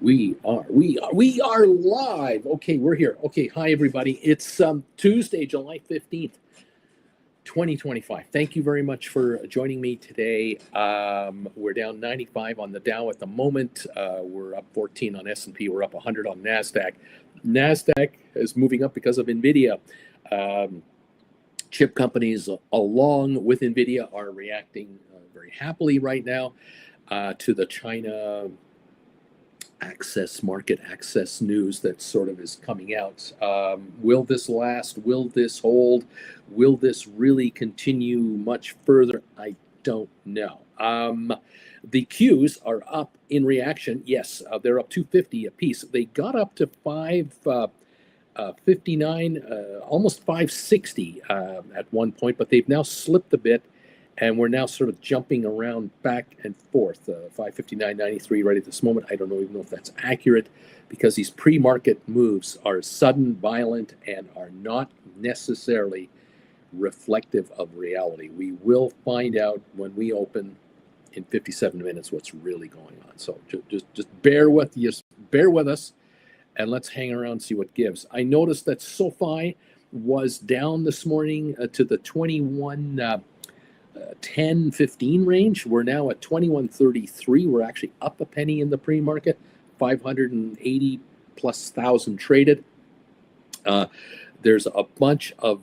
We are live. Okay, we're here. Okay, hi everybody. It's Tuesday, July 15th, 2025. Thank you very much for joining me today. We're down 95 on the Dow at the moment. We're up 14 on S&P. We're up 100 on NASDAQ. NASDAQ is moving up because of Nvidia. Chip companies along with Nvidia are reacting very happily right now to the China market access news that sort of is coming out. Will this last? Will this hold? Will this really continue much further? I don't know. The Qs are up in reaction. Yes, they're up 250 a piece. They got up to 559, almost 560 at one point, but they've now slipped a bit. And we're now sort of jumping around back and forth, 559.93 right at this moment. I don't even know if that's accurate because these pre-market moves are sudden, violent, and are not necessarily reflective of reality. We will find out when we open in 57 minutes what's really going on. So just bear with us, and let's hang around and see what gives. I noticed that SoFi was down this morning to the 21.10-15 range. We're now at 21.33. We're actually up a penny in the pre-market, 580 plus thousand traded. There's a bunch of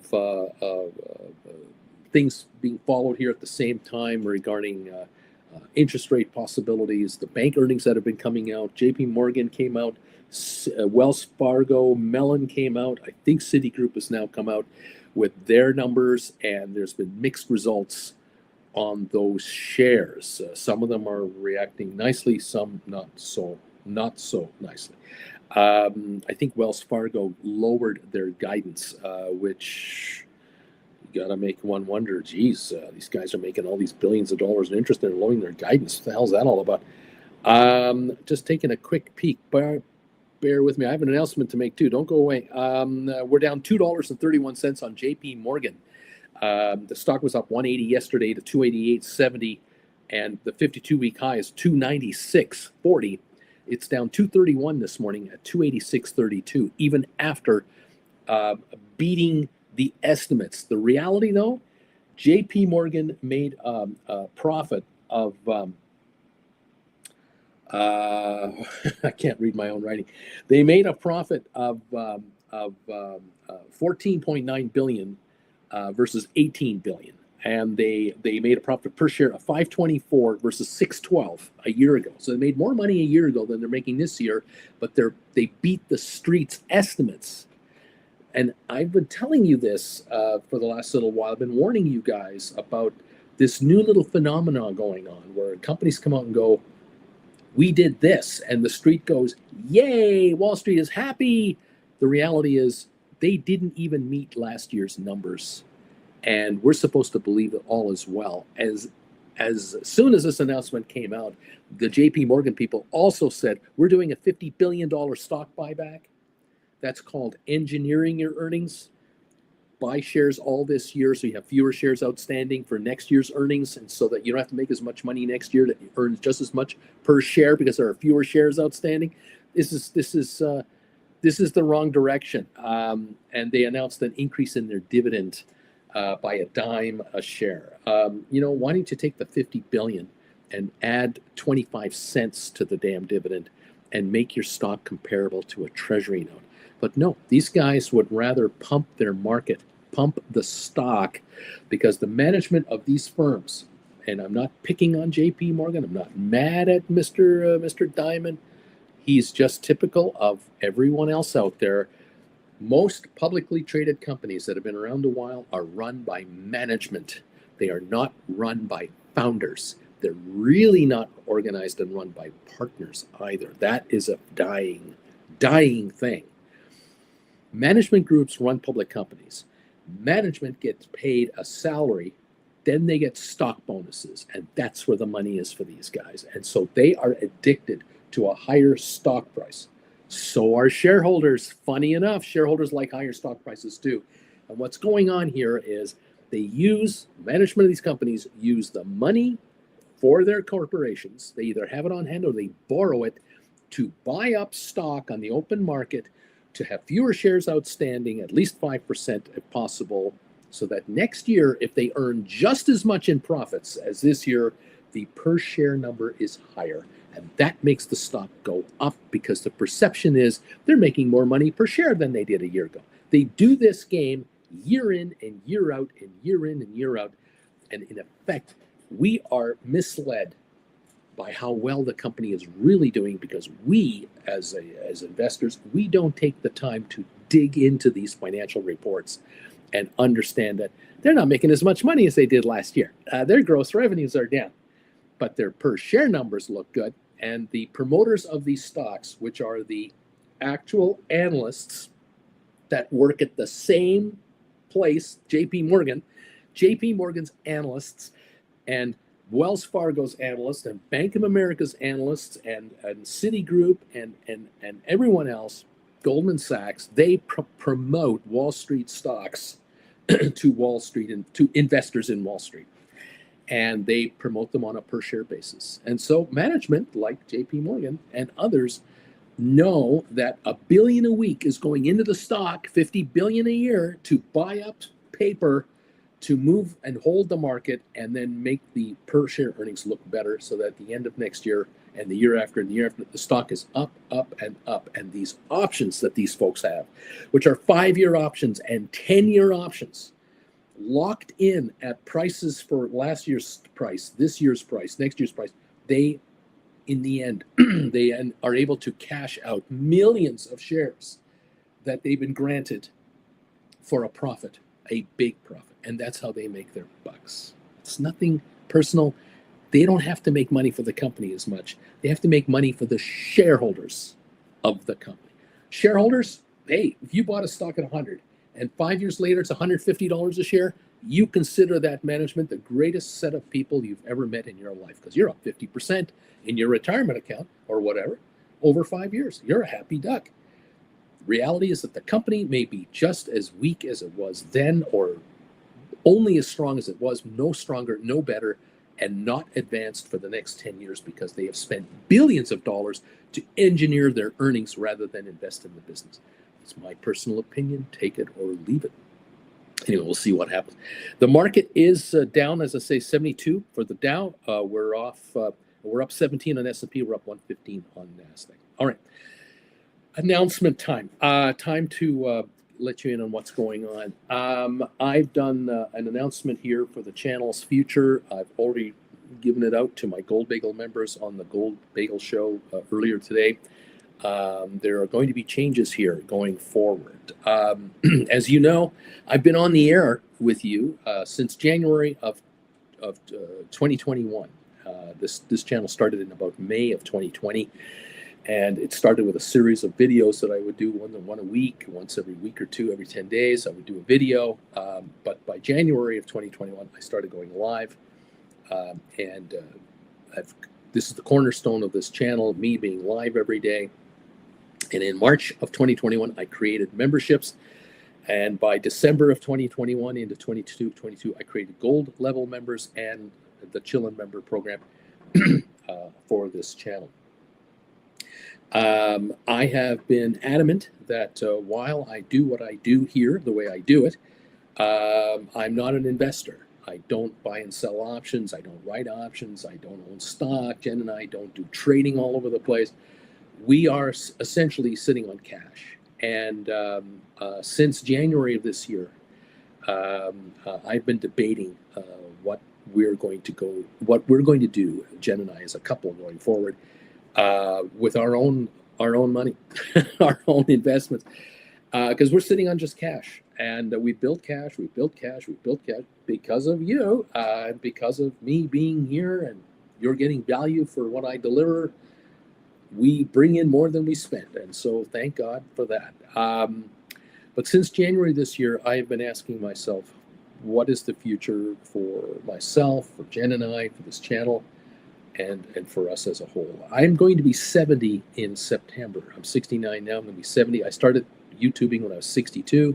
things being followed here at the same time regarding interest rate possibilities, the bank earnings that have been coming out. JP Morgan came out, Wells Fargo, Mellon came out. I think Citigroup has now come out with their numbers, and there's been mixed results on those shares. Some of them are reacting nicely, some not so nicely. I think Wells Fargo lowered their guidance, which you gotta make one wonder, geez, these guys are making all these billions of dollars in interest, they're lowering their guidance. What the hell's that all about? Just taking a quick peek, bear with me. I have an announcement to make too, don't go away. We're down $2.31 on JP Morgan. The stock was up 180 yesterday to 288.70, and the 52-week high is 296.40. It's down 231 this morning at 286.32, even after beating the estimates. The reality, though, JP Morgan made a profit of I can't read my own writing. They made a profit of 14.9 billion. Versus 18 billion, and they made a profit per share of 524 versus 612 a year ago. So they made more money a year ago than they're making this year, but they beat the street's estimates. And I've been telling you this for the last little while. I've been warning you guys about this new little phenomenon going on where companies come out and go, "We did this," and the street goes, "Yay! Wall Street is happy." The reality is, they didn't even meet last year's numbers, and we're supposed to believe that all is well. As soon as this announcement came out, the JP Morgan people also said, we're doing a $50 billion stock buyback. That's called engineering your earnings. Buy shares all this year so you have fewer shares outstanding for next year's earnings, and so that you don't have to make as much money next year, that you earn just as much per share because there are fewer shares outstanding. This is the wrong direction. And they announced an increase in their dividend by a dime a share. Why don't you take the $50 billion and add 25 cents to the damn dividend and make your stock comparable to a treasury note? But no, these guys would rather pump their market, pump the stock, because the management of these firms, and I'm not picking on JP Morgan, I'm not mad at Mr. Diamond. He's just typical of everyone else out there. Most publicly traded companies that have been around a while are run by management. They are not run by founders. They're really not organized and run by partners either. That is a dying thing. Management groups run public companies. Management gets paid a salary, then they get stock bonuses, and that's where the money is for these guys. And so they are addicted to a higher stock price. So are shareholders. Funny enough, shareholders like higher stock prices too. And what's going on here is management of these companies use the money for their corporations. They either have it on hand or they borrow it to buy up stock on the open market, to have fewer shares outstanding, at least 5% if possible, so that next year, if they earn just as much in profits as this year, the per share number is higher. And that makes the stock go up because the perception is they're making more money per share than they did a year ago. They do this game year in and year out and year in and year out. And in effect, we are misled by how well the company is really doing because we, as investors, we don't take the time to dig into these financial reports and understand that they're not making as much money as they did last year. Their gross revenues are down, but their per share numbers look good. And the promoters of these stocks, which are the actual analysts that work at the same place, JP Morgan's analysts, and Wells Fargo's analysts, and Bank of America's analysts, and Citigroup, and everyone else, Goldman Sachs, they promote Wall Street stocks to Wall Street and to investors in Wall Street. And they promote them on a per share basis. And so management like JP Morgan and others know that $1 billion a week is going into the stock, $50 billion a year to buy up paper, to move and hold the market, and then make the per share earnings look better so that at the end of next year and the year after and the year after, the stock is up, up, and up. And these options that these folks have, which are 5-year options and 10-year options, locked in at prices for last year's price, this year's price, next year's price, they, in the end, they are able to cash out millions of shares that they've been granted for a profit, a big profit. And that's how they make their bucks. It's nothing personal. They don't have to make money for the company as much. They have to make money for the shareholders of the company. Shareholders, hey, if you bought a stock at 100 and 5 years later it's $150 a share, you consider that management the greatest set of people you've ever met in your life because you're up 50% in your retirement account or whatever over 5 years. You're a happy duck. Reality is that the company may be just as weak as it was then or only as strong as it was, no stronger, no better, and not advanced for the next 10 years because they have spent billions of dollars to engineer their earnings rather than invest in the business. It's my personal opinion. Take it or leave it. Anyway, we'll see what happens. The market is down, as I say, 72 for the Dow. We're up 17 on S&P. We're up 115 on NASDAQ. All right. Announcement time. Time to let you in on what's going on. I've done an announcement here for the channel's future. I've already given it out to my Gold Bagel members on the Gold Bagel show earlier today. There are going to be changes here going forward. As you know, I've been on the air with you since January of 2021. This channel started in about May of 2020. And it started with a series of videos that I would do one a week, once every week or two, every 10 days. I would do a video. But by January of 2021, I started going live. This is the cornerstone of this channel, me being live every day. And in March of 2021, I created memberships. And by December of 2021 into 22, I created gold level members and the Chillin' member program for this channel. I have been adamant that while I do what I do here, the way I do it, I'm not an investor. I don't buy and sell options. I don't write options. I don't own stock. Jen and I don't do trading all over the place. We are essentially sitting on cash. And since January of this year, I've been debating what we're going to do, Jen and I as a couple going forward. With our own money, our own investments, because we're sitting on just cash, and we built cash because of you, because of me being here, and you're getting value for what I deliver. We bring in more than we spend, and so thank God for that. But since January this year, I have been asking myself, what is the future for myself, for Jen and I, for this channel? And for us as a whole. I'm going to be 70 in September. I'm 69 now. I'm going to be 70. I started YouTubing when I was 62,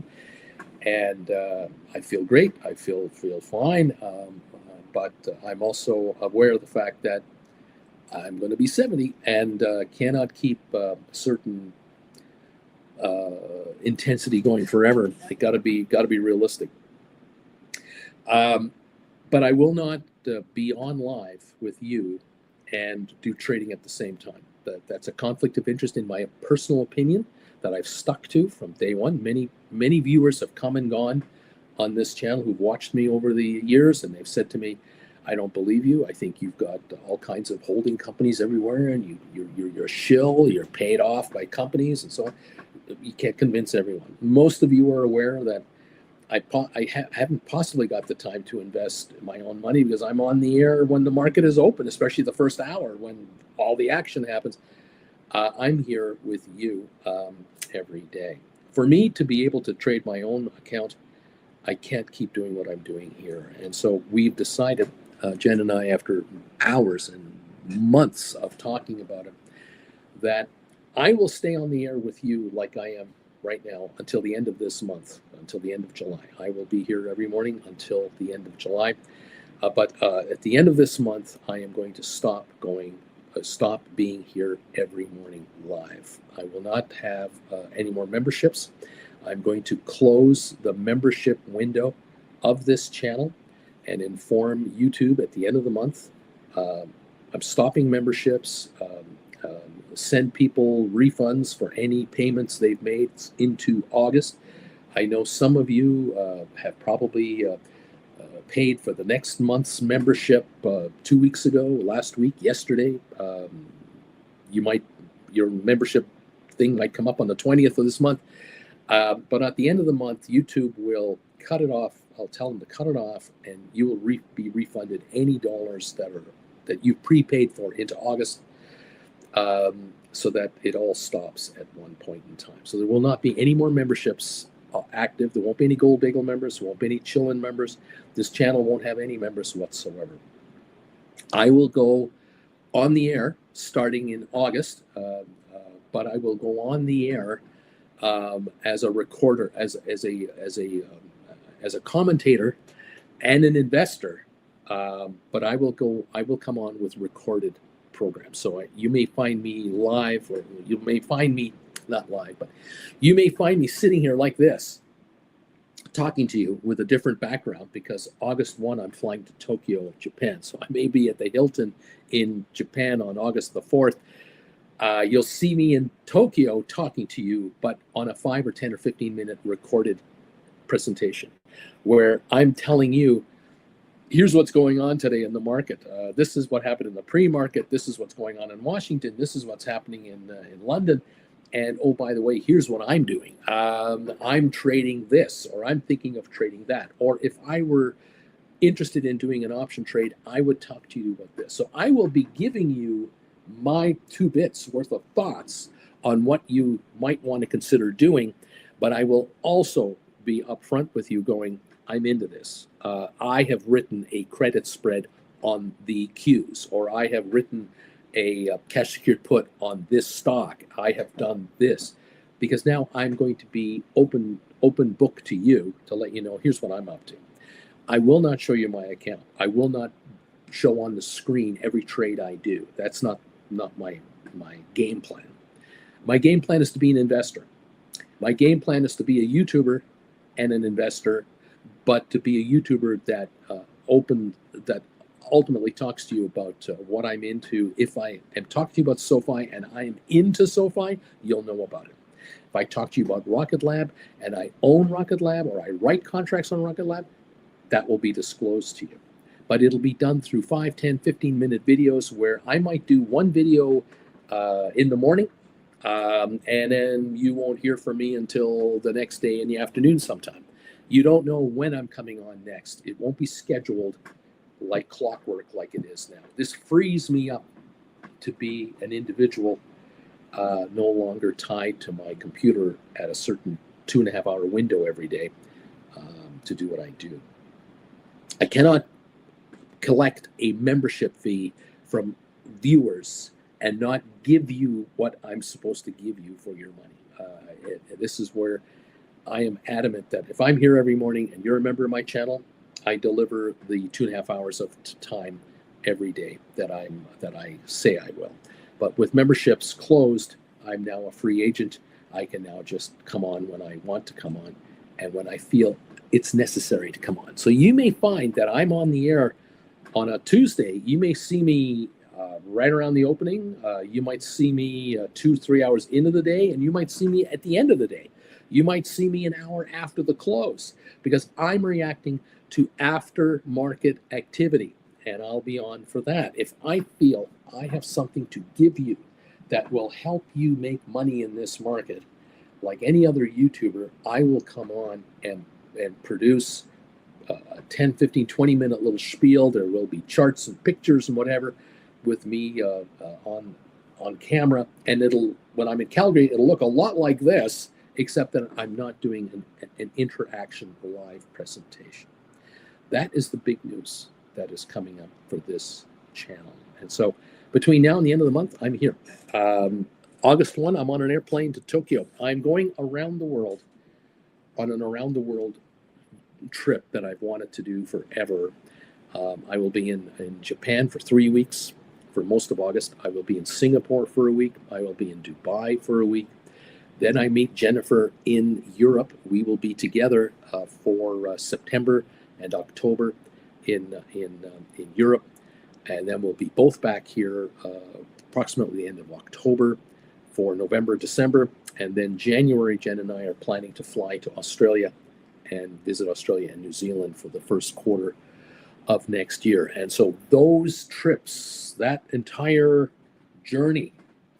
and I feel great. I feel fine. But I'm also aware of the fact that I'm going to be 70 and cannot keep certain intensity going forever. I gotta be realistic. But I will not be on live with you and do trading at the same time. That's a conflict of interest in my personal opinion that I've stuck to from day one. Many viewers have come and gone on this channel who've watched me over the years, and they've said to me, I don't believe you. I think you've got all kinds of holding companies everywhere, and you're a shill, you're paid off by companies and so on. You can't convince everyone. Most of you are aware that I haven't possibly got the time to invest my own money because I'm on the air when the market is open, especially the first hour when all the action happens. I'm here with you every day. For me to be able to trade my own account, I can't keep doing what I'm doing here. And so we've decided, Jen and I, after hours and months of talking about it, that I will stay on the air with you like I am right now until the end of this month, until the end of July. I will be here every morning until the end of July. But at the end of this month, I am going to stop being here every morning live. I will not have any more memberships. I'm going to close the membership window of this channel and inform YouTube at the end of the month. I'm stopping memberships, send people refunds for any payments they've made into August. I know some of you have probably paid for the next month's membership 2 weeks ago, last week, yesterday. Your membership thing might come up on the 20th of this month. But at the end of the month, YouTube will cut it off. I'll tell them to cut it off, and you will be refunded any dollars that you prepaid for into August, so that it all stops at one point in time. So there will not be any more memberships active. There won't be any Gold Bagel members. There won't be any Chillin' members. This channel won't have any members whatsoever. I will go on the air starting in August, but I will go on the air as a recorder, as a commentator and an investor. But I will come on with recorded programs. So you may find me live, or you may find me not live, but you may find me sitting here like this, talking to you with a different background, because August 1, I'm flying to Tokyo, Japan. So I may be at the Hilton in Japan on August the 4th. You'll see me in Tokyo talking to you, but on a 5 or 10 or 15 minute recorded presentation where I'm telling you, here's what's going on today in the market. This is what happened in the pre-market. This is what's going on in Washington. This is what's happening in London. And oh, by the way, here's what I'm doing. I'm trading this, or I'm thinking of trading that. Or if I were interested in doing an option trade, I would talk to you about this. So I will be giving you my 2 bits worth of thoughts on what you might want to consider doing, but I will also be upfront with you going, I'm into this. I have written a credit spread on the Qs, or I have written a cash secured put on this stock. I have done this, because now I'm going to be open book to you to let you know, here's what I'm up to. I will not show you my account. I will not show on the screen every trade I do. That's not my game plan. My game plan is to be an investor. My game plan is to be a YouTuber and an investor, but to be a YouTuber that ultimately talks to you about what I'm into. If I am talking to you about SoFi and I am into SoFi, you'll know about it. If I talk to you about Rocket Lab and I own Rocket Lab, or I write contracts on Rocket Lab, that will be disclosed to you. But it'll be done through 5, 10, 15-minute videos where I might do one video in the morning, and then you won't hear from me until the next day in the afternoon sometime. You don't know when I'm coming on next. It won't be scheduled like clockwork like it is now. This frees me up to be an individual, no longer tied to my computer at a certain 2.5-hour window every day to do what I do. I cannot collect a membership fee from viewers and not give you what I'm supposed to give you for your money. This is where I am adamant that if I'm here every morning and you're a member of my channel, I deliver the 2.5 hours of time every day that I say I will. But with memberships closed, I'm now a free agent. I can now just come on when I want to come on and when I feel it's necessary to come on. So you may find that I'm on the air on a Tuesday. You may see me right around the opening. You might see me 2-3 hours into the day, and you might see me at the end of the day. You might see me an hour after the close because I'm reacting to after market activity, and I'll be on for that. If I feel I have something to give you that will help you make money in this market, like any other YouTuber, I will come on and produce a 10, 15, 20-minute little spiel. There will be charts and pictures and whatever with me on camera. And when I'm in Calgary, it'll look a lot like this, except that I'm not doing an interaction live presentation. That is the big news that is coming up for this channel. And so between now and the end of the month, I'm here. August 1, I'm on an airplane to Tokyo. I'm going around the world on an around the world trip that I've wanted to do forever. I will be in Japan for 3 weeks for most of August. I will be in Singapore for a week. I will be in Dubai for a week. Then I meet Jennifer in Europe. We will be together for September and October in Europe. And then we'll be both back here approximately the end of October for November, December. And then January, Jen and I are planning to fly to Australia and visit Australia and New Zealand for the first quarter of next year. And so those trips, that entire journey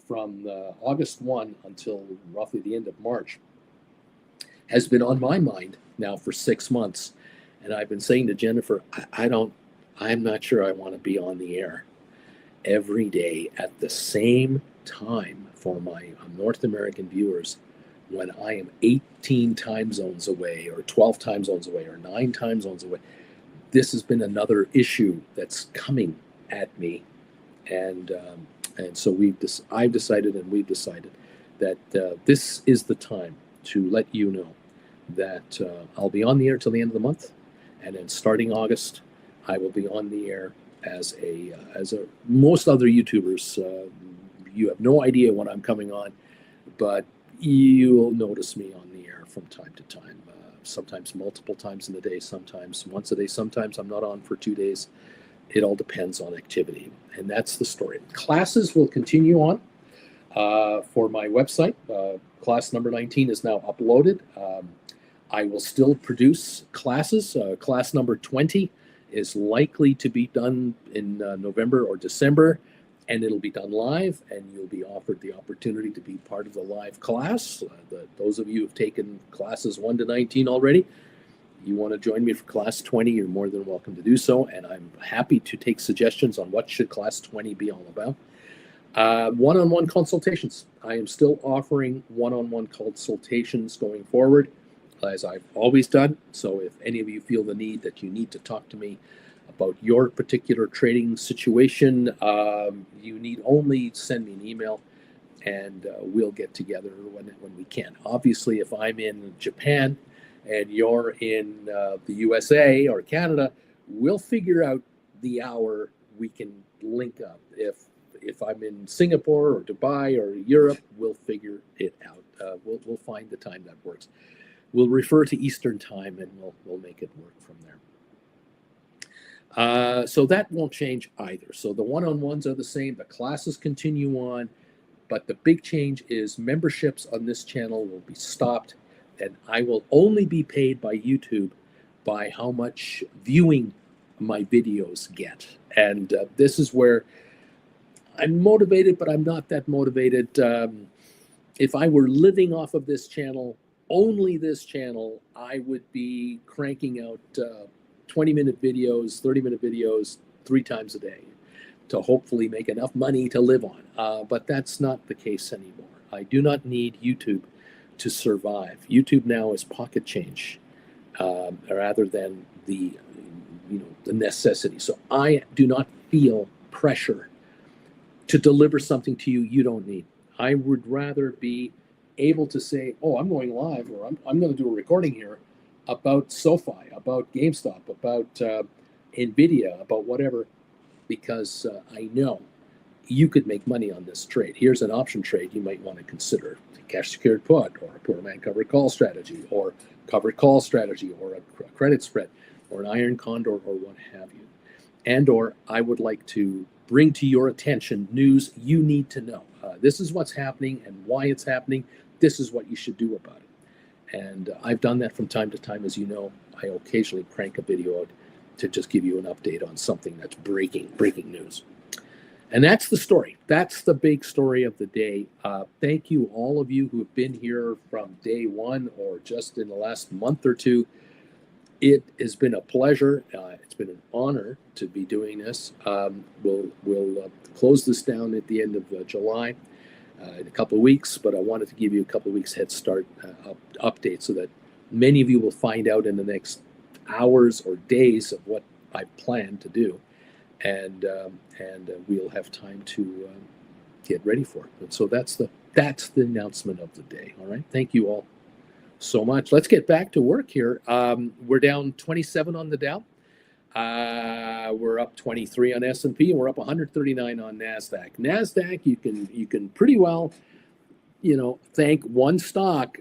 from August 1 until roughly the end of March has been on my mind now for 6 months. And I've been saying to Jennifer, I'm not sure I want to be on the air every day at the same time for my North American viewers when I am 18 time zones away or 12 time zones away or 9 time zones away. This has been another issue that's coming at me. And so I've decided and we've decided that this is the time to let you know that I'll be on the air till the end of the month. And then starting August, I will be on the air as most other YouTubers. You have no idea when I'm coming on, but you'll notice me on the air from time to time, sometimes multiple times in the day, sometimes once a day, sometimes I'm not on for 2 days. It all depends on activity, and that's the story. Classes will continue on for my website. Class number 19 is now uploaded. I will still produce classes. Class number 20 is likely to be done in November or December, and it'll be done live, and you'll be offered the opportunity to be part of the live class. Those of you who have taken classes 1 to 19 already, you want to join me for class 20, you're more than welcome to do so, and I'm happy to take suggestions on what should class 20 be all about. One-on-one consultations. I am still offering one-on-one consultations going forward, as I've always done. So if any of you feel the need that you need to talk to me about your particular trading situation, you need only send me an email, and we'll get together when we can. Obviously, if I'm in Japan and you're in the USA or Canada, we'll figure out the hour we can link up. If I'm in Singapore or Dubai or Europe, we'll figure it out. We'll find the time that works. We'll refer to Eastern time, and we'll make it work from there. So that won't change either. So the one-on-ones are the same. The classes continue on, but the big change is memberships on this channel will be stopped, and I will only be paid by YouTube by how much viewing my videos get. And this is where I'm motivated, but I'm not that motivated. If I were living off of this channel, only this channel, I would be cranking out 20-minute videos, 30-minute videos 3 times a day to hopefully make enough money to live on. But that's not the case anymore. I do not need YouTube to survive. YouTube now is pocket change rather than the necessity. So I do not feel pressure to deliver something to you you don't need. I would rather be able to say, oh, I'm going live, or I'm going to do a recording here about SoFi, about GameStop, about Nvidia, about whatever, because I know you could make money on this trade. Here's an option trade you might want to consider: a cash secured put, or a poor man covered call strategy, or covered call strategy, or a credit spread, or an iron condor, or what have you. And or I would like to bring to your attention news you need to know. This is what's happening and why it's happening. This is what you should do about it. And I've done that from time to time. As you know, I occasionally crank a video out to just give you an update on something that's breaking news. And that's the story. That's the big story of the day. Thank you, all of you who have been here from day one or just in the last month or two. It has been a pleasure. It's been an honor to be doing this. We'll close this down at the end of July in a couple of weeks, but I wanted to give you a couple of weeks head start update so that many of you will find out in the next hours or days of what I plan to do, and we'll have time to get ready for it. And so that's the announcement of the day. All right, thank you all so much. Let's get back to work here. We're down 27 on the Dow. We're up 23 on S&P, and we're up 139 on Nasdaq. Nasdaq, you can pretty well, thank one stock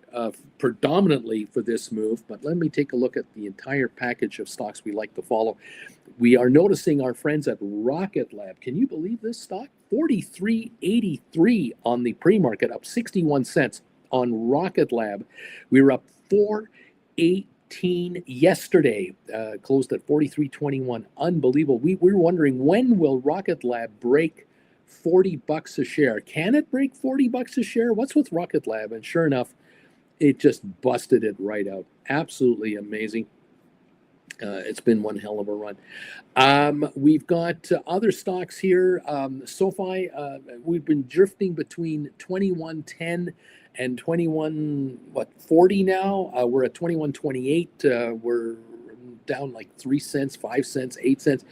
predominantly for this move. But let me take a look at the entire package of stocks we like to follow. We are noticing our friends at Rocket Lab. Can you believe this stock? 43.83 on the pre-market, up 61 cents on Rocket Lab. We were up 4.18 yesterday, closed at 43.21. Unbelievable. We were wondering, when will Rocket Lab break $40 a share? Can it break $40 a share? What's with Rocket Lab? And sure enough, it just busted it right out. Absolutely amazing. It's been one hell of a run. We've got other stocks here. SoFi, we've been drifting between 21.10 and 21.40 now. We're at 21.28. We're down like 3 cents, 5 cents, 8 cents.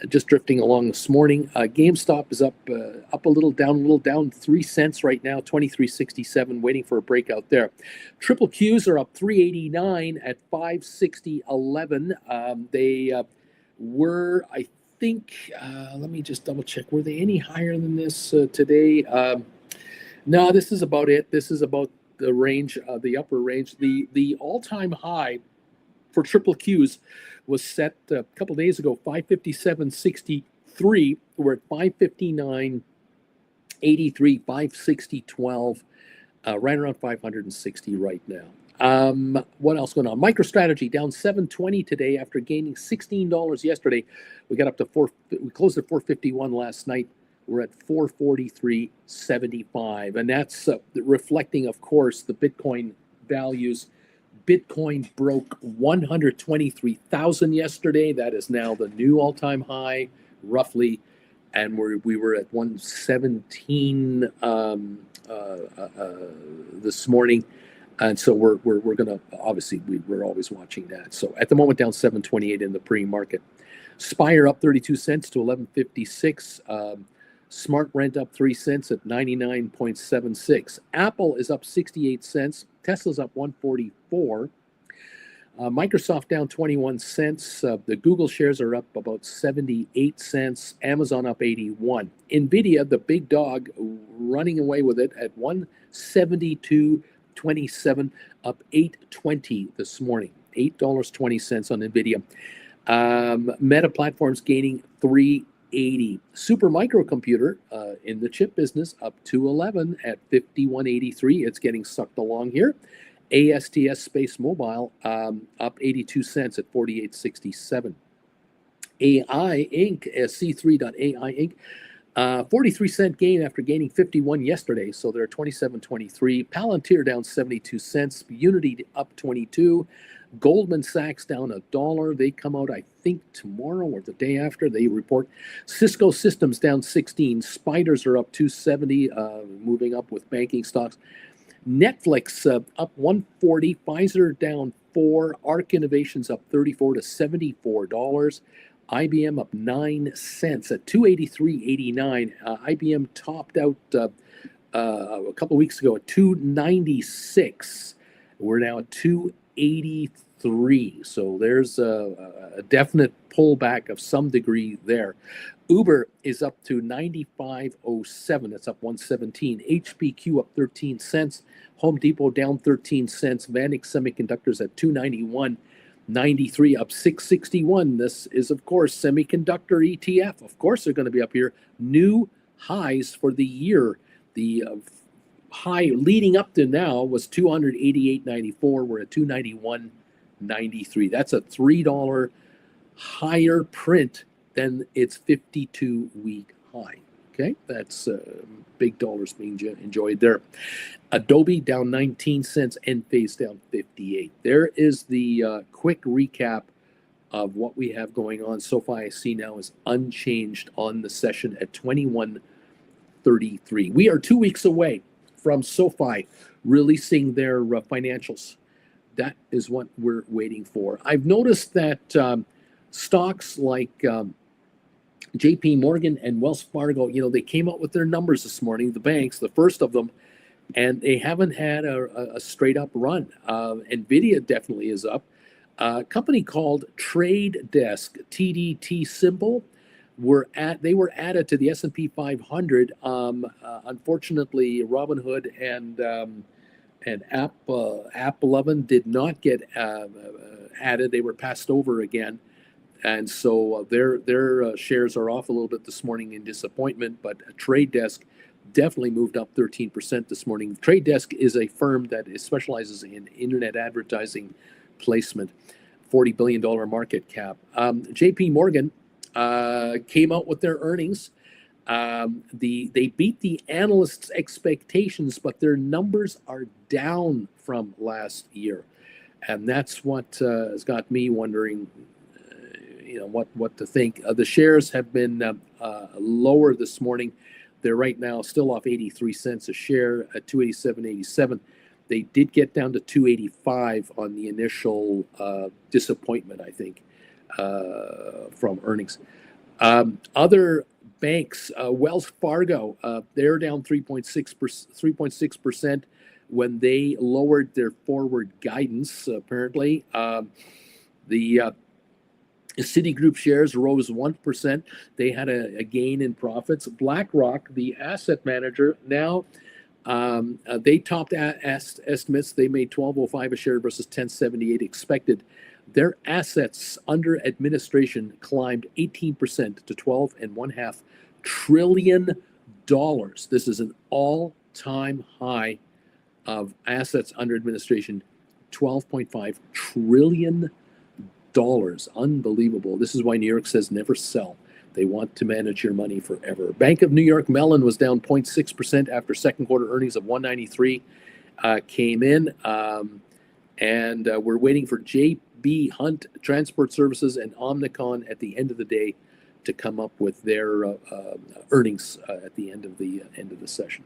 Just drifting along this morning. GameStop is up a little, down 3 cents right now, 23.67, waiting for a breakout there. Triple Qs are up 3.89 at 560.11. They were, I think, let me just double check. Were they any higher than this today? No, this is about it. This is about the range, the upper range. The all-time high for triple Qs was set a couple days ago, 557.63. We're at 559.83, 560.12, right around 560 right now. What else going on? MicroStrategy down 7.20 today after gaining $16 yesterday. We got up to we closed at 451 last night. We're at 443.75, and that's reflecting, of course, the Bitcoin values. Bitcoin broke 123,000 yesterday. That is now the new all-time high, roughly, and we were at 117 this morning, and so we're gonna, obviously we're always watching that. So at the moment, down 7.28 in the pre-market. Spire up 32 cents to 11.56. Smart Rent up 3 cents at 99.76. Apple is up 68 cents. Tesla's up 144. Microsoft down 21 cents. The Google shares are up about 78 cents. Amazon up 81. Nvidia, the big dog, running away with it at 172.27, up 8.20 this morning. $8.20 on Nvidia. Meta Platforms gaining 3.80. Super Microcomputer in the chip business up 2.11 at 51.83. It's getting sucked along here. ASTS Space Mobile up 82 cents at 48.67. AI Inc. C3.ai Inc. 43-cent gain after gaining 51 yesterday, so they're 27.23. Palantir down 72 cents. Unity up 22. Goldman Sachs down $1. They come out, I think, tomorrow or the day after they report. Cisco Systems down 16. Spiders are up 270, moving up with banking stocks. Netflix up 140. Pfizer down 4. Arc Innovations up 34 to $74. IBM up 9 cents at 283.89. IBM topped out a couple of weeks ago at 296. We're now at 283. 3. So there's a definite pullback of some degree there. Uber is up to 95.07. That's up 117. HPQ up 13 cents. Home Depot down 13 cents. Vanik Semiconductors at 291.93, up 661. This is, of course, semiconductor ETF. Of course, they're going to be up here. New highs for the year. The high leading up to now was 288.94. We're at 291.93. That's a $3 higher print than its 52-week high. Okay, that's big dollars being enjoyed there. Adobe down 19 cents, Enphase down 58. There is the quick recap of what we have going on. SoFi, I see now, is unchanged on the session at 21.33. We are 2 weeks away from SoFi releasing their financials. That is what we're waiting for. I've noticed that stocks like JP Morgan and Wells Fargo, they came out with their numbers this morning, the banks, the first of them, and they haven't had a straight up run. Nvidia definitely is up. A company called Trade Desk, TDT symbol, they were added to the S&P 500. Unfortunately, Robinhood and App 11 did not get added. They were passed over again. And so their shares are off a little bit this morning in disappointment, but Trade Desk definitely moved up 13% this morning. Trade Desk is a firm that specializes in internet advertising placement, $40 billion market cap. JP Morgan came out with their earnings. They beat the analysts' expectations, but their numbers are down from last year. And that's what has got me wondering, what to think. The shares have been lower this morning. They're right now still off 83 cents a share at 287.87. They did get down to 285 on the initial disappointment, I think, from earnings. Other banks, Wells Fargo, they're down 3.6% when they lowered their forward guidance, apparently. The Citigroup shares rose 1%. They had a gain in profits. BlackRock, the asset manager, now they topped estimates. They made $12.05 a share versus $10.78 expected. Their assets under administration climbed 18% to $12.5 trillion. This is an all-time high of assets under administration, $12.5 trillion. Unbelievable. This is why New York says never sell. They want to manage your money forever. Bank of New York Mellon was down 0.6% after second quarter earnings of 193 came in. And we're waiting for J.B. Hunt Transport Services and Omnicom at the end of the day to come up with their earnings at the end of the session.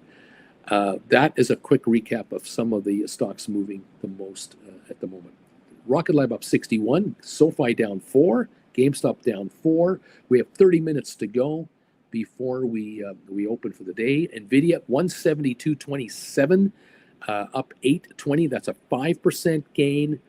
That is a quick recap of some of the stocks moving the most at the moment. Rocket Lab up 61, SoFi down 4, GameStop down 4. We have 30 minutes to go before we open for the day. Nvidia 172.27, up 8.20. That's a 5% gain.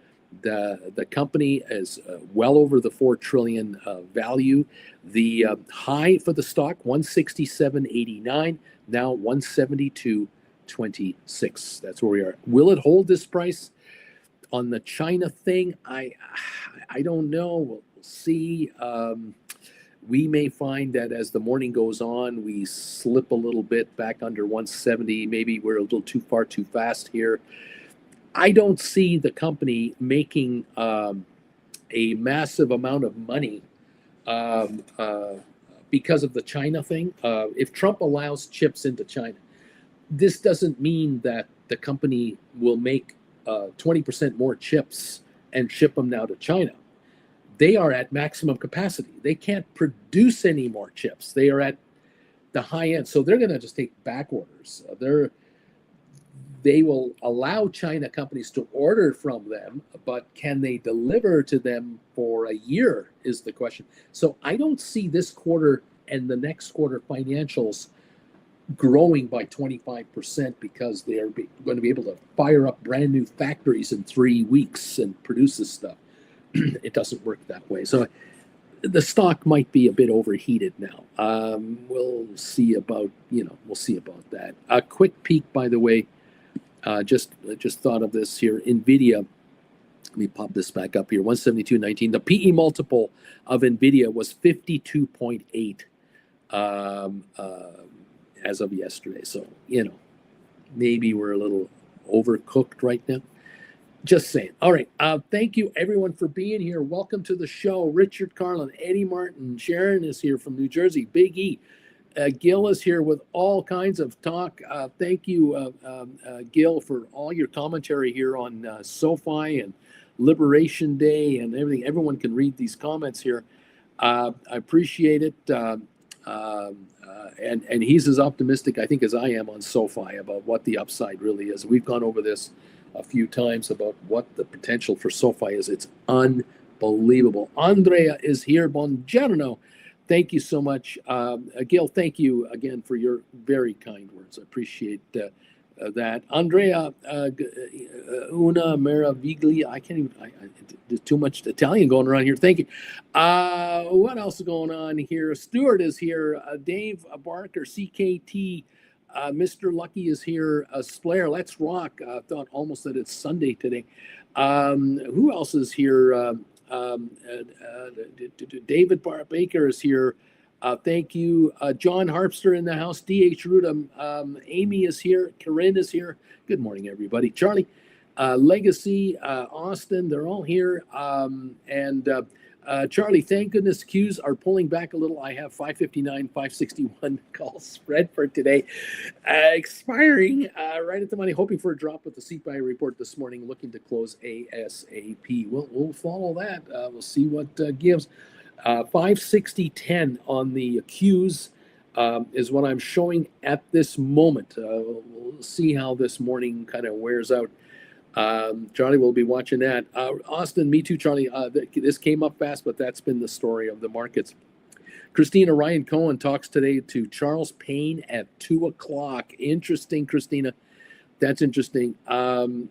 The company is well over the $4 trillion value. The high for the stock 167.89, now 172.26. That's where we are. Will it hold this price? On the China thing, I don't know. We'll see. We may find that as the morning goes on, we slip a little bit back under 170. Maybe we're a little too fast here. I don't see the company making a massive amount of money because of the China thing. If Trump allows chips into China, this doesn't mean that the company will make 20% more chips and ship them now to China. They are at maximum capacity. They can't produce any more chips. They are at the high end. So they're going to just take back orders. They will allow China companies to order from them, but can they deliver to them for a year is the question. So I don't see this quarter and the next quarter financials growing by 25% because they are going to be able to fire up brand new factories in 3 weeks and produce this stuff. It doesn't work that way. So the stock might be a bit overheated now. We'll see about that. A quick peek, by the way. Just thought of this here. Nvidia. Let me pop this back up here. 172.19. The PE multiple of Nvidia was 52.8 as of yesterday. So maybe we're a little overcooked right now. Just saying. All right. Thank you, everyone, for being here. Welcome to the show. Richard Carlin, Eddie Martin, Sharon is here from New Jersey. Big E. Gil is here with all kinds of talk. Thank you, Gil, for all your commentary here on SoFi and Liberation Day and everything. Everyone can read these comments here. I appreciate it. And he's as optimistic, I think, as I am on SoFi about what the upside really is. We've gone over this a few times about what the potential for SoFi is. It's unbelievable. Andrea is here. Buongiorno. Thank you so much. Gil, thank you again for your very kind words. I appreciate that. Andrea, una meraviglia. I can't even, there's too much Italian going around here. Thank you. What else is going on here? Stuart is here. Dave Barker, CKT. Mr. Lucky is here. Splair, let's rock. I thought almost that it's Sunday today. Who else is here? David Baker is here. Thank you. John Harpster in the house. D.H. Rudam. Amy is here. Corinne is here. Good morning, everybody. Charlie, Legacy, Austin, they're all here. Charlie, thank goodness Qs are pulling back a little. I have 559, 561 call spread for today. Expiring right at the money, hoping for a drop with the CPI report this morning, looking to close ASAP. We'll follow that. We'll see what gives. 560.10 on the Qs is what I'm showing at this moment. We'll see how this morning kind of wears out. Charlie will be watching that. Austin, me too, Charlie. This came up fast, but that's been the story of the markets. Christina, Ryan Cohen talks today to Charles Payne at 2:00. Interesting, Christina. That's interesting. What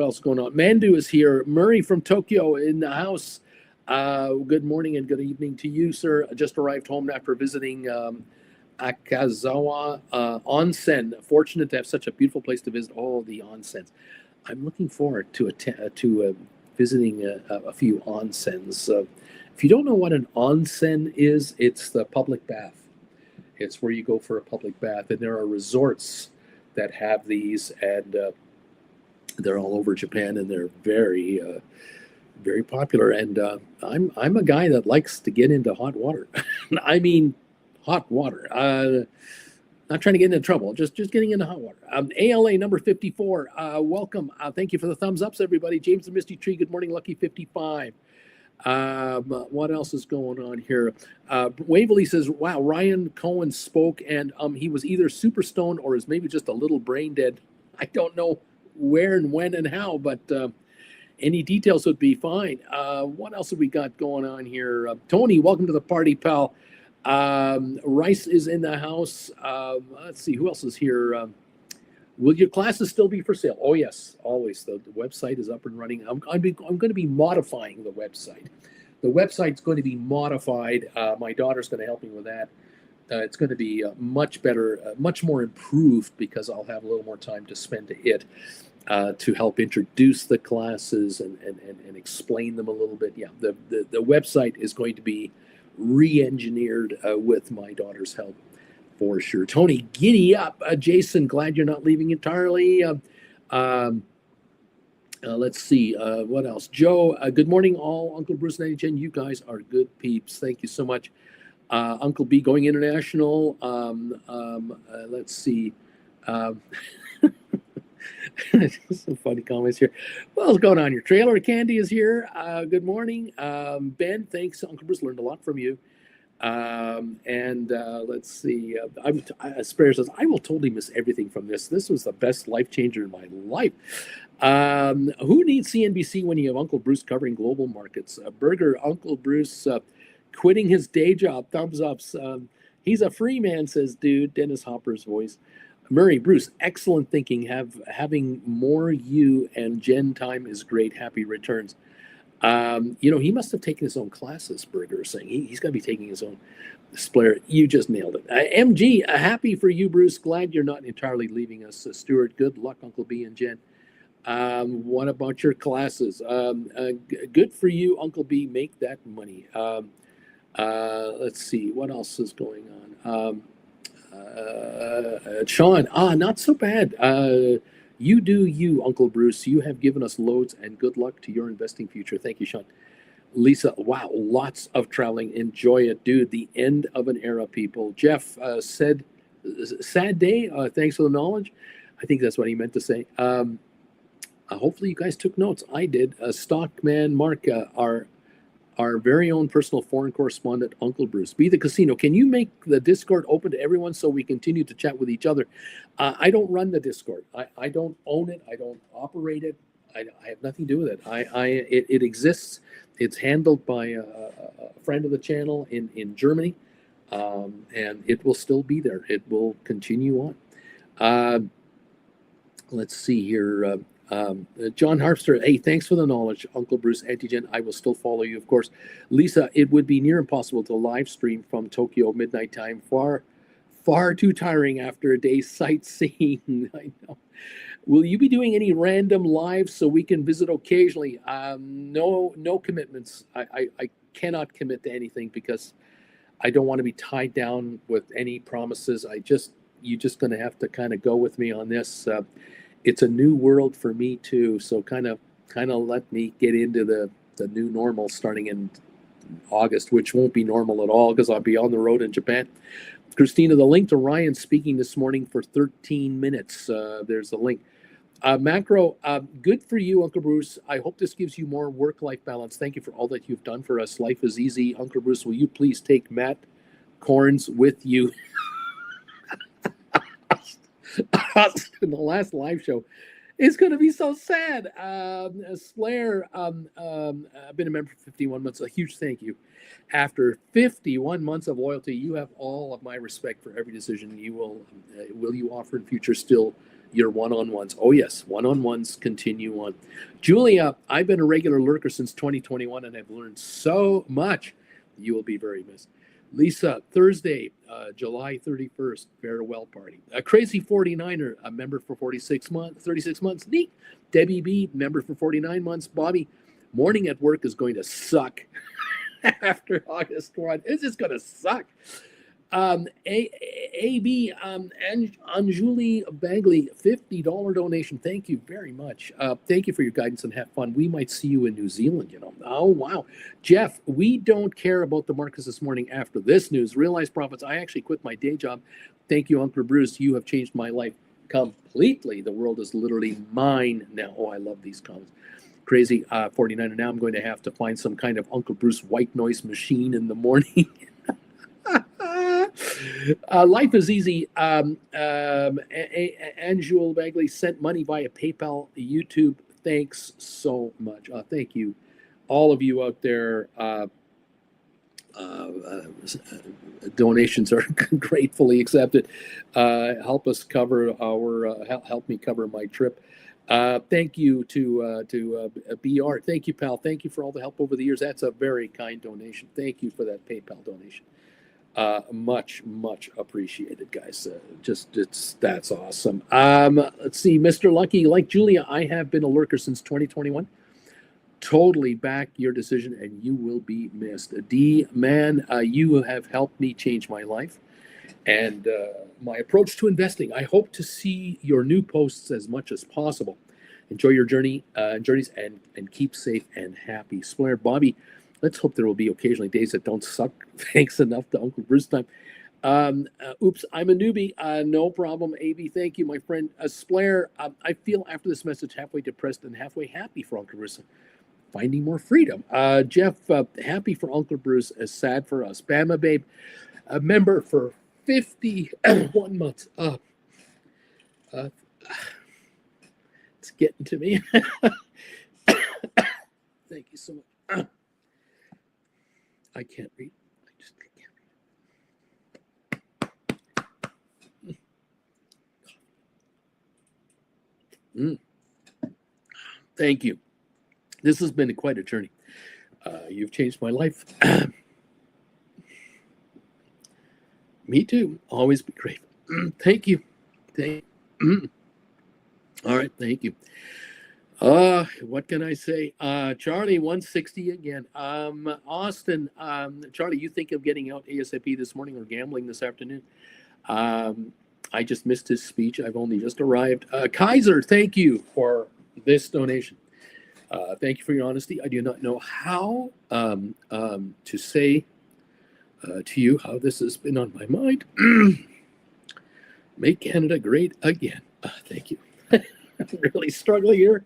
else going on? Mandu is here. Murray from Tokyo in the house. Good morning and good evening to you, sir. I just arrived home after visiting Akazawa Onsen. Fortunate to have such a beautiful place to visit. Oh, the onsens. I'm looking forward to visiting a few onsens. If you don't know what an onsen is, it's the public bath. It's where you go for a public bath, and there are resorts that have these, and they're all over Japan, and they're very, very popular. And I'm a guy that likes to get into hot water. I mean, hot water. Not trying to get into trouble, just getting into hot water. ALA number 54. Welcome. Thank you for the thumbs ups, everybody. James the Misty Tree. Good morning, Lucky 55. What else is going on here? Waverly says, wow, Ryan Cohen spoke and he was either super stoned or is maybe just a little brain dead. I don't know where and when and how, but any details would be fine. What else have we got going on here? Tony, welcome to the party, pal. Rice is in the house. Let's see, who else is here? Will your classes still be for sale? Oh, yes, always. The website is up and running. I'm going to be modifying the website. The website's going to be modified. My daughter's going to help me with that. It's going to be much better, much more improved because I'll have a little more time to spend to it to help introduce the classes and explain them a little bit. Yeah, the website is going to be re-engineered with my daughter's help. For sure. Tony, giddy up. Jason, glad you're not leaving entirely. Let's see. What else? Joe, good morning, all. Uncle Bruce 9010, you guys are good peeps. Thank you so much. Uncle B going international. Let's see. Some funny comments here. What's going on here? Trailer Candy is here. Good morning. Ben, thanks. Uncle Bruce learned a lot from you. Let's see. Spare says, I will totally miss everything from this. This was the best life changer in my life. Who needs CNBC when you have Uncle Bruce covering global markets? Burger, Uncle Bruce quitting his day job. Thumbs ups. He's a free man, says dude. Dennis Hopper's voice. Murray, Bruce, excellent thinking. Having more you and Jen time is great. Happy returns. He must have taken his own classes, Berger is saying. He's got to be taking his own Splair. You just nailed it. MG, happy for you, Bruce. Glad you're not entirely leaving us. Stuart, good luck, Uncle B and Jen. What about your classes? Good for you, Uncle B. Make that money. Let's see. What else is going on? Sean, not so bad. You do you, Uncle Bruce. You have given us loads, and good luck to your investing future. Thank you, Sean. Lisa, wow, lots of traveling. Enjoy it, dude. The end of an era, people. Jeff said, sad day. Thanks for the knowledge. I think that's what he meant to say. Hopefully you guys took notes. I did. Stockman Mark, our very own personal foreign correspondent, Uncle Bruce. Be the Casino. Can you make the Discord open to everyone so we continue to chat with each other? I don't run the Discord. I don't own it. I don't operate it. I have nothing to do with it. It exists. It's handled by a friend of the channel in Germany, and it will still be there. It will continue on. Let's see here. John Harpster, hey, thanks for the knowledge, Uncle Bruce, Antigen. I will still follow you, of course. Lisa, it would be near impossible to live stream from Tokyo midnight time. Far too tiring after a day's sightseeing. I know. Will you be doing any random lives so we can visit occasionally? No commitments. I cannot commit to anything because I don't want to be tied down with any promises. You're just going to have to kind of go with me on this. It's a new world for me too, so kind of let me get into the new normal starting in August, which won't be normal at all because I'll be on the road in Japan. Christina, the link to Ryan speaking this morning for 13 minutes. There's the link. Macro, good for you, Uncle Bruce. I hope this gives you more work-life balance. Thank you for all that you've done for us. Life is easy. Uncle Bruce, will you please take Matt Corns with you? In the last live show, it's going to be so sad. Slayer, I've been a member for 51 months. A huge thank you. After 51 months of loyalty, you have all of my respect for every decision you will you offer in future still your one-on-ones. Oh yes, one-on-ones continue on. Julia, I've been a regular lurker since 2021 and I've learned so much. You will be very missed. Lisa, Thursday, July 31st, farewell party. A crazy 49er, a member for 36 months. Neat. Debbie B, member for 49 months. Bobby, morning at work is going to suck after August 1. It's just going to suck. AB, Anjuli Bagley, $50 donation. Thank you very much. Thank you for your guidance and have fun. We might see you in New Zealand, Oh, wow. Jeff, we don't care about the markets this morning after this news. Realized profits. I actually quit my day job. Thank you, Uncle Bruce. You have changed my life completely. The world is literally mine now. Oh, I love these comments. Crazy 49. And now I'm going to have to find some kind of Uncle Bruce white noise machine in the morning. Life is easy. Angel Bagley sent money via PayPal, YouTube. Thanks so much. Thank you, all of you out there. Donations are gratefully accepted. Help us cover help me cover my trip. Thank you to BR. Thank you, pal. Thank you for all the help over the years. That's a very kind donation. Thank you for that PayPal donation. Much appreciated, guys. That's awesome. Let's see, Mr. Lucky, like Julia, I have been a lurker since 2021. Totally back your decision, and you will be missed. D man, you have helped me change my life and my approach to investing. I hope to see your new posts as much as possible. Enjoy your journeys and keep safe and happy. Splair, Bobby. Let's hope there will be occasionally days that don't suck. Thanks enough to Uncle Bruce time. Oops, I'm a newbie. No problem, AB. Thank you, my friend. Splair, I feel after this message halfway depressed and halfway happy for Uncle Bruce. Finding more freedom. Jeff, happy for Uncle Bruce, sad for us. Bama Babe, a member for 51 months. It's getting to me. Thank you so much. I can't read. I can't Mm. Thank you. This has been quite a journey. You've changed my life. Me too. Always be grateful. Thank you. Thank you. All right. Thank you. What can I say? Charlie, 160 again. Austin, Charlie, you think of getting out ASAP this morning or gambling this afternoon? I just missed his speech. I've only just arrived. Kaiser, thank you for this donation. Thank you for your honesty. I do not know how to say to you how this has been on my mind. Make Canada great again. Thank you. I'm really struggling here.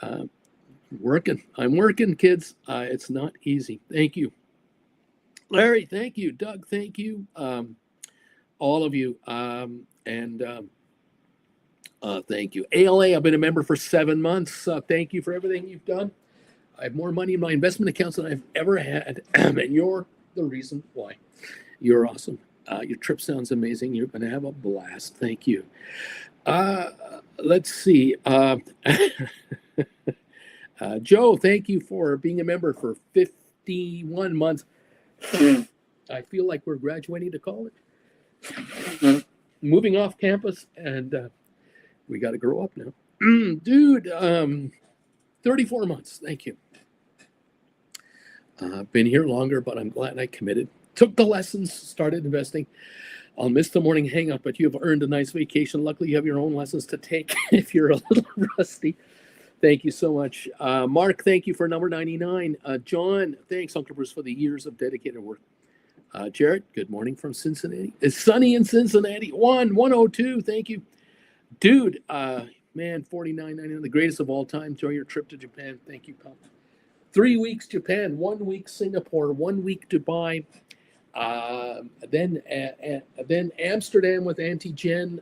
I'm working, kids. It's not easy. Thank you. Larry, thank you. Doug, thank you. All of you. Thank you. ALA, I've been a member for 7 months. Thank you for everything you've done. I have more money in my investment accounts than I've ever had, and you're the reason why. You're awesome. Your trip sounds amazing. You're going to have a blast. Thank you. Let's see. Joe, thank you for being a member for 51 months. I feel like we're graduating to college. Moving off campus, and we got to grow up now. Dude, 34 months. Thank you. I've been here longer, but I'm glad I committed. Took the lessons, started investing. I'll miss the morning hang up, but you have earned a nice vacation. Luckily, you have your own lessons to take if you're a little rusty. Thank you so much. Mark, thank you for number 99. John, thanks, Uncle Bruce, for the years of dedicated work. Jared, good morning from Cincinnati. It's sunny in Cincinnati. 102, thank you. Dude, man, 49.99, the greatest of all time. Enjoy your trip to Japan. Thank you, pal. 3 weeks Japan, 1 week Singapore, 1 week Dubai. Then Amsterdam with Auntie Jen.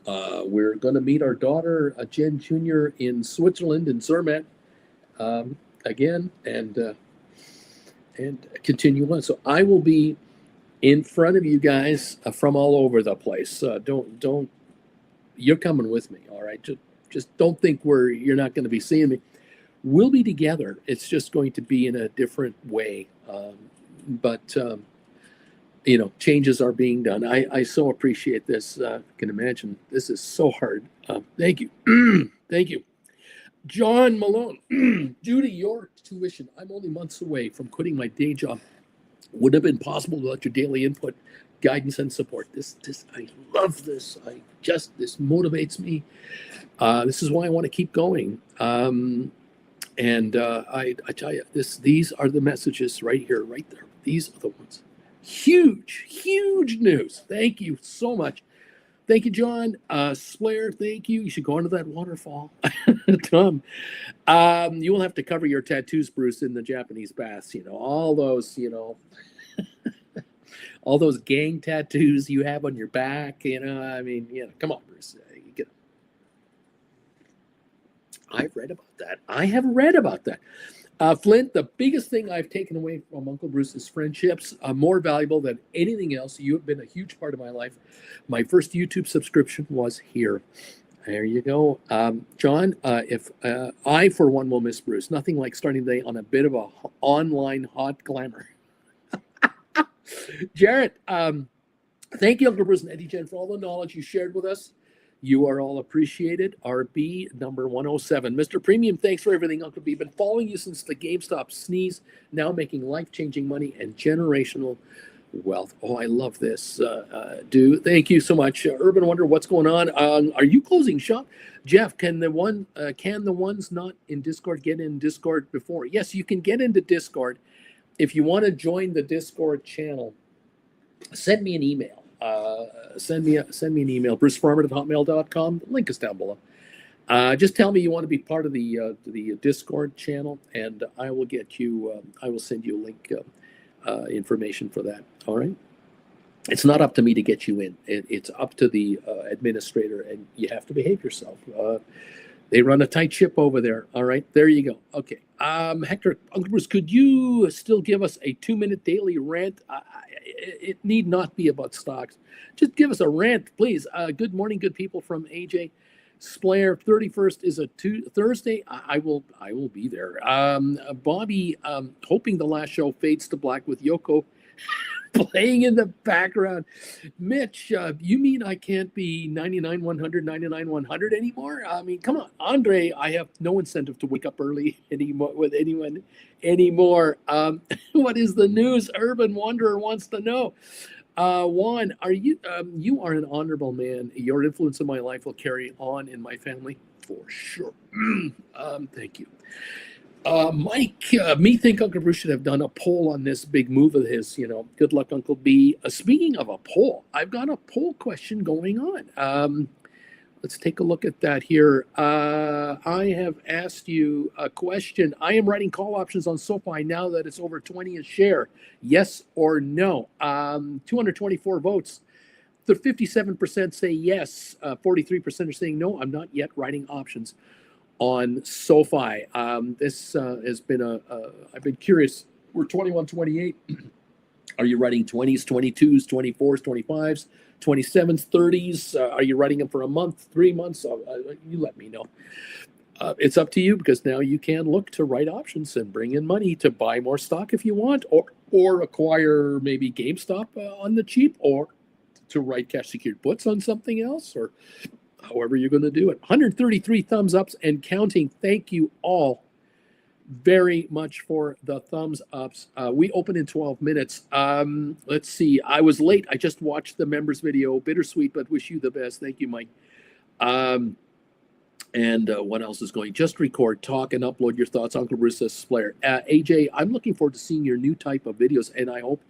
We're going to meet our daughter, Jen Jr., in Switzerland, in Zermatt, again, and continue on. So I will be in front of you guys from all over the place. Don't. You're coming with me, all right? Just don't think you're not going to be seeing me. We'll be together. It's just going to be in a different way. But changes are being done. I so appreciate this. I can imagine this is so hard. Thank you. Thank you. John Malone, due to your tuition, I'm only months away from quitting my day job. Would have been possible without your daily input, guidance, and support. This I love this. This motivates me. This is why I want to keep going. I tell you, these are the messages right here, right there. These are the ones. Huge news. Thank you so much. Thank you, John. Slayer, thank you. You should go into that waterfall. Tom, you will have to cover your tattoos, Bruce, in the Japanese baths. All those, all those gang tattoos you have on your back. Come on, Bruce. I've read about that. I have read about that. Flint, the biggest thing I've taken away from Uncle Bruce's friendships, more valuable than anything else. You have been a huge part of my life. My first YouTube subscription was here. There you go. John, if I, for one, will miss Bruce. Nothing like starting the day on a bit of a online hot glamour. Jarrett, thank you, Uncle Bruce and Eddie Jen, for all the knowledge you shared with us. You are all appreciated. RB number 107. Mr. Premium, thanks for everything, Uncle B. Been following you since the GameStop sneeze, now making life-changing money and generational wealth. Oh, I love this. Thank you so much. Urban Wonder, what's going on? Are you closing shop? Jeff, can the ones not in Discord get in Discord before? Yes, you can get into Discord. If you want to join the Discord channel, send me an email. Send me an email, brucefarmer@hotmail.com. The link is down below. Just tell me you want to be part of the Discord channel, and I will get you. I will send you a link, information for that. All right. It's not up to me to get you in. It's up to the administrator, and you have to behave yourself. They run a tight ship over there. All right. There you go. Okay. Hector, Uncle Bruce, could you still give us a 2-minute daily rant? It need not be about stocks. Just give us a rant, please. Good morning, good people, from AJ. Splair, 31st is a Thursday. I will be there. Bobby, hoping the last show fades to black with Yoko playing in the background. Mitch, you mean I can't be 99 100 99 100 anymore? I mean, come on, Andre. I have no incentive to wake up early anymore with anyone anymore. What is the news? Urban Wanderer wants to know. Juan, are you you are an honorable man. Your influence in my life will carry on in my family for sure. Thank you. Mike, me think Uncle Bruce should have done a poll on this big move of his. Good luck, Uncle B. Speaking of a poll, I've got a poll question going on. Let's take a look at that here. I have asked you a question. I am writing call options on SoFi now that it's over 20 a share. Yes or no? 224 votes. The 57% say yes. 43% are saying no. I'm not yet writing options on SoFi. This has been I've been curious. We're 21, 28. Are you writing 20s, 22s, 24s, 25s, 27s, 30s? Are you writing them for a month, 3 months? You let me know. It's up to you, because now you can look to write options and bring in money to buy more stock if you want, or acquire maybe GameStop on the cheap, or to write cash secured puts on something else, or however you're going to do it. 133 thumbs ups and counting. Thank you all very much for the thumbs ups. We open in 12 minutes. Let's see. I was late. I just watched the members video. Bittersweet, but wish you the best. Thank you, Mike. And what else is going? Just record, talk, and upload your thoughts. Uncle Bruce says, Splair. AJ, I'm looking forward to seeing your new type of videos, and I hope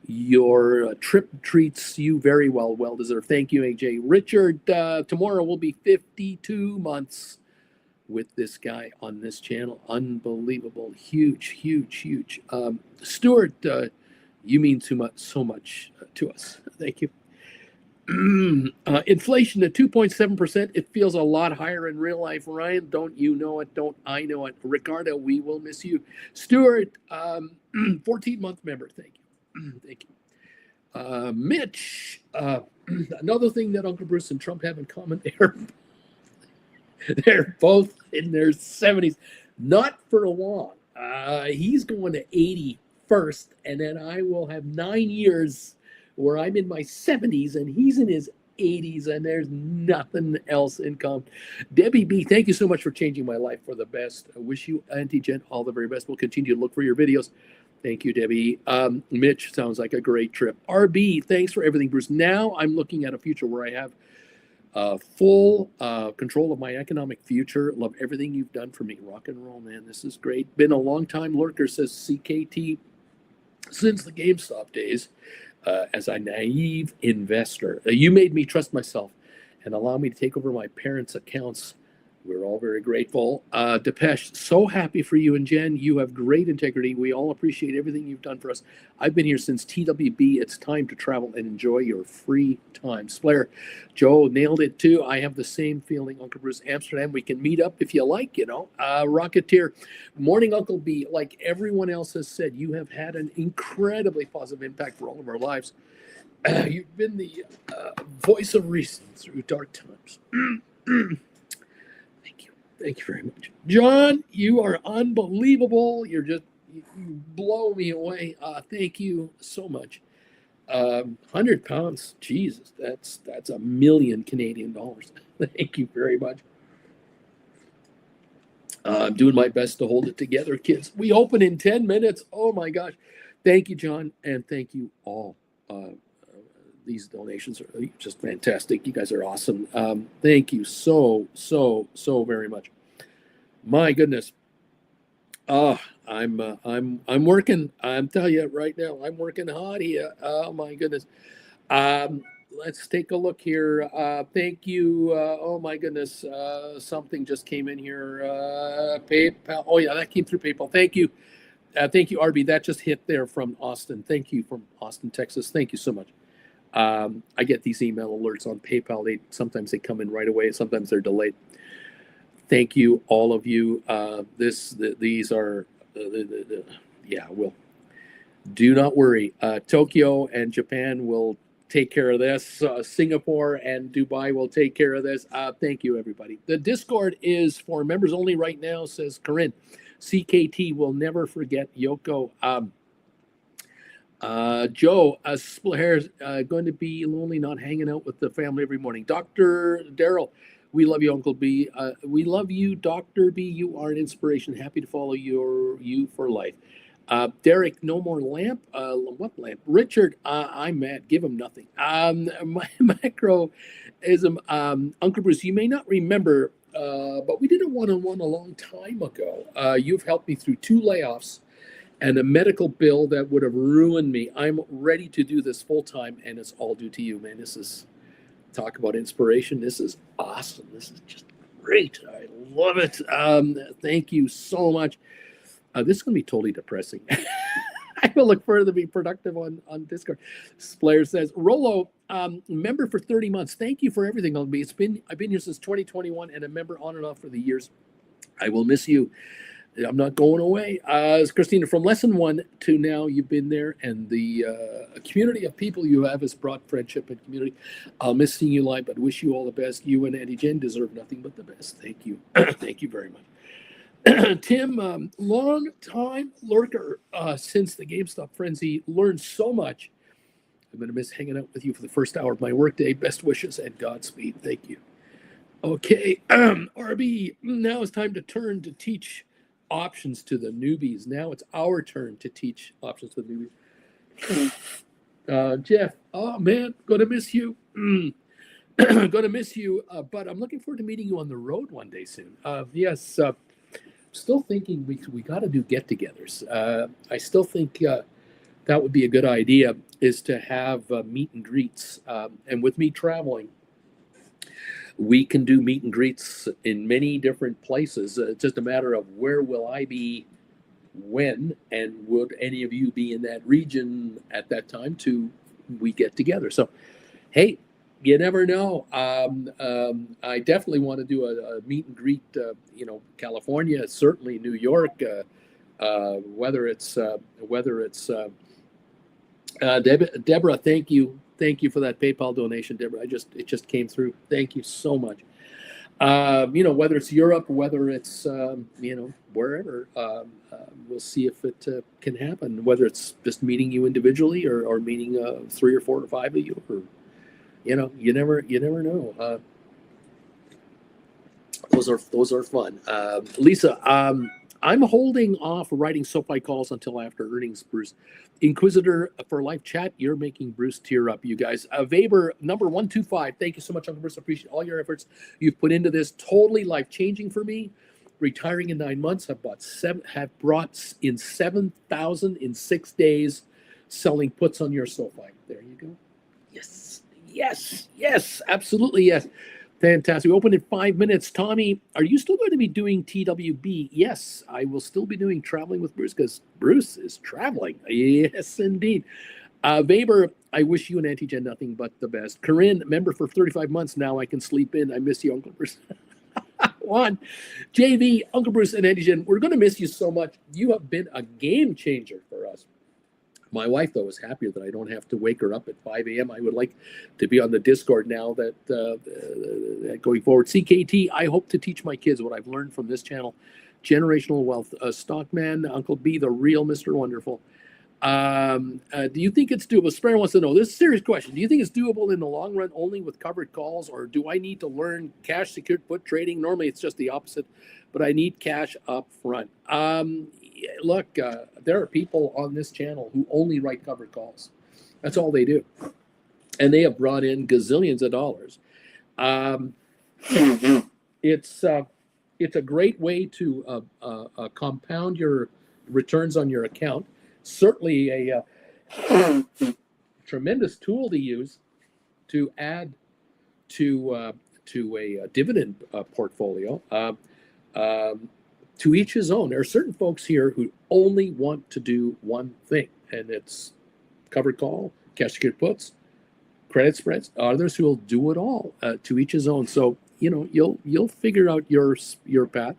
your trip treats you very well. Well deserved. Thank you, AJ. Richard, tomorrow will be 52 months with this guy on this channel. Unbelievable. Huge, huge, huge. Stuart, you mean so much to us. Thank you. Inflation at 2.7%. It feels a lot higher in real life. Ryan, don't you know it? Don't I know it? Ricardo, we will miss you. Stuart, 14-month member. Thank you. Thank you. Mitch, another thing that Uncle Bruce and Trump have in common, they're both in their 70s. Not for long. He's going to 80 first, and then I will have 9 years where I'm in my 70s and he's in his 80s, and there's nothing else in common. Debbie B, thank you so much for changing my life for the best. I wish you, Auntie Jen, all the very best. We'll continue to look for your videos. Thank you, Debbie. Mitch, sounds like a great trip. RB, thanks for everything, Bruce. Now I'm looking at a future where I have full control of my economic future. Love everything you've done for me. Rock and roll, man. This is great. Been a long time lurker, says CKT, since the GameStop days. As a naive investor, you made me trust myself and allow me to take over my parents' accounts. We're all very grateful. Depeche, so happy for you and Jen. You have great integrity. We all appreciate everything you've done for us. I've been here since TWB. It's time to travel and enjoy your free time. Splair, Joe nailed it too. I have the same feeling, Uncle Bruce. Amsterdam, we can meet up if you like, Rocketeer, morning, Uncle B. Like everyone else has said, you have had an incredibly positive impact for all of our lives. You've been the voice of reason through dark times. Thank you very much. John, you are unbelievable. You blow me away. Thank you so much. 100 pounds. Jesus, that's $1 million Canadian dollars. Thank you very much. I'm doing my best to hold it together, kids. We open in 10 minutes. Oh my gosh. Thank you, John. And thank you all. These donations are just fantastic. You guys are awesome. Thank you so very much. My goodness. I'm working. I'm telling you right now, I'm working hard here. Oh my goodness. Let's take a look here. Thank you. Oh my goodness. Something just came in here. PayPal. Oh yeah, that came through PayPal. Thank you. Thank you, RB. That just hit there from Austin. Thank you from Austin, Texas. Thank you so much. I get these email alerts on PayPal. Sometimes they come in right away. Sometimes they're delayed. Thank you, all of you. These are, yeah, do not worry. Tokyo and Japan will take care of this. Singapore and Dubai will take care of this. Thank you, everybody. The Discord is for members only right now, says Corinne. CKT will never forget Yoko. Joe, split hairs, going to be lonely, not hanging out with the family every morning. Dr. Daryl, we love you, Uncle B. We love you, Dr. B. You are an inspiration. Happy to follow you for life. Derek, no more lamp. What lamp? Richard, I'm mad. Give him nothing. Macroism, Uncle Bruce, you may not remember, but we did a one-on-one a long time ago. You've helped me through 2 layoffs and a medical bill that would have ruined me. I'm ready to do this full time, and it's all due to you, man. This is, talk about inspiration. This is awesome. This is just great. I love it. Thank you so much. This is going to be totally depressing. I will look further to be productive on Discord. Splayer says, Rolo, member for 30 months. Thank you for everything, Uncle B. I've been here since 2021 and a member on and off for the years. I will miss you. I'm not going away. Christina, from lesson 1 to now, you've been there, and the community of people you have has brought friendship and community. I'll miss seeing you live, but wish you all the best. You and Eddie Jen deserve nothing but the best. Thank you. Thank you very much. Tim, long time lurker since the GameStop frenzy. Learned so much. I'm going to miss hanging out with you for the first hour of my workday. Best wishes and Godspeed. Thank you. Okay, RB, now it's time to turn to teach options to the newbies. Now it's our turn to teach options to the newbies. Jeff, oh man, gonna miss you. Gonna miss you, but I'm looking forward to meeting you on the road one day soon. Yes, still thinking we got to do get-togethers. I still think that would be a good idea, is to have meet and greets. And with me traveling, we can do meet and greets in many different places. It's just a matter of where will I be, when, and would any of you be in that region at that time to we get together. So, hey, you never know. I definitely want to do a meet and greet. California, certainly New York. Whether it's Deborah, thank you. Thank you for that PayPal donation, Deborah. It just came through. Thank you so much. Whether it's Europe, whether it's wherever, we'll see if it can happen. Whether it's just meeting you individually or meeting 3 or 4 or 5 of you, or you never know. Those are fun. Lisa, I'm holding off writing SoFi calls until after earnings, Bruce. Inquisitor for Life Chat, you're making Bruce tear up, you guys. Weber, number 125, thank you so much, Uncle Bruce. I appreciate all your efforts you've put into this. Totally life-changing for me. Retiring in 9 months, have brought in 7,000 in 6 days, selling puts on your SoFi. There you go. Yes, absolutely yes. Fantastic. We open in 5 minutes. Tommy, are you still going to be doing TWB? Yes, I will still be doing Traveling with Bruce, because Bruce is traveling. Yes, indeed. Weber, I wish you and Auntie Jen nothing but the best. Corinne, member for 35 months now. I can sleep in. I miss you, Uncle Bruce. Juan, JV, Uncle Bruce, and Auntie Jen, we're going to miss you so much. You have been a game changer for us. My wife, though, is happier that I don't have to wake her up at 5 a.m. I would like to be on the Discord now that going forward. CKT, I hope to teach my kids what I've learned from this channel. Generational wealth. Stockman, Uncle B, the real Mr. Wonderful. Do you think it's doable? Spare wants to know. This is a serious question. Do you think it's doable in the long run only with covered calls, or do I need to learn cash secured put trading? Normally, it's just the opposite, but I need cash up front. Look, there are people on this channel who only write covered calls. That's all they do. And they have brought in gazillions of dollars. It's a great way to compound your returns on your account. Certainly a tremendous tool to use to add to a dividend portfolio. To each his own. There are certain folks here who only want to do one thing, and it's covered call, cash secured puts, credit spreads. Others who will do it all. To each his own. So you'll figure out your path.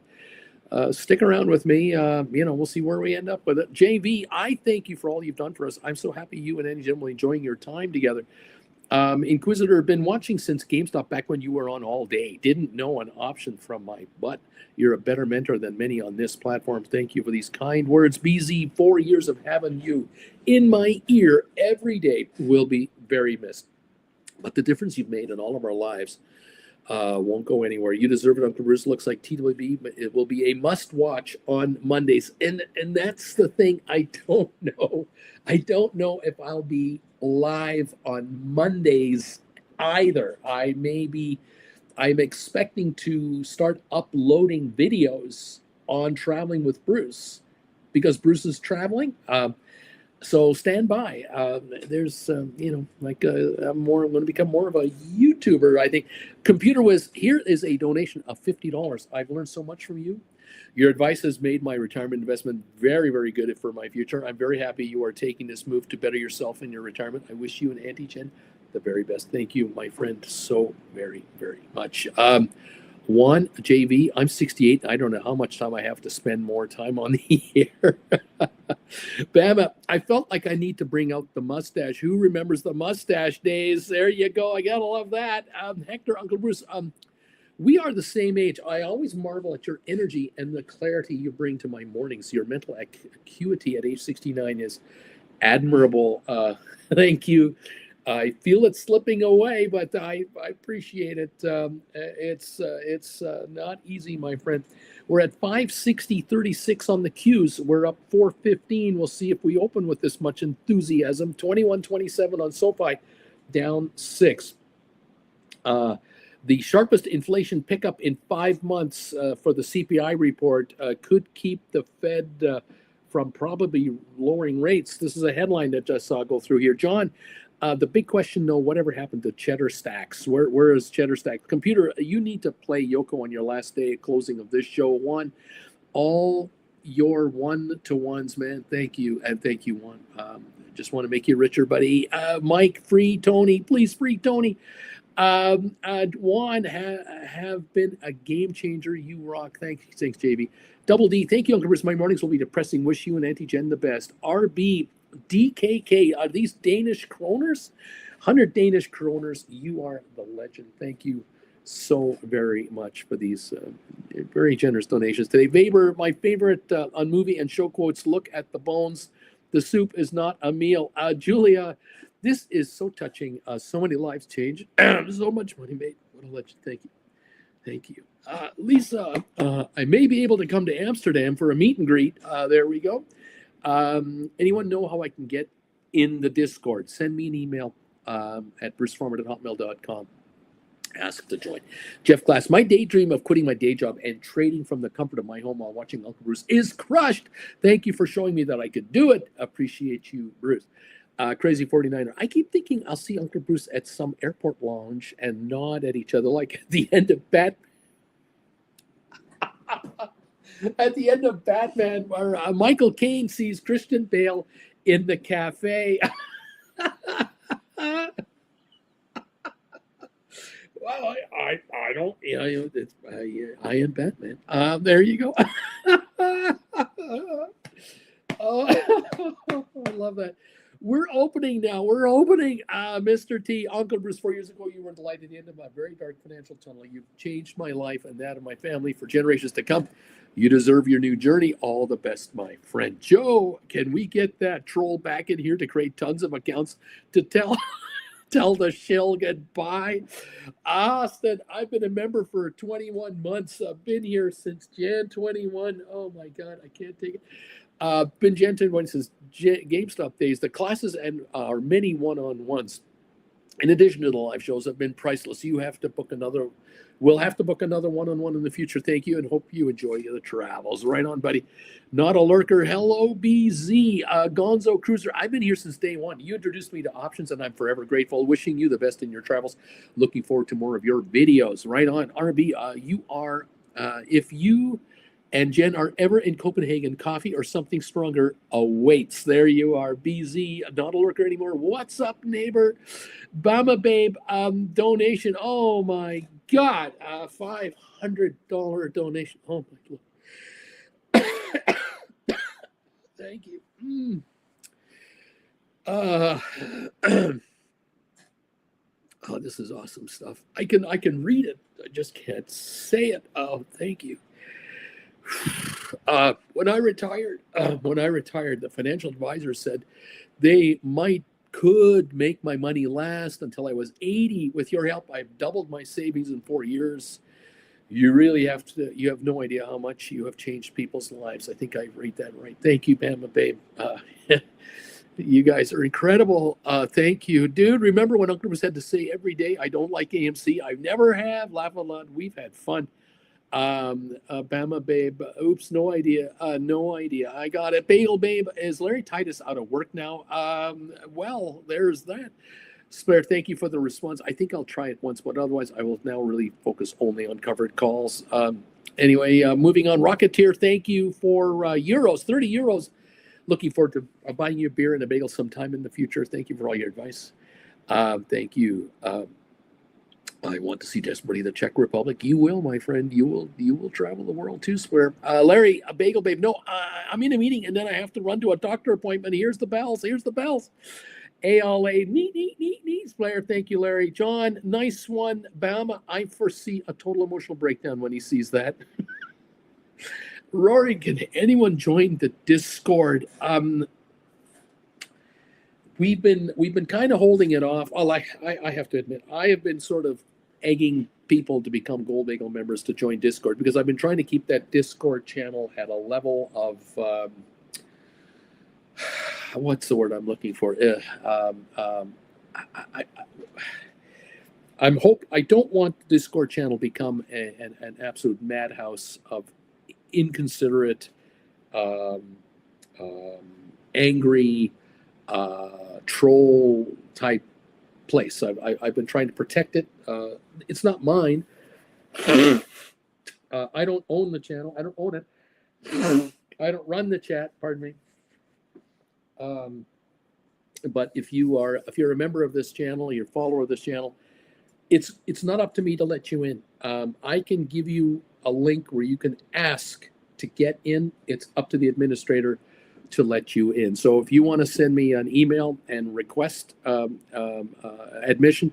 Stick around with me. We'll see where we end up with it. JV, I thank you for all you've done for us. I'm so happy you and Angie Jim will enjoying your time together. Inquisitor, been watching since GameStop back when you were on all day. Didn't know an option from my butt. You're a better mentor than many on this platform. Thank you for these kind words. BZ, 4 years of having you in my ear every day will be very missed. But the difference you've made in all of our lives won't go anywhere. You deserve it, Uncle Bruce. Looks like TWB. It will be a must-watch on Mondays, and that's the thing. I don't know. I don't know if I'll be live on Mondays either. I'm expecting to start uploading videos on Traveling with Bruce because Bruce is traveling. So stand by. There's, I'm going to become more of a YouTuber, I think. Computer Whiz, here is a donation of $50. I've learned so much from you. Your advice has made my retirement investment very, very good for my future. I'm very happy you are taking this move to better yourself in your retirement. I wish you and Auntie Jen the very best. Thank you, my friend, so very, very much. Juan JV, I'm 68. I don't know how much time I have to spend more time on the air. Bama, I felt like I need to bring out the mustache. Who remembers the mustache days? There you go. I gotta love that. Hector, Uncle Bruce, we are the same age. I always marvel at your energy and the clarity you bring to my mornings. Your mental acuity at age 69 is admirable. Thank you. I feel it slipping away, but I appreciate it. It's not easy, my friend. We're at 560.36 on the Qs. We're up 415. We'll see if we open with this much enthusiasm. 21.27 on SoFi, down 6. The sharpest inflation pickup in 5 months for the CPI report could keep the Fed from probably lowering rates. This is a headline that I saw go through here. John, the big question, though, whatever happened to Cheddar Stacks? Where is Cheddar Stacks? Computer, you need to play Yoko on your last day at closing of this show. Juan, all your one-to-ones, man. Thank you. And thank you, Juan. Just want to make you richer, buddy. Mike, free Tony. Please free Tony. Juan have been a game changer. You rock. Thanks, JB. Double D, thank you, Uncle Bruce. My mornings will be depressing. Wish you and Auntie Jen the best. RB, DKK, are these Danish kroners? 100 Danish kroners. You are the legend. Thank you so very much for these very generous donations today. Weber, my favorite on movie and show quotes, look at the bones. The soup is not a meal. Julia, this is so touching. So many lives changed. So much money made. What a legend. Thank you. Thank you. Lisa, I may be able to come to Amsterdam for a meet and greet. There we go. Anyone know how I can get in the Discord? Send me an email at brucefarmer@hotmail.com. Ask to join. Jeff Glass, my daydream of quitting my day job and trading from the comfort of my home while watching Uncle Bruce is crushed. Thank you for showing me that I could do it. Appreciate you, Bruce. Crazy 49er. I keep thinking I'll see Uncle Bruce at some airport lounge and nod at each other like at the end of Batman. At the end of Batman, where Michael Caine sees Christian Bale in the cafe. Well, I don't, I am Batman. There you go. Oh, I love that. We're opening now. We're opening, Mr. T. Uncle Bruce, 4 years ago, you were the light at the end of my very dark financial tunnel. You've changed my life and that of my family for generations to come. You deserve your new journey. All the best, my friend. Joe, can we get that troll back in here to create tons of accounts to tell the shill goodbye? Austin, I've been a member for 21 months. I've been here since Jan 21. Oh, my God, I can't take it. Ben Jensen when says GameStop days, the classes and our many one-on-ones, in addition to the live shows, have been priceless. We'll have to book another one-on-one in the future. Thank you, and hope you enjoy the travels. Right on, buddy. Not a lurker. Hello, BZ. Gonzo Cruiser. I've been here since day one. You introduced me to options, and I'm forever grateful. Wishing you the best in your travels. Looking forward to more of your videos. Right on. RB, you are, if you and Jen are ever in Copenhagen, coffee or something stronger awaits. There you are, BZ, not a lurker anymore. What's up, neighbor? Bama Babe, donation. Oh my God, $500 donation. Oh my God. Thank you. Oh, this is awesome stuff. I can read it. I just can't say it. Oh, thank you. When I retired, the financial advisor said they could make my money last until I was 80. With your help, I've doubled my savings in 4 years. You have no idea how much you have changed people's lives. I think I read that right. Thank you, Bama Babe. You guys are incredible. Thank you, dude. Remember when Uncle Bruce had to say every day, I don't like AMC? I never have. Laugh a lot. We've had fun. Bama Babe. Oops, no idea. No idea. I got it. Bagel Babe. Is Larry Titus out of work now? Well, there's that. Spare, thank you for the response. I think I'll try it once, but otherwise I will now really focus only on covered calls. Anyway, moving on. Rocketeer, thank you for euros, 30 euros. Looking forward to buying you a beer and a bagel sometime in the future. Thank you for all your advice. Thank you. I want to see desperately the Czech Republic. You will, my friend. You will travel the world too, Square. Larry, a bagel babe. No, I'm in a meeting and then I have to run to a doctor appointment. Here's the bells. Here's the bells. ALA, neat, Blair. Thank you, Larry. John, nice one. Bama, I foresee a total emotional breakdown when he sees that. Rory, can anyone join the Discord? We've been kind of holding it off. Well, I have to admit, I have been sort of egging people to become Gold Bagel members to join Discord because I've been trying to keep that Discord channel at a level of what's the word I'm looking for? I don't want the Discord channel become an absolute madhouse of inconsiderate, angry, troll type place. I've been trying to protect it. It's not mine. I don't own the channel. I don't own it. I don't run the chat. Pardon me. But if you're a member of this channel, you're a follower of this channel, it's not up to me to let you in. I can give you a link where you can ask to get in. It's up to the administrator to let you in. So if you want to send me an email and request admission,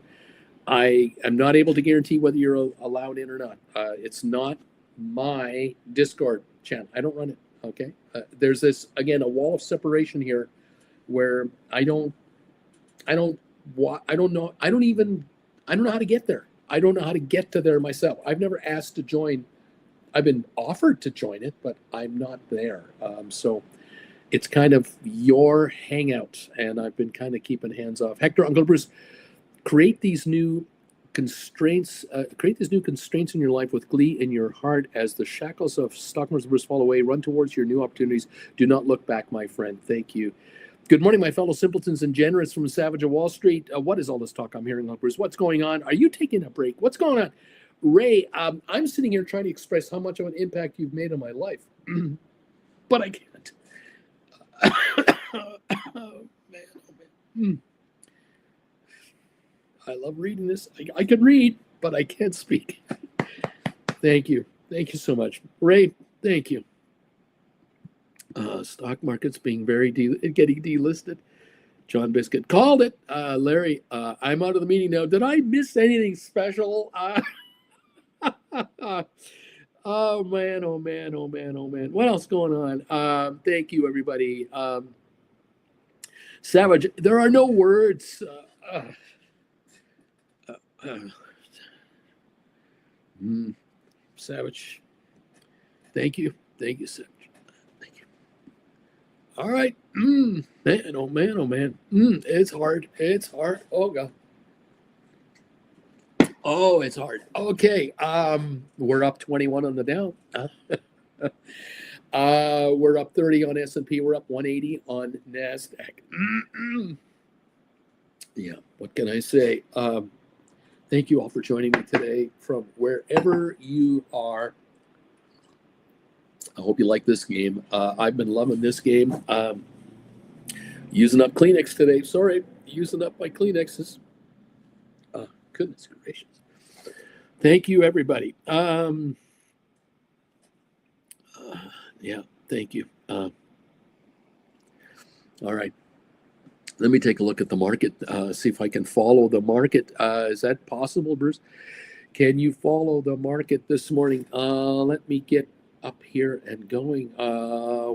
I am not able to guarantee whether you're allowed in or not. It's not my Discord channel. I don't run it. Okay. There's this, again, a wall of separation here where I don't know how to get there. I don't know how to get to there myself. I've never asked to join. I've been offered to join it, but I'm not there. So it's kind of your hangout, and I've been kind of keeping hands off. Hector, Uncle Bruce, create these new constraints in your life with glee in your heart as the shackles of stock market fall away. Run towards your new opportunities. Do not look back, my friend. Thank you. Good morning, my fellow simpletons and generous from Savage of Wall Street. What is all this talk I'm hearing, Uncle Bruce? What's going on? Are you taking a break? What's going on? Ray, I'm sitting here trying to express how much of an impact you've made on my life, but I can't. Oh, man. I love reading this. I can read, but I can't speak. Thank you. Thank you so much. Ray, thank you. Stock market's being getting delisted. John Biscuit called it. Larry, I'm out of the meeting now. Did I miss anything special? Oh man, oh man, oh man, oh man. What else going on? Thank you, everybody. Savage, there are no words. Savage. Thank you. Thank you, Savage. Thank you. All right. Man, oh man, oh man. It's hard. It's hard. Oh God. Oh, it's hard. Okay. We're up 21 on the Dow. We're up 30 on S&P. We're up 180 on NASDAQ. Yeah, what can I say? Thank you all for joining me today from wherever you are. I hope you like this game. I've been loving this game. Using up Kleenex today. Sorry, using up my Kleenexes. Goodness gracious. Thank you, everybody. Yeah, thank you. All right. Let me take a look at the market, see if I can follow the market. Is that possible, Bruce? Can you follow the market this morning? Let me get up here and going.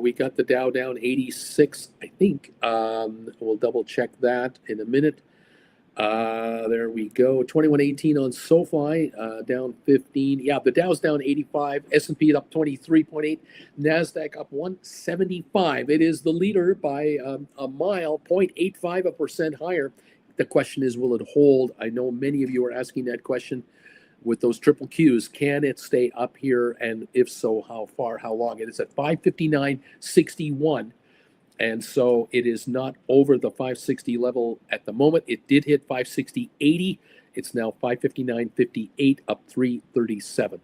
We got the Dow down 86, I think. We'll double check that in a minute. There we go. 2118 on SoFi, down 15. Yeah, the Dow's down 85. S&P up 23.8. Nasdaq up 175. It is the leader by a mile, 0.85% higher. The question is, will it hold? I know many of you are asking that question with those triple Qs. Can it stay up here? And if so, how far, how long? It is at 559.61. And so it is not over the 560 level at the moment. It did hit 560.80. It's now 559.58, up 337.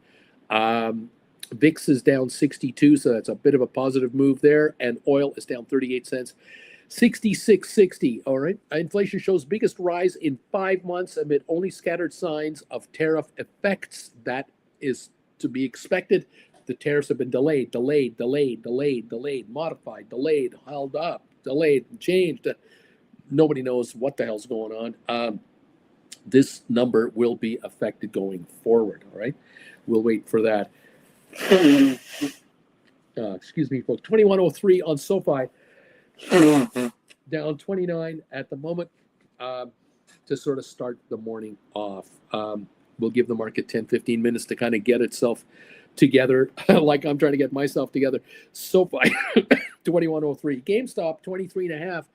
VIX is down 62, so that's a bit of a positive move there. And oil is down 38 cents, 66.60. All right. Inflation shows biggest rise in 5 months amid only scattered signs of tariff effects. That is to be expected. The tariffs have been delayed, modified, delayed, held up, delayed, changed. Nobody knows what the hell's going on. This number will be affected going forward. All right. We'll wait for that. Excuse me, folks. 2103 on SoFi. Down 29 at the moment to sort of start the morning off. We'll give the market 10-15 minutes to kind of get itself together, like I'm trying to get myself together. SoFi 2103. GameStop 23.5,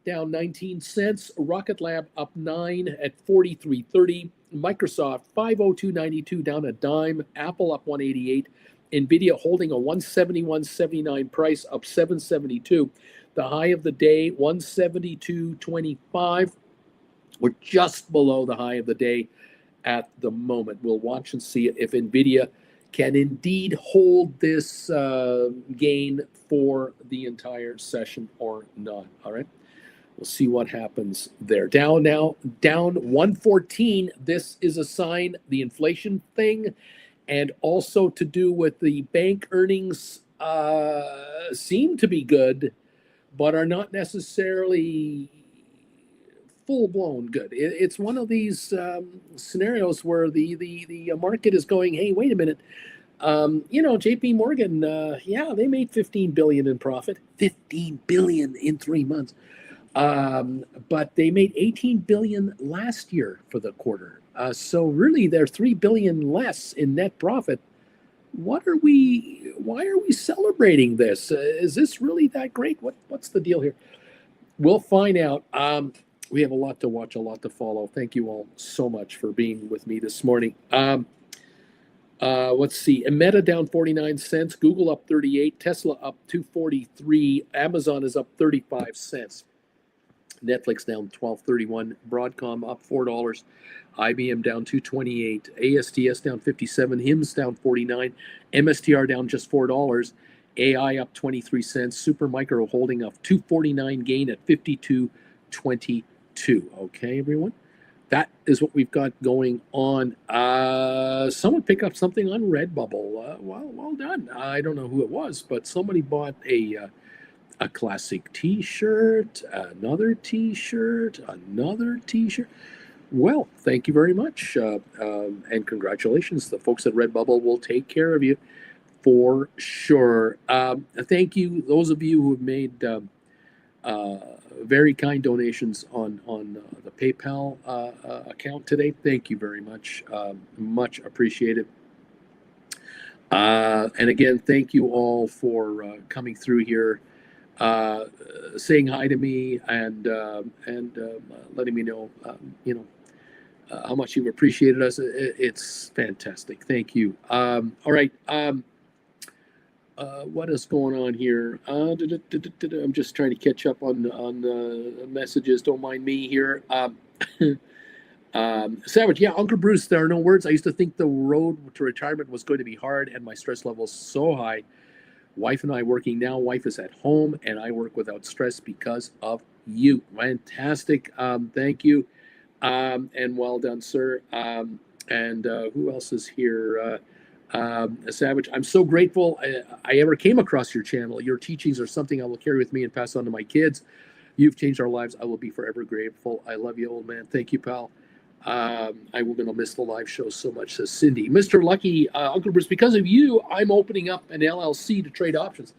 down 19 cents. Rocket Lab up 9 at 43.30. Microsoft 502.92, down a dime. Apple up 188. Nvidia holding a 171.79 price, up 772. The high of the day 172.25. We're just below the high of the day at the moment. We'll watch and see if Nvidia can indeed hold this gain for the entire session or not. All right. We'll see what happens there. Down now, down 114. This is a sign, the inflation thing, and also to do with the bank earnings seem to be good, but are not necessarily full-blown good. It's one of these scenarios where the market is going, hey, wait a minute. JP Morgan, they made 15 billion in profit, 15 billion in 3 months. But they made 18 billion last year for the quarter. So really they're 3 billion less in net profit. Why are we celebrating this? Is this really that great? What's the deal here? We'll find out. We have a lot to watch, a lot to follow. Thank you all so much for being with me this morning. Let's see. Meta down 49 cents. Google up 38. Tesla up 243. Amazon is up 35 cents. Netflix down 12.31. Broadcom up $4. IBM down 228. ASTS down 57. HIMS down 49. MSTR down just $4. AI up 23 cents. Supermicro holding up 249 gain at 52.22. Okay, everyone. That is what we've got going on. Someone pick up something on Redbubble. Well done. I don't know who it was, but somebody bought a classic T-shirt, another T-shirt. Well, thank you very much, and congratulations. The folks at Redbubble will take care of you for sure. Thank you, those of you who have made very kind donations on the PayPal account today. Thank you very much. Much appreciated. And again, thank you all for coming through here, saying hi to me and letting me know, how much you've appreciated us. It's fantastic. Thank you. All right. What is going on here? I'm just trying to catch up on messages. Don't mind me here. Savage, yeah, Uncle Bruce, there are no words. I used to think the road to retirement was going to be hard and my stress levels so high. Wife and I working now. Wife is at home and I work without stress because of you. Fantastic. Thank you. And well done, sir. And who else is here? Savage, I'm so grateful I ever came across your channel. Your teachings are something I will carry with me and pass on to my kids. You've changed our lives. I will be forever grateful. I love you, old man. Thank you, pal. I will going to miss the live show so much, says Cindy. Mr. Lucky, Uncle Bruce, because of you, I'm opening up an LLC to trade options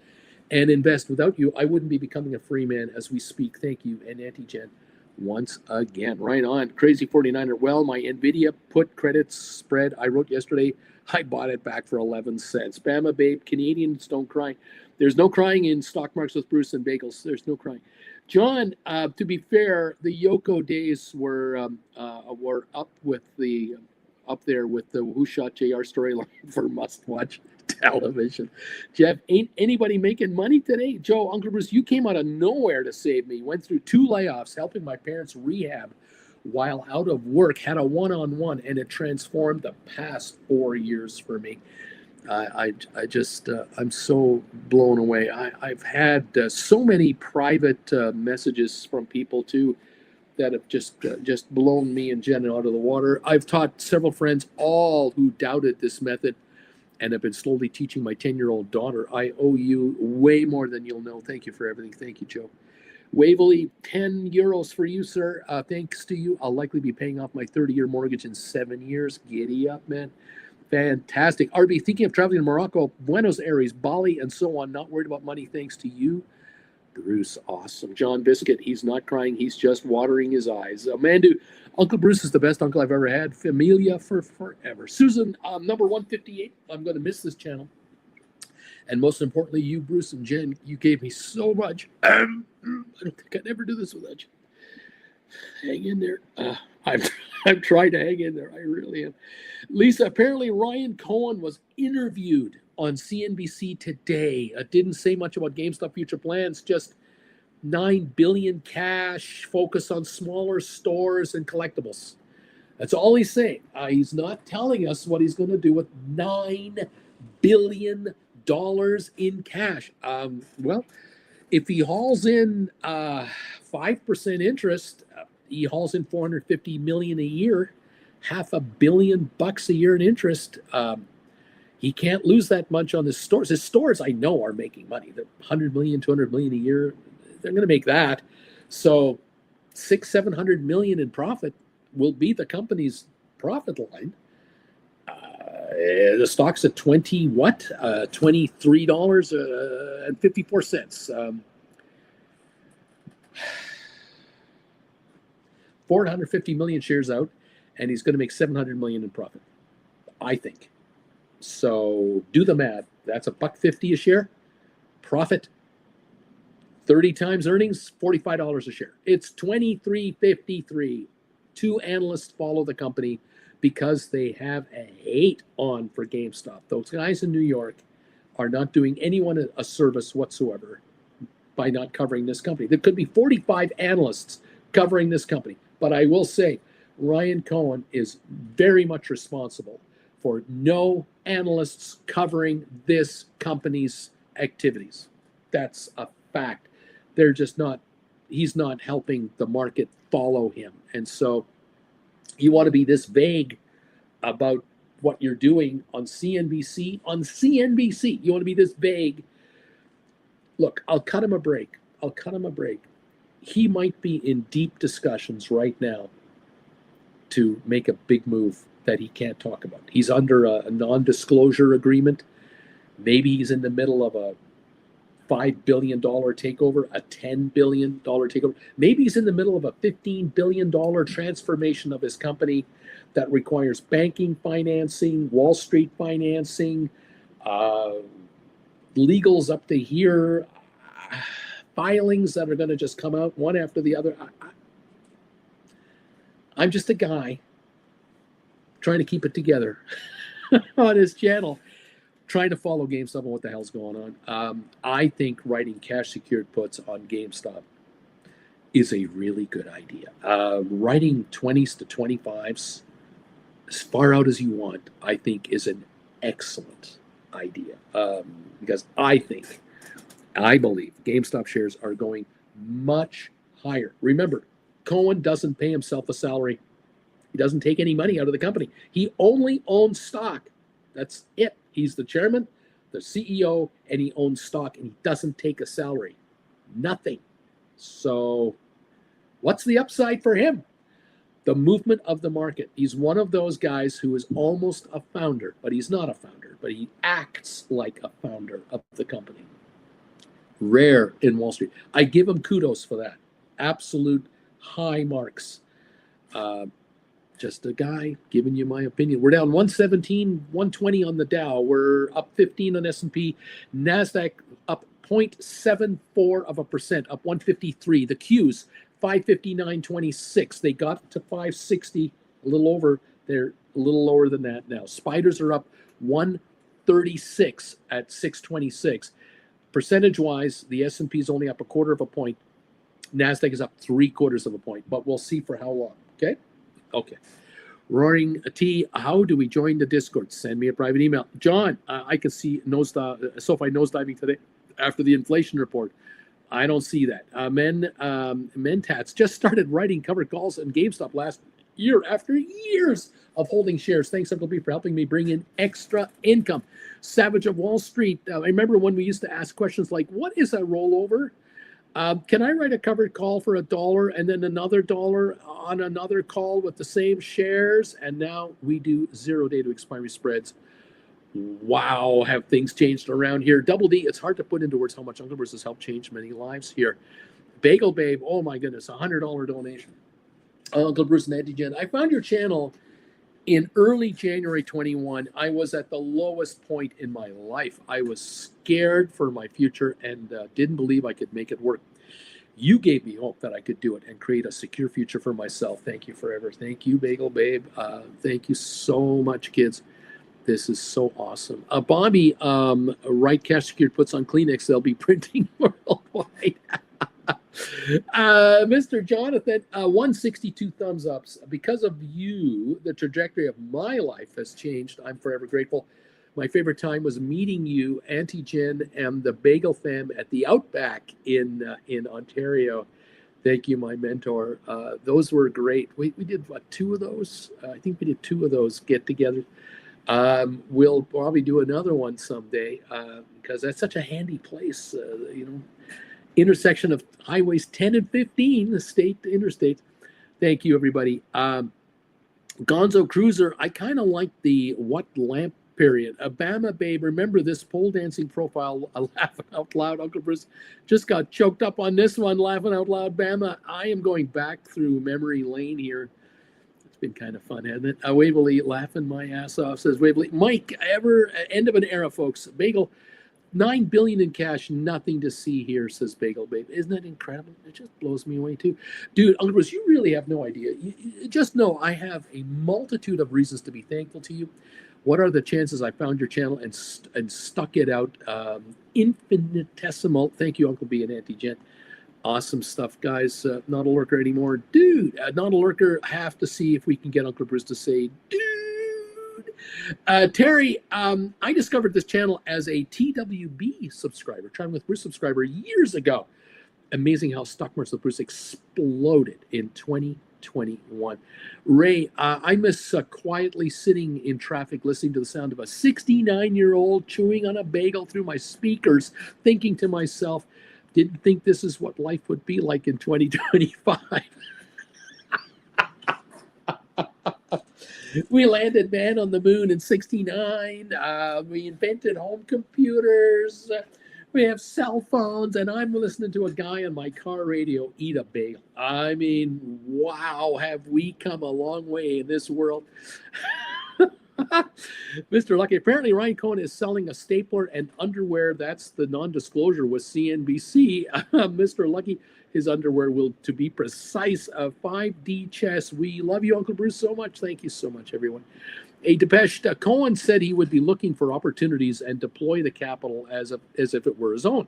and invest. Without you, I wouldn't be becoming a free man as we speak. Thank you. And Auntie Jen, once again, right on. Crazy 49er. Well, my Nvidia put credits spread I wrote yesterday, I bought it back for 11 cents. Bama Babe, Canadians don't cry. There's no crying in stock markets with Bruce and Bagels. There's no crying. John, to be fair, the Yoko days were up there with the Who Shot JR storyline for must-watch television. Jeff, ain't anybody making money today? Joe, Uncle Bruce, you came out of nowhere to save me. Went through 2 layoffs, helping my parents rehab while out of work. Had a one-on-one, and it transformed the past 4 years for me. I just I'm so blown away. I've had so many private messages from people too that have just blown me and Jen out of the water. I've taught several friends, all who doubted this method, and have been slowly teaching my 10-year-old daughter. I owe you way more than you'll know. Thank you for everything. Thank you, Joe. Waverly, 10 euros for you, sir. Thanks to you. I'll likely be paying off my 30-year mortgage in 7 years. Giddy up, man. Fantastic. RB, thinking of traveling to Morocco, Buenos Aires, Bali, and so on. Not worried about money thanks to you, Bruce. Awesome. John Biscuit, he's not crying. He's just watering his eyes. Amandu, Uncle Bruce is the best uncle I've ever had. Familia for forever. Susan, number 158. I'm going to miss this channel. And most importantly, you, Bruce and Jen, you gave me so much. I don't think I'd ever do this without you. Hang in there. I'm trying to hang in there. I really am. Lisa, apparently Ryan Cohen was interviewed on CNBC today. Didn't say much about GameStop future plans, just $9 billion cash, focus on smaller stores and collectibles. That's all he's saying. He's not telling us what he's going to do with $9 billion in cash. Well, if he hauls in 5% interest, he hauls in $450 million a year, $500 million a year in interest. He can't lose that much on his stores. His stores, I know, are making money. They're 100 million, 200 million a year. They're going to make that. So 600-700 million in profit will be the company's profit line. The stock's at $23.54. 450 million shares out, and he's going to make 700 million in profit, I think. So do the math. That's $1.50 a share. Profit, 30 times earnings, $45 a share. It's $23.53. 2 analysts follow the company because they have a hate on for GameStop. Those guys in New York are not doing anyone a service whatsoever by not covering this company. There could be 45 analysts covering this company. But I will say, Ryan Cohen is very much responsible for no analysts covering this company's activities. That's a fact. They're just not, he's not helping the market follow him. And so you want to be this vague about what you're doing on CNBC. On CNBC, you want to be this vague. Look, I'll cut him a break. He might be in deep discussions right now to make a big move that he can't talk about. He's under a non-disclosure agreement. Maybe he's in the middle of a $5 billion takeover, a $10 billion takeover. Maybe he's in the middle of a $15 billion transformation of his company that requires banking financing, Wall Street financing, legals up to here, filings that are going to just come out one after the other. I'm just a guy trying to keep it together on his channel, trying to follow GameStop and what the hell's going on. I think writing cash secured puts on GameStop is a really good idea. Writing 20s to 25s as far out as you want, I think is an excellent idea. Because I believe GameStop shares are going much higher. Remember, Cohen doesn't pay himself a salary. He doesn't take any money out of the company. He only owns stock. That's it. He's the chairman, the CEO, and he owns stock, and he doesn't take a salary. Nothing. So what's the upside for him? The movement of the market. He's one of those guys who is almost a founder, but he's not a founder, but he acts like a founder of the company. Rare in Wall Street. I give him kudos for that. Absolute high marks. Just a guy giving you my opinion. We're down 117, 120 on the Dow. We're up 15 on S&P. NASDAQ up 0.74%, up 153. The Qs, 559.26. They got to 560, a little over. They're a little lower than that now. Spiders are up 136 at 626. Percentage-wise, the S&P is only up 1/4 of a point. NASDAQ is up 3/4 of a point, but we'll see for how long, okay? Okay. Roaring T, how do we join the Discord? Send me a private email. John, I could see SoFi nosediving today after the inflation report. I don't see that. Mentats just started writing cover calls in GameStop last year after years of holding shares. Thanks, Uncle B, for helping me bring in extra income. Savage of Wall Street. I remember when we used to ask questions like, what is a rollover? Can I write a covered call for $1 and then another $1 on another call with the same shares? And now we do 0 day to expiry spreads. Wow, have things changed around here? Double D, it's hard to put into words how much Uncle Bruce has helped change many lives here. Bagel Babe, oh my goodness, $100 donation. Uncle Bruce and Auntie Jen, I found your channel in early January 21. I was at the lowest point in my life. I was scared for my future and didn't believe I could make it work. You gave me hope that I could do it and create a secure future for myself. Thank you forever. Thank you, Bagel Babe. Thank you so much, kids. This is so awesome. Bobby, right cash secured puts on Kleenex. They'll be printing worldwide. Mr. Jonathan, 162 thumbs ups. Because of you, the trajectory of my life has changed. I'm forever grateful. My favorite time was meeting you, Auntie Jen, and the Bagel fam at the Outback in Ontario. Thank you, my mentor. Those were great. We did, what, 2 of those? I think we did 2 of those get-togethers. We'll probably do another one someday because that's such a handy place, intersection of highways 10 and 15, the state to interstate. Thank you, everybody. Gonzo Cruiser, I kind of like the what lamp period. Bama Babe, remember this pole dancing profile, laughing out loud. Uncle Bruce just got choked up on this one, laughing out loud. Bama, I am going back through memory lane here. It's been kind of fun, hasn't it? Waverly laughing my ass off, says Waverly. Mike, end of an era, folks. Bagel, $9 billion in cash, nothing to see here, says Bagel Babe. Isn't that incredible? It just blows me away too. Dude, Uncle Bruce, you really have no idea. You just know I have a multitude of reasons to be thankful to you. What are the chances I found your channel and stuck it out? Infinitesimal. Thank you, Uncle B and Auntie Jen. Awesome stuff, guys. Not a lurker anymore. Dude, not a lurker. Have to see if we can get Uncle Bruce to say, dude. Terry, I discovered this channel as a TWB subscriber, Trying with Bruce subscriber years ago. Amazing how stock market with Bruce exploded in 2021. Ray, I miss quietly sitting in traffic listening to the sound of a 69-year-old chewing on a bagel through my speakers, thinking to myself, didn't think this is what life would be like in 2025. We landed man on the moon in 69. We invented home computers. We have cell phones, and I'm listening to a guy on my car radio eat a bagel. I mean, wow, have we come a long way in this world. Mr. Lucky, apparently Ryan Cohen is selling a stapler and underwear. That's the non-disclosure with CNBC. Mr. Lucky, his underwear will, to be precise, 5D chess. We love you, Uncle Bruce, so much. Thank you so much, everyone. A Depeche, Cohen said he would be looking for opportunities and deploy the capital as if it were his own.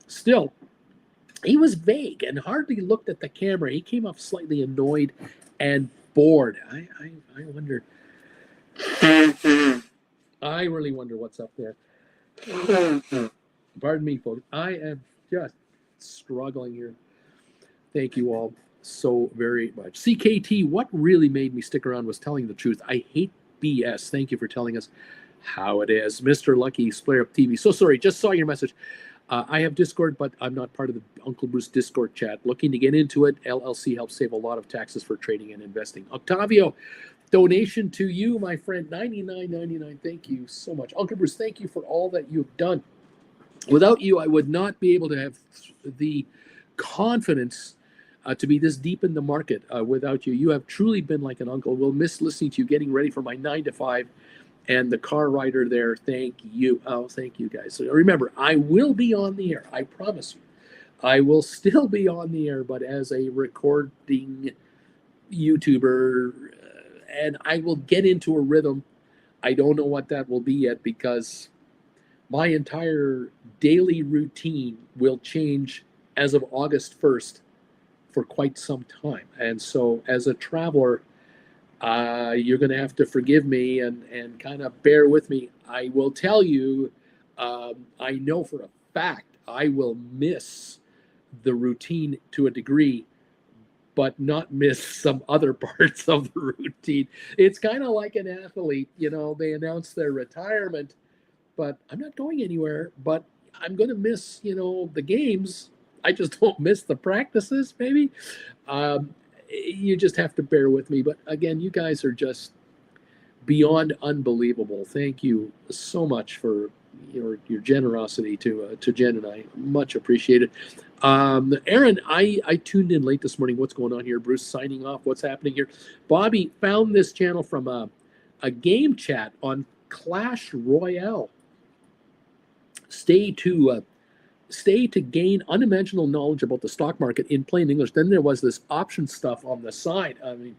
Still, he was vague and hardly looked at the camera. He came off slightly annoyed and bored. I wonder. I really wonder what's up there. Pardon me, folks. I am just struggling here. Thank you all so very much. CKT, what really made me stick around was telling the truth. I hate BS. Thank you for telling us how it is. Mr. Lucky, Splayer Up TV. So sorry, just saw your message. I have Discord, but I'm not part of the Uncle Bruce Discord chat. Looking to get into it. LLC helps save a lot of taxes for trading and investing. Octavio, donation to you, my friend, $99.99. Thank you so much. Uncle Bruce, thank you for all that you've done. Without you, I would not be able to have the confidence to be this deep in the market without you. You have truly been like an uncle. We'll miss listening to you, getting ready for my 9 to 5 and the car rider there. Thank you. Oh, thank you, guys. So remember, I will be on the air. I promise you. I will still be on the air, but as a recording YouTuber, and I will get into a rhythm. I don't know what that will be yet because my entire daily routine will change as of August 1st for quite some time. And so as a traveler, you're going to have to forgive me and kind of bear with me. I will tell you, I know for a fact I will miss the routine to a degree, but not miss some other parts of the routine. It's kind of like an athlete, they announce their retirement, but I'm not going anywhere, but I'm going to miss, the games. I just don't miss the practices, maybe. You just have to bear with me. But again, you guys are just beyond unbelievable. Thank you so much for your generosity to Jen and I. Much appreciated. Aaron, I tuned in late this morning. What's going on here? Bruce signing off. What's happening here? Bobby found this channel from a game chat on Clash Royale. Stay to gain unimaginable knowledge about the stock market in plain English. Then there was this option stuff on the side. I mean,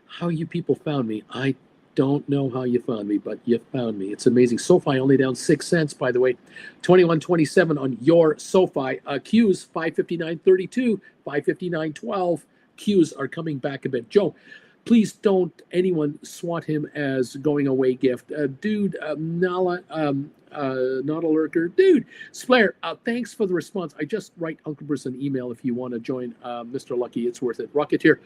how you people found me, I don't know how you found me, but you found me. It's amazing. SoFi only down 6 cents, by the way. 21.27 on your SoFi. Qs 559.32, 559.12. Qs are coming back a bit. Joe, please don't anyone swat him as going away gift. Dude, Nala, not a lurker. Dude, Splair, thanks for the response. I just write Uncle Bruce an email if you want to join Mr. Lucky. It's worth it. Rocketeer.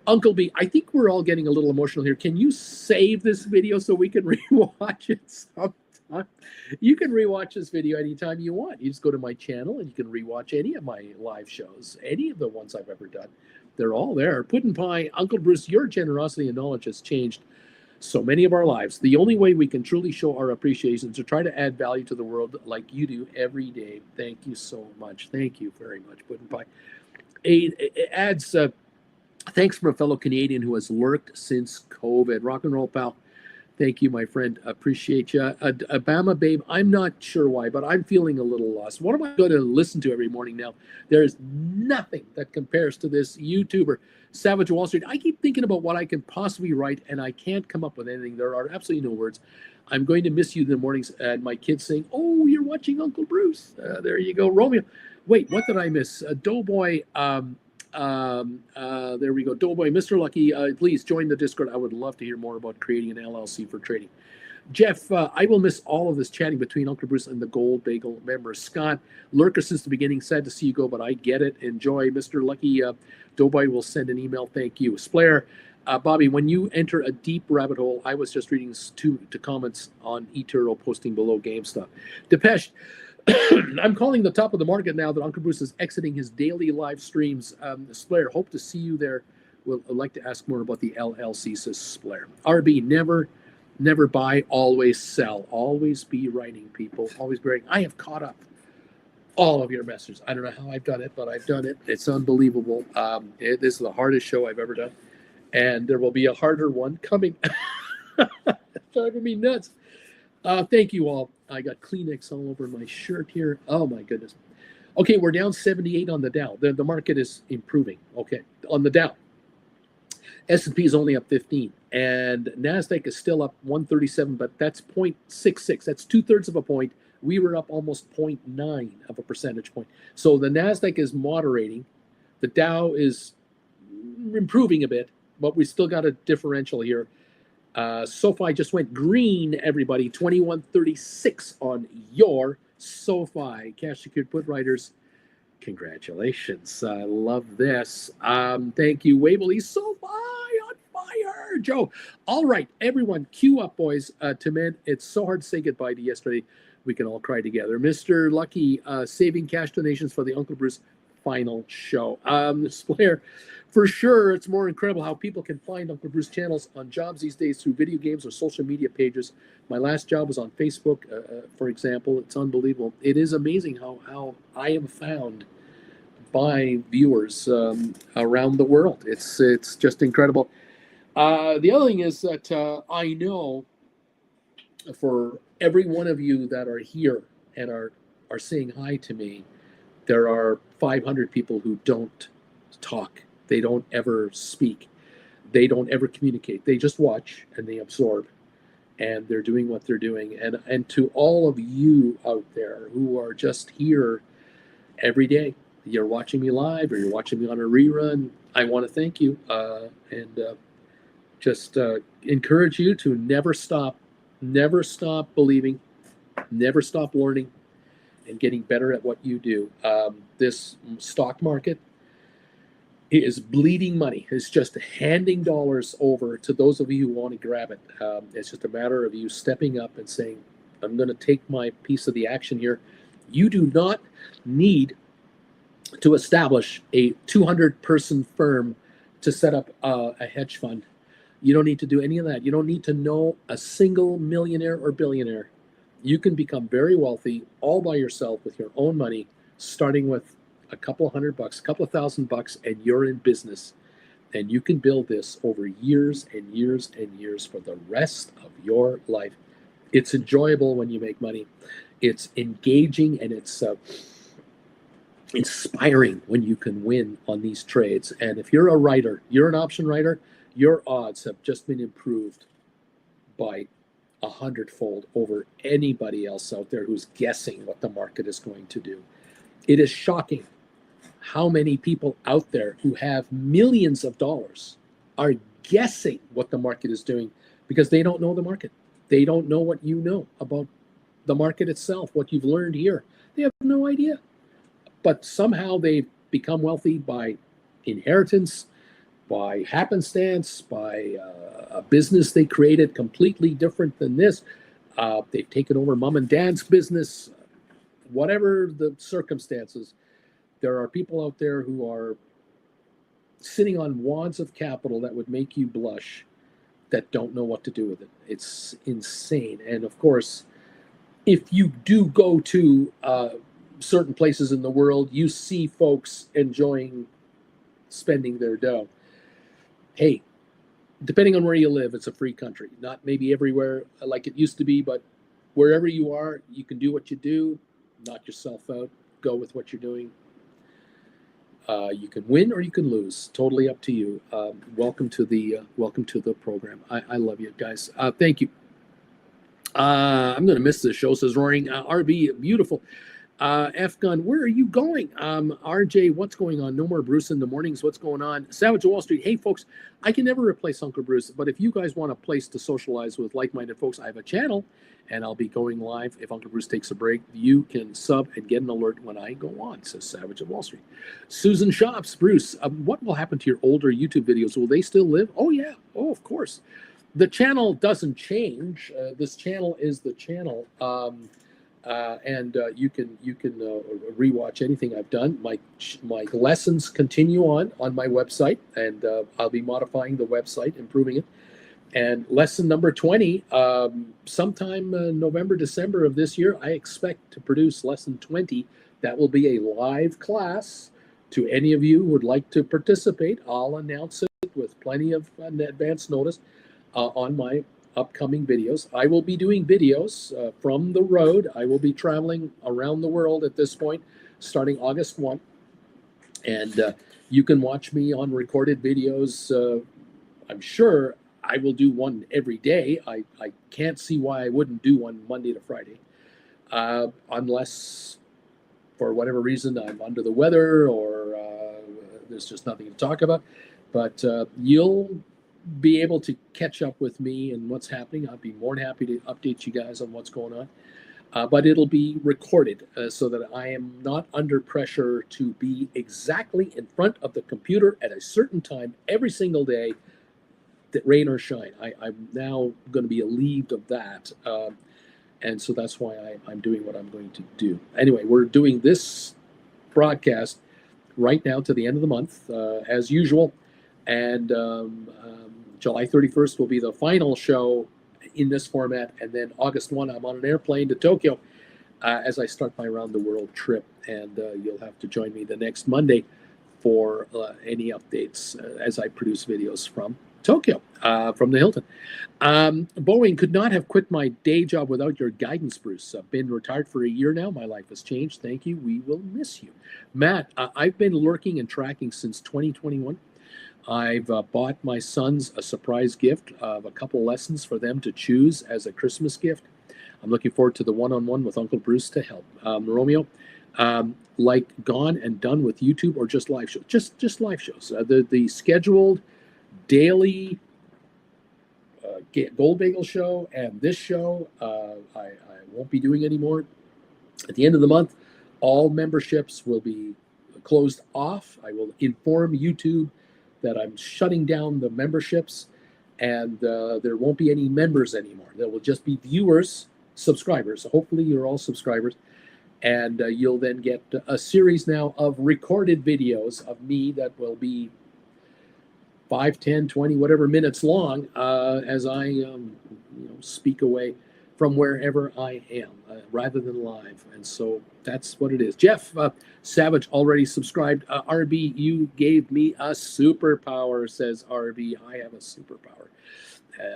Uncle B, I think we're all getting a little emotional here. Can you save this video so we can rewatch it sometime? You can rewatch this video anytime you want. You just go to my channel and you can rewatch any of my live shows, any of the ones I've ever done. They're all there. Puddin' Pie, Uncle Bruce, your generosity and knowledge has changed so many of our lives. The only way we can truly show our appreciation is to try to add value to the world like you do every day. Thank you so much. Thank you very much, Puddin' Pie. It adds... thanks from a fellow Canadian who has lurked since COVID. Rock and roll, pal. Thank you, my friend. Appreciate you. Obama, babe, I'm not sure why, but I'm feeling a little lost. What am I going to listen to every morning now? There is nothing that compares to this YouTuber, Savage Wall Street. I keep thinking about what I can possibly write, and I can't come up with anything. There are absolutely no words. I'm going to miss you in the mornings, and my kids saying, oh, you're watching Uncle Bruce. There you go. Romeo. Wait, what did I miss? Doughboy... there we go. Doughboy, Mr. Lucky, please join the Discord. I would love to hear more about creating an LLC for trading. Jeff, I will miss all of this chatting between Uncle Bruce and the Gold Bagel members. Scott, lurker since the beginning. Sad to see you go, but I get it. Enjoy. Mr. Lucky, Doughboy will send an email. Thank you. Splair, Bobby, when you enter a deep rabbit hole, I was just reading to comments on eToro posting below GameStop. Depeche, I'm calling the top of the market now that Uncle Bruce is exiting his daily live streams. Splair, hope to see you there. I'd like to ask more about the LLC, says Splair. RB, never buy, always sell. Always be writing, people. Always be writing. I have caught up all of your messages. I don't know how I've done it, but I've done it. It's unbelievable. This is the hardest show I've ever done. And there will be a harder one coming. It's driving me nuts. Thank you all. I got Kleenex all over my shirt here. Oh my goodness. Okay, we're down 78 on the Dow. The market is improving. Okay, on the Dow. S&P is only up 15, and NASDAQ is still up 137, but that's 0.66. That's 2/3 of a point. We were up almost 0.9 of a percentage point. So the NASDAQ is moderating. The Dow is improving a bit, but we still got a differential here. SoFi just went green, everybody. 21.36 on your SoFi. Cash secured put writers. Congratulations. I love this. Thank you, Waverly. SoFi on fire, Joe. All right, everyone, queue up, boys. To men, it's so hard to say goodbye to yesterday. We can all cry together. Mr. Lucky, saving cash donations for the Uncle Bruce final show. This Blair, for sure, it's more incredible how people can find Uncle Bruce channels on jobs these days through video games or social media pages. My last job was on Facebook, for example. It's unbelievable. It is amazing how I am found by viewers around the world. It's just incredible. The other thing is that I know for every one of you that are here and are saying hi to me, there are 500 people who don't talk. They don't ever speak. They don't ever communicate. They just watch and they absorb, and they're doing what they're doing. And to all of you out there who are just here every day, you're watching me live or you're watching me on a rerun, I want to thank you and just encourage you to never stop believing, never stop learning, and getting better at what you do. This stock market is bleeding money. It's just handing dollars over to those of you who want to grab it. It's just a matter of you stepping up and saying, I'm going to take my piece of the action here. You do not need to establish a 200-person firm to set up a hedge fund. You don't need to do any of that. You don't need to know a single millionaire or billionaire. You can become very wealthy all by yourself with your own money, starting with a couple $100, a couple of $1,000, and you're in business. And you can build this over years and years and years for the rest of your life. It's enjoyable when you make money. It's engaging and it's inspiring when you can win on these trades. And if you're a writer, you're an option writer, your odds have just been improved by 100-fold over anybody else out there who's guessing what the market is going to do. It is shocking how many people out there who have millions of dollars are guessing what the market is doing because they don't know the market. They don't know what you know about the market itself, what you've learned here. They have no idea. But somehow they've become wealthy by inheritance, by happenstance, by a business they created completely different than this. They've taken over mom and dad's business. Whatever the circumstances, there are people out there who are sitting on wads of capital that would make you blush that don't know what to do with it. It's insane. And of course, if you do go to certain places in the world, you see folks enjoying spending their dough. Hey, depending on where you live, it's a free country. Not maybe everywhere like it used to be, but wherever you are, you can do what you do, knock yourself out, go with what you're doing. You can win or you can lose. Totally up to you. Welcome to the program. I love you guys. Thank you. I'm going to miss this show, says Roaring. RB, beautiful. F-Gun, where are you going? RJ, what's going on? No more Bruce in the mornings. What's going on? Savage Wall Street. Hey, folks, I can never replace Uncle Bruce, but if you guys want a place to socialize with like-minded folks, I have a channel, and I'll be going live. If Uncle Bruce takes a break, you can sub and get an alert when I go on, says Savage of Wall Street. Susan Shops, Bruce, what will happen to your older YouTube videos? Will they still live? Oh, yeah. Oh, of course. The channel doesn't change. This channel is the channel. And you can rewatch anything I've done. My lessons continue on my website, and I'll be modifying the website, improving it. And lesson number 20, sometime November, December of this year, I expect to produce lesson 20. That will be a live class. To any of you who would like to participate, I'll announce it with plenty of advance notice on my upcoming videos. I will be doing videos from the road. I will be traveling around the world at this point, starting August 1. And you can watch me on recorded videos. I'm sure I will do one every day. I can't see why I wouldn't do one Monday to Friday, unless for whatever reason I'm under the weather or there's just nothing to talk about. But you'll be able to catch up with me and what's happening. I'll be more than happy to update you guys on what's going on. But it'll be recorded so that I am not under pressure to be exactly in front of the computer at a certain time every single day, rain or shine. I'm now going to be relieved of that. And so that's why I'm doing what I'm going to do. Anyway, we're doing this broadcast right now to the end of the month, as usual. And July 31st will be the final show in this format. And then August 1, I'm on an airplane to Tokyo as I start my round the world trip. And you'll have to join me the next Monday for any updates as I produce videos from Tokyo, from the Hilton. Boeing could not have quit my day job without your guidance, Bruce. I've been retired for a year now. My life has changed. Thank you. We will miss you. Matt, I've been lurking and tracking since 2021. I've bought my sons a surprise gift of a couple lessons for them to choose as a Christmas gift. I'm looking forward to the one-on-one with Uncle Bruce to help. Romeo, like gone and done with YouTube or just live shows? Just live shows. The scheduled daily Gold Bagel show and this show I won't be doing anymore. At the end of the month, all memberships will be closed off. I will inform YouTube that I'm shutting down the memberships, and there won't be any members anymore. There will just be viewers, subscribers. So hopefully you're all subscribers, and you'll then get a series now of recorded videos of me that will be 5, 10, 20, whatever minutes long as I speak away from wherever I am rather than live. And so that's what it is. Jeff Savage already subscribed. RB, you gave me a superpower, says RB. I have a superpower.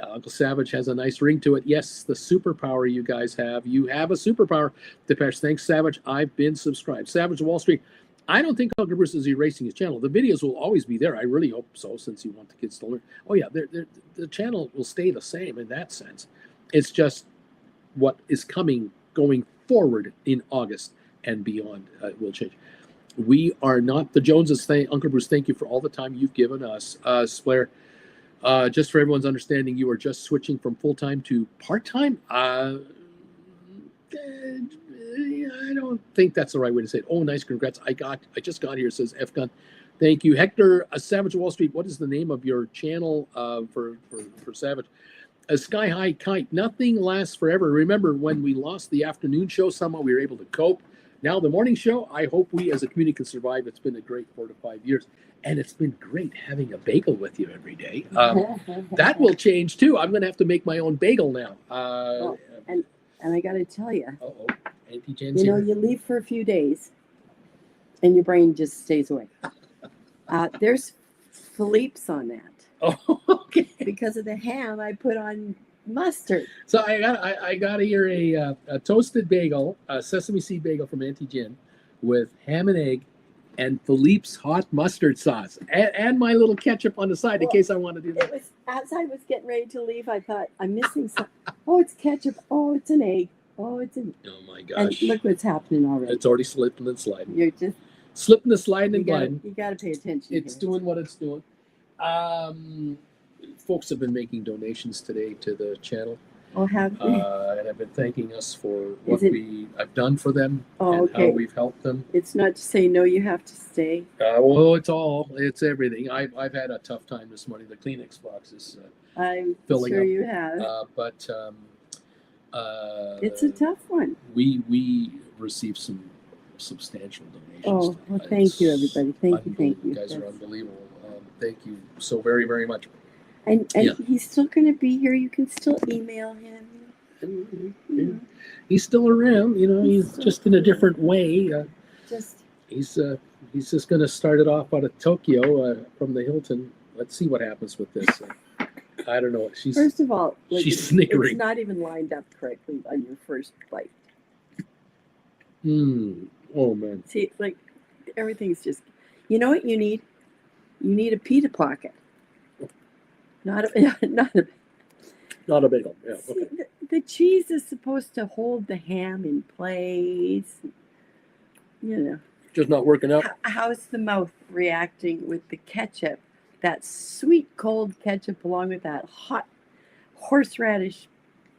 Uncle Savage has a nice ring to it. Yes, the superpower you guys have. You have a superpower. Depeche, thanks, Savage. I've been subscribed. Savage Wall Street. I don't think Uncle Bruce is erasing his channel. The videos will always be there. I really hope so, since you want the kids to learn. Oh, yeah, the channel will stay the same in that sense. It's just what is going forward in August and beyond will change. We are not the Joneses. Uncle Bruce, thank you for all the time you've given us. Splair, just for everyone's understanding, you are just switching from full-time to part-time? I don't think that's the right way to say it. Oh, nice, congrats. I just got here, says F Gun. Thank you. Hector, Savage Wall Street, what is the name of your channel for Savage? A Sky High Kite. Nothing lasts forever. Remember when we lost the afternoon show, somehow we were able to cope. Now the morning show, I hope we as a community can survive. It's been a great 4 to 5 years. And it's been great having a bagel with you every day. That will change too. I'm going to have to make my own bagel now. And I got to tell you, Auntie Jen's you leave for a few days and your brain just stays away. There's Philippe's on that. Oh, okay. Because of the ham I put on mustard. So I got here a toasted bagel, a sesame seed bagel from Auntie Jen with ham and egg and Philippe's hot mustard sauce and my little ketchup on the side in case I want to do that. It was, as I was getting ready to leave, I thought, I'm missing some. Oh, it's ketchup. Oh, it's an egg. Oh, it's an. Oh my gosh! And look what's happening already. It's already slipping and sliding. You're just slipping and sliding and gliding. You got to pay attention. It's doing what it's doing. Folks have been making donations today to the channel. Oh, have they? And have been thanking us for what I've done for them and how we've helped them. It's not to say no, you have to stay. Well, it's everything. I've had a tough time this morning. The Kleenex box is I'm filling sure up. You have. But it's a tough one. We received some substantial donations. Oh, well, thank you, everybody. Thank you. You guys are unbelievable. Thank you so very, very much. And he's still going to be here. You can still email him. He's still around. He's just in a different way. He's just going to start it off out of Tokyo from the Hilton. Let's see what happens with this. I don't know. First of all, she's snickering. It's not even lined up correctly on your first flight. Oh man. See, everything's just. You know what you need? You need a pita pocket. Not a bagel. Yeah. See, the cheese is supposed to hold the ham in place. Just not working out. How's the mouth reacting with the ketchup? That sweet cold ketchup along with that hot horseradish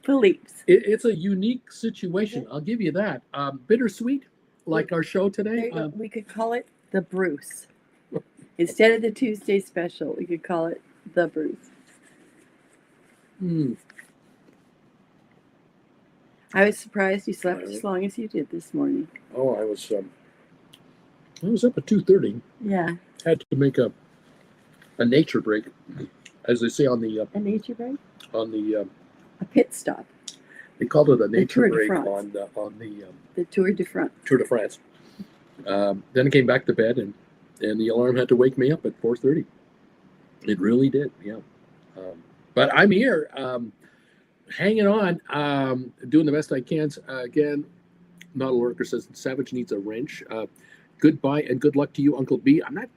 Philippe's. It's a unique situation. I'll give you that. Bittersweet, like our show today. We could call it the Bruce. Instead of the Tuesday special, we could call it the Bruce. Mm. I was surprised you slept as long as you did this morning. Oh, I was up at 2:30. Yeah. Had to make a nature break, as they say on the A nature break? a pit stop. They called it a nature Tour de break France. on The Tour de France. Tour de France. Then I came back to bed, and the alarm had to wake me up at 4:30. It really did, yeah. But I'm here, hanging on, doing the best I can. Again, not a lurker says Savage needs a wrench. Goodbye and good luck to you, Uncle B. I'm not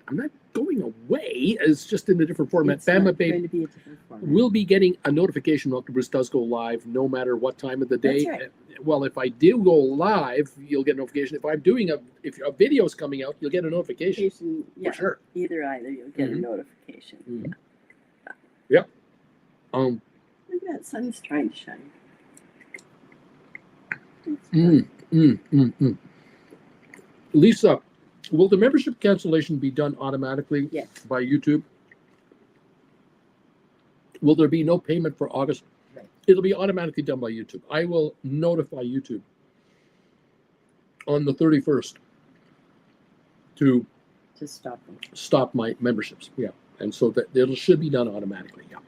going away. It's just in a different format. It's Bama not Babe going to be a different format. will be getting a notification when Uncle Bruce does go live, no matter what time of the day. That's right. Well, if I do go live, you'll get a notification. If I'm doing if a video's coming out, you'll get a notification. Yeah, For sure. Either you'll get Mhm. a notification. Mhm. Yeah. Yep. Look at that sun's trying to shine. Lisa, will the membership cancellation be done automatically Yes. by YouTube? Will there be no payment for August? Right. It'll be automatically done by YouTube. I will notify YouTube on the 31st to stop my memberships. Yeah. And so that it should be done automatically. Yeah.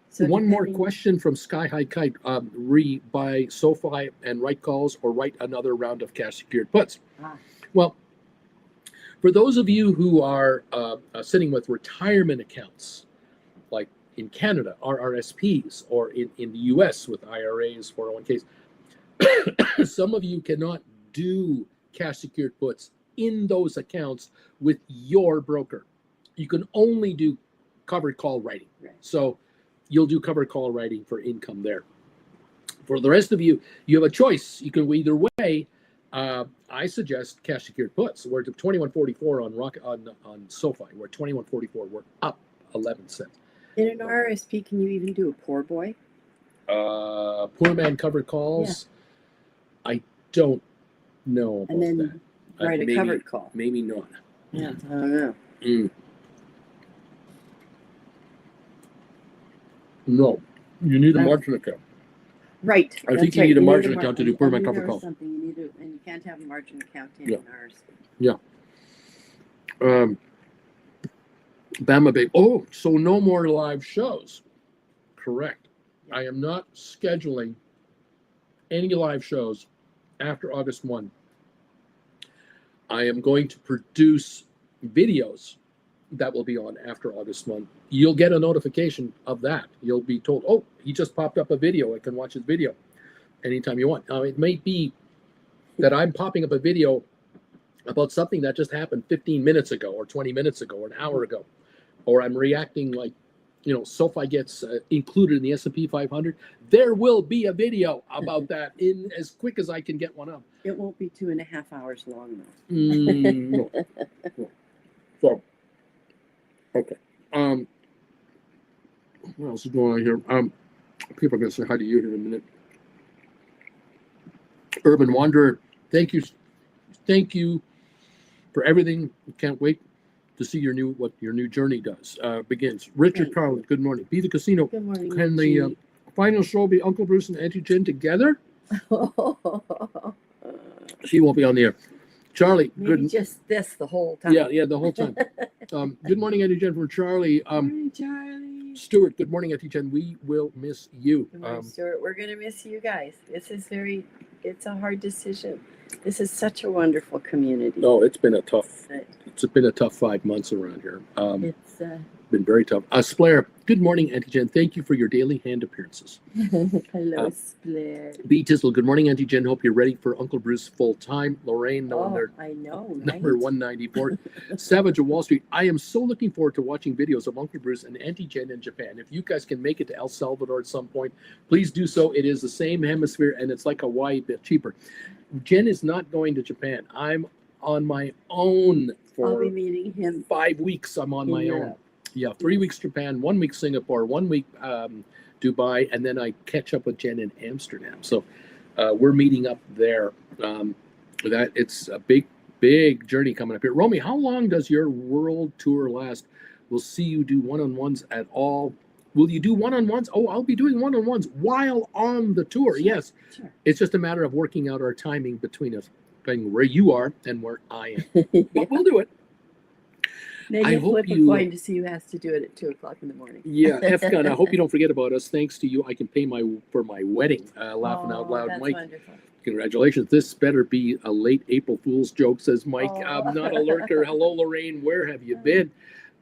So one more question from Sky High Kite. Buy SoFi and write calls or write another round of cash secured puts. Well, for those of you who are sitting with retirement accounts, like in Canada, RRSPs, or in the US with IRAs, 401ks, some of you cannot do cash secured puts in those accounts with your broker. You can only do covered call writing. Right. So you'll do covered call writing for income there. For the rest of you, you have a choice. You can go either way. I suggest cash secured puts. We're at 21.44 on SoFi. We're at 21.44. We're up 11 cents. In an RRSP, can you even do a poor boy? Poor man covered calls. Yeah. I don't know about and then that. Write a covered call. Maybe not. Yeah, I don't know. No, you need a margin account. Right. I think you need a margin account to do poor man covered calls. Something you need and you can't have a margin account in ours. Yeah. Bama Babe. Oh, so no more live shows. Correct. I am not scheduling any live shows after August 1. I am going to produce videos that will be on after August 1. You'll get a notification of that. You'll be told, oh, he just popped up a video. I can watch his video anytime you want. Now, it may be that I'm popping up a video about something that just happened 15 minutes ago or 20 minutes ago or an hour ago, or I'm reacting like, SoFi gets included in the S&P 500. There will be a video about that in as quick as I can get one up. It won't be 2.5 hours long, though. No. So, okay. What else is going on here? People are going to say hi to you here in a minute. Urban Wanderer, thank you for everything. Can't wait to see what your new journey begins. Richard Carlin, good morning. Be the Casino. Good morning. Can the final show be Uncle Bruce and Auntie Jen together? She won't be on the air. Charlie, maybe just this the whole time. Yeah, the whole time. Good morning, Auntie Jen from Charlie. Good morning, Charlie. Stuart, good morning, Auntie Jen. We will miss you. Good morning, Stuart. We're going to miss you guys. It's a hard decision. This is such a wonderful community. No, it's been a tough 5 months around here. It's been very tough. Splair, good morning, Auntie Jen. Thank you for your daily hand appearances. Hello, Splair. B. Tisdale, good morning, Auntie Jen. Hope you're ready for Uncle Bruce full time. Lorraine, I know. Number right? 194. Savage of Wall Street. I am so looking forward to watching videos of Uncle Bruce and Auntie Jen in Japan. If you guys can make it to El Salvador at some point, please do so. It is the same hemisphere and it's like Hawaii, a bit cheaper. Jen is not going to Japan. I'm on my own I'll be meeting him 5 weeks. I'm on my Europe. own. Yeah, 3 weeks Japan, 1 week Singapore, 1 week Dubai, and then I catch up with Jen in Amsterdam. So we're meeting up there. It's a big journey coming up here. Romy, how long does your world tour last? We'll see you do one-on-ones at all Will you do one-on-ones? Oh, I'll be doing one-on-ones while on the tour. Yes. Sure. It's just a matter of working out our timing between us, depending where you are and where I am. But we'll do it. Maybe I I hope flip you- a coin to see who has to do it at 2:00 in the morning. Yeah, F-Gun, I hope you don't forget about us. Thanks to you, I can pay for my wedding. Laughing out loud, That's Mike. wonderful. Congratulations. This better be a late April Fool's joke, says Mike. Oh. I'm not a lurker. Hello, Lorraine. Where have you been?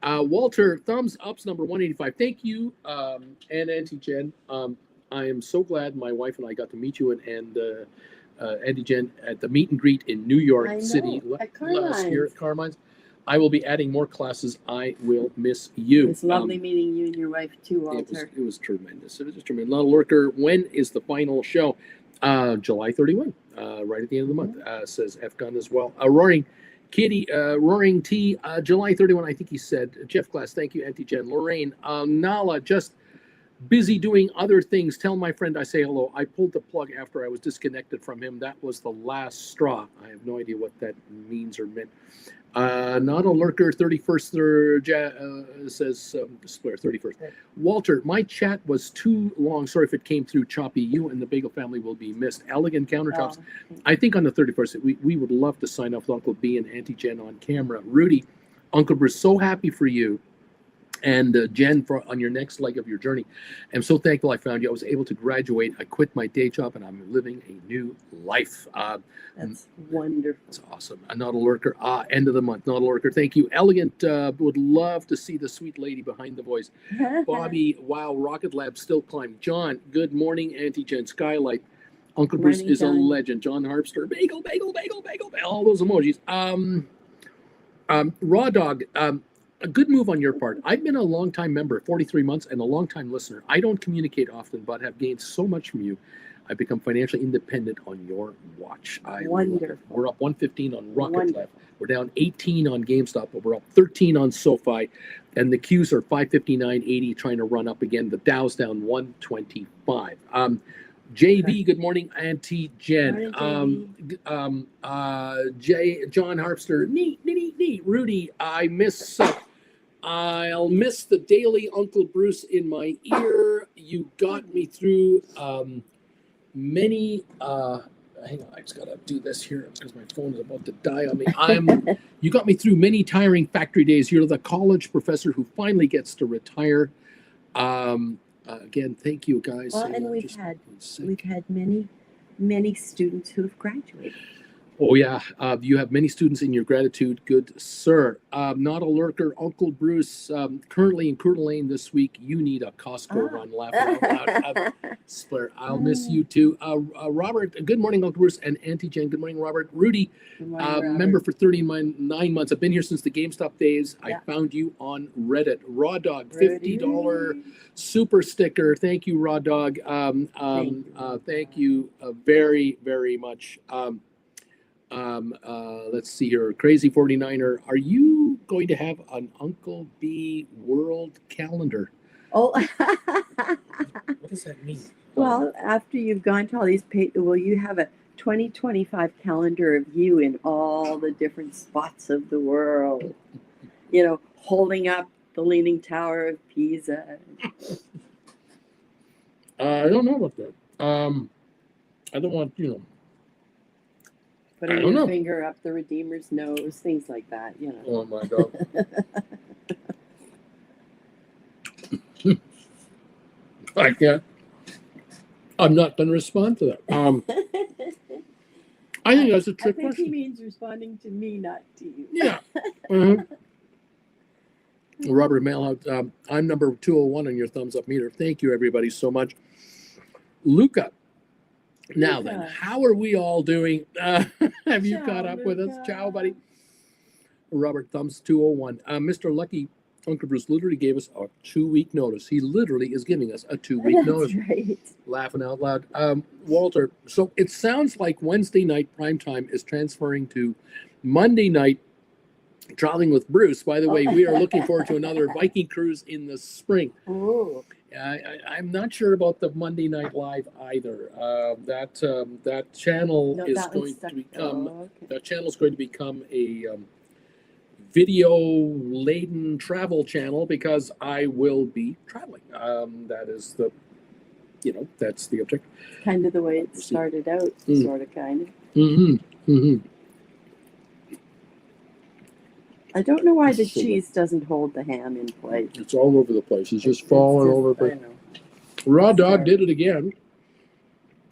Walter, thumbs ups number 185. Thank you, and Auntie Jen. I am so glad my wife and I got to meet you and Auntie Jen at the meet and greet in New York I know, City at last year at Carmine's. Carmine's. I will be adding more classes. I will miss you. It's lovely meeting you and your wife too, Walter. It was tremendous. It was just tremendous. Not a lurker. When is the final show? July 31, right at the end of the month, says F Gun as well. Roaring T, July 31, I think he said. Jeff Glass, thank you, Auntie Jen. Lorraine, Nala, just busy doing other things. Tell my friend I say hello. I pulled the plug after I was disconnected from him. That was the last straw. I have no idea what that means or meant. Not a lurker, 31st, says Square, 31st. Walter, my chat was too long. Sorry if it came through choppy. You and the Bagel family will be missed. Elegant countertops. I think on the 31st, we would love to sign off with Uncle B and Auntie Jen on camera. Rudy, Uncle Bruce, so happy for you. And Jen, on your next leg of your journey. I'm so thankful I found you. I was able to graduate. I quit my day job, and I'm living a new life. That's wonderful. It's awesome. Not a lurker. End of the month. Not a lurker. Thank you. Elegant. Would love to see the sweet lady behind the voice. Bobby, wow, Rocket Lab still climbing. John, good morning, Auntie Jen. Skylight. Uncle Bruce is a legend. John Harpster. Bagel, bagel, bagel, bagel, bagel. All those emojis. Raw Dog. A good move on your part. I've been a long-time member, 43 months, and a long-time listener. I don't communicate often, but have gained so much from you. I've become financially independent on your watch. Wonderful. We're up 115 on Rocket Lab. We're down 18 on GameStop, but we're up 13 on SoFi. And the Qs are 559.80, trying to run up again. The Dow's down 125. JV, good morning, Auntie Jen. Morning, John Harpster, neat. Rudy, I'll miss the daily Uncle Bruce in my ear. You got me through many. Hang on, I just gotta do this here because my phone is about to die on me. You got me through many tiring factory days. You're the college professor who finally gets to retire. Again, thank you guys. Well, and we've had many students who have graduated. Oh yeah, you have many students in your gratitude, good sir. Not a lurker, Uncle Bruce. Currently in Coeur d'Alene this week. You need a Costco run. Laughing out loud. I'll miss you too. Robert, good morning, Uncle Bruce and Auntie Jen. Good morning, Robert. Rudy, Good morning, Robert. member for 39 months. I've been here since the GameStop days. Yeah. I found you on Reddit. Raw Dog, Rudy. $50 super sticker. Thank you, Raw Dog. Thank you very, very much. Let's see here. Crazy 49er. Are you going to have an Uncle B world calendar? Oh. What does that mean? Well, after you've gone to all these will you have a 2025 calendar of you in all the different spots of the world? Holding up the Leaning Tower of Pisa. I don't know about that. I don't want, Putting your finger up the Redeemer's nose, things like that, Oh my God. I can't. I'm not going to respond to that. I think that's a trick question. I think he means responding to me, not to you. Yeah. Robert Mailhout, I'm number 201 on your thumbs up meter. Thank you, everybody, so much. Luca. Now then, how are we all doing? Have you caught up with us? Ciao, buddy. Robert Thumbs 201. Mr. Lucky, Uncle Bruce literally gave us a 2-week notice. He literally is giving us a 2-week notice. That's right. Laughing out loud. Walter, so it sounds like Wednesday night primetime is transferring to Monday night traveling with Bruce. By the way, we are looking forward to another Viking cruise in the spring. Ooh. I'm not sure about the Monday Night Live either. That channel is going to become a video-laden travel channel because I will be traveling. That is the, that's the objective. Kind of the way it started out, sort of, kind of. Mm-hmm. Mm-hmm. I don't know why the cheese doesn't hold the ham in place. It's all over the place. It's just falling over the place. Raw Dog did it again.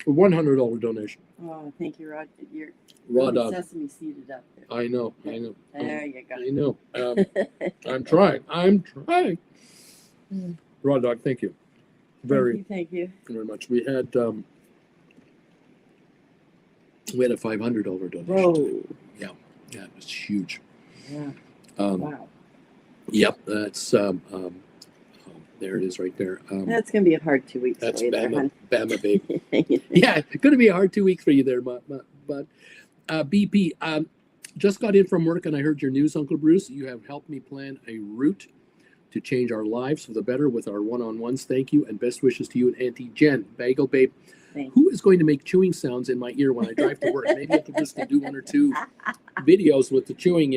A $100 donation. Oh, thank you, Rod. You're Raw Dog. Sesame seeded up there. I know. There you go. I know. I'm trying. Raw Dog, thank you. Thank you. Very much. We had a $500 donation. Whoa. Yeah, it was huge. Yeah. Wow. Yep, that's there it is right there. That's gonna be a hard 2 weeks. That's Bama big. Yeah, it's gonna be a hard 2 weeks for you there, but BP, just got in from work and I heard your news, Uncle Bruce. You have helped me plan a route to change our lives for the better with our one-on-ones. Thank you and best wishes to you and Auntie Jen. Bagel Babe. Who is going to make chewing sounds in my ear when I drive to work? Maybe Uncle Bruce can do 1 or 2 videos with the chewing,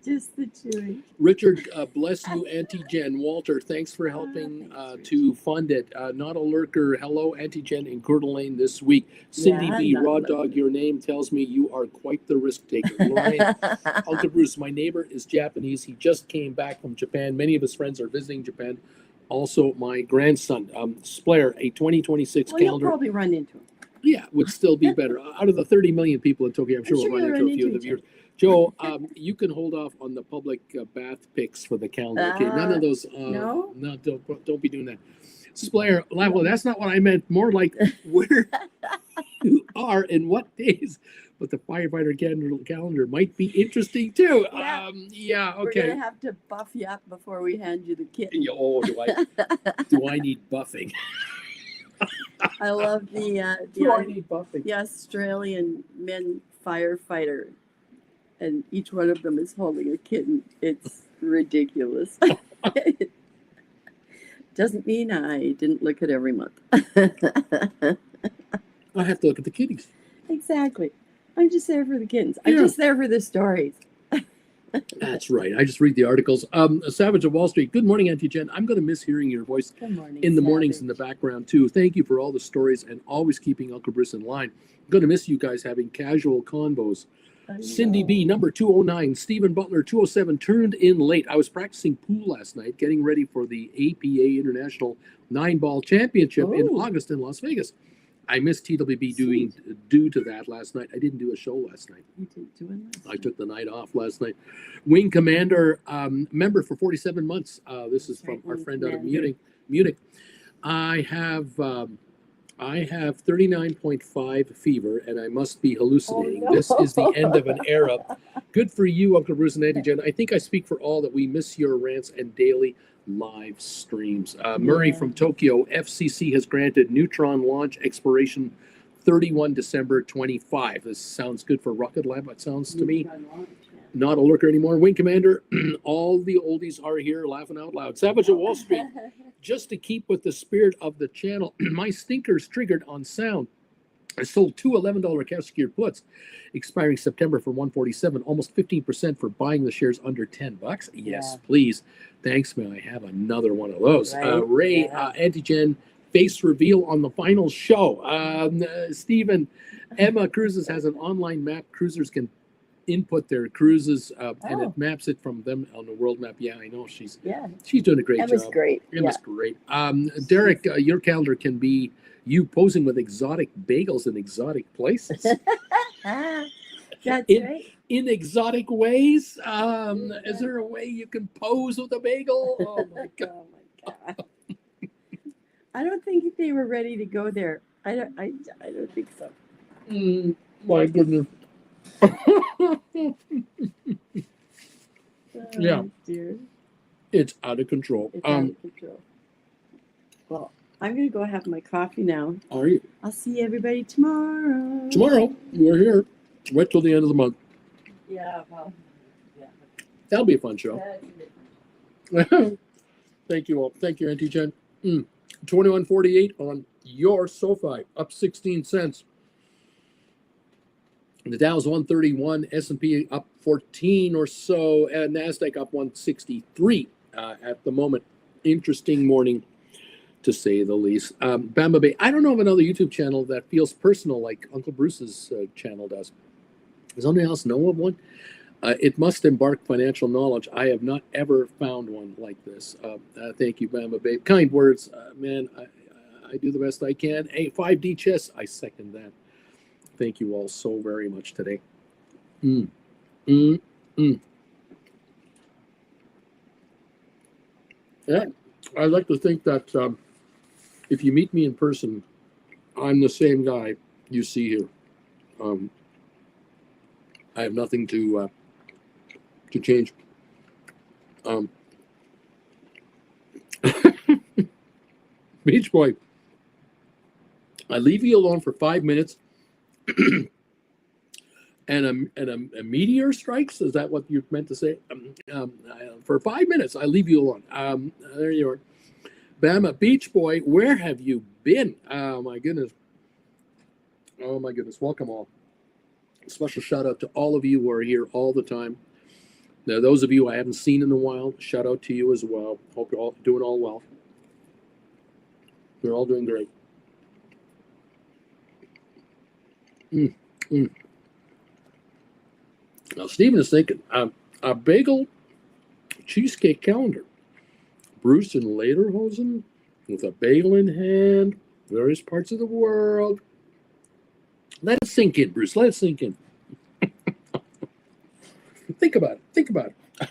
Just the chewing. Richard, bless you, Auntie Jen. Walter, thanks for helping to fund it. Not a lurker. Hello, Auntie Jen in Coeur d'Alene this week. Cindy B, Raw Dog, your name tells me you are quite the risk taker. Ryan, Uncle Bruce, my neighbor is Japanese. He just came back from Japan. Many of his friends are visiting Japan. Also, my grandson, Splair, a 2026 calendar. You'll probably run into him. Yeah, would still be better. Out of the 30 million people in Tokyo, I'm sure we'll run into a few of the viewers. Joe, you can hold off on the public bath pics for the calendar. Okay, none of those. No, don't be doing that. Splair, well, that's not what I meant. More like where you are and what days. But the firefighter calendar might be interesting too. Yeah. Okay. We're gonna have to buff you up before we hand you the kit. Oh, do I need buffing? I love the Australian men firefighter, and each one of them is holding a kitten. It's ridiculous. Doesn't mean I didn't look at every month. I have to look at the kitties. Exactly. I'm just there for the kittens. I'm just there for the stories. That's right. I just read the articles. Savage of Wall Street. Good morning, Auntie Jen. I'm going to miss hearing your voice in the mornings in the background, too. Thank you for all the stories and always keeping Uncle Bruce in line. I'm going to miss you guys having casual convos. Cindy B, number 209. Stephen Butler, 207, turned in late. I was practicing pool last night, getting ready for the APA International 9-Ball Championship in August in Las Vegas. I missed TWB due to that last night. I didn't do a show last night. You didn't do it last night? I took the night off last night. Wing Commander, member for 47 months. This is from our friend out of Munich. I have 39.5 fever, and I must be hallucinating. Oh, no. This is the end of an era. Good for you, Uncle Bruce and Auntie Jen. I think I speak for all that we miss your rants and daily live streams. Murray from Tokyo, FCC has granted Neutron launch expiration 31 December 25. This sounds good for Rocket Lab, it sounds to me. Not a lurker anymore. Wing Commander, all the oldies are here laughing out loud. Savage of Wall Street, just to keep with the spirit of the channel, my stinkers triggered on sound. I sold 2 $11 cash secured puts, expiring September for $147, almost 15% for buying the shares under $10. Yes, please. Thanks, man. I have another one of those. Ray, Auntie Jen, face reveal on the final show. Stephen, Emma Cruises has an online map. Cruisers can input their cruises and it maps it from them on the world map. Yeah, I know she's doing a great job. Emma's great. Emma's great. Derek, your calendar can be you posing with exotic bagels in exotic places. That's right. In exotic ways. Is there a way you can pose with a bagel? Oh my god! Oh my god! I don't think they were ready to go there. I don't think so. My goodness. Yeah. Dear. It's out of control. It's out of control. Well, I'm going to go have my coffee now. Are you? I'll see everybody tomorrow. Tomorrow. We're here. Right till the end of the month. Yeah, well, That'll be a fun show. Thank you all. Thank you, Auntie Jen. 21.48 on your SoFi, up 16 cents. The Dow's 131, S&P up 14 or so, and NASDAQ up 163 at the moment. Interesting morning, to say the least. Bama Bay, I don't know of another YouTube channel that feels personal like Uncle Bruce's channel does. Does anyone else know of one? It must embark financial knowledge. I have not ever found one like this. Thank you, Bama Bay. Kind words. Man, I do the best I can. Hey, 5D chess, I second that. Thank you all so very much today. Mm, mm, mm. Yeah, I'd like to think that if you meet me in person, I'm the same guy you see here. I have nothing to change. Beach Boy, I leave you alone for 5 minutes. And a meteor strikes. Is that what you meant to say? For 5 minutes, I leave you alone. There you are, Bama Beach Boy. Where have you been? Oh my goodness! Oh my goodness! Welcome all. Special shout out to all of you who are here all the time. Now, those of you I haven't seen in a while, shout out to you as well. Hope you're all doing all well. You're all doing great. Now, Stephen is thinking a bagel cheesecake calendar. Bruce in Lederhosen with a bagel in hand, various parts of the world. Let it sink in, Bruce. Let it sink in. Think about it. Think about it.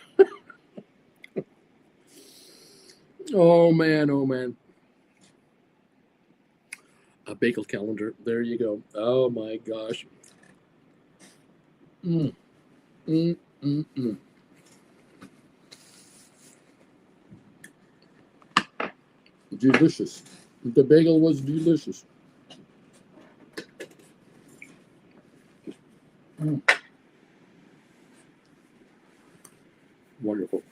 Oh, man. Oh, man. A bagel calendar. There you go. Oh, my gosh. Delicious. The bagel was delicious. Wonderful.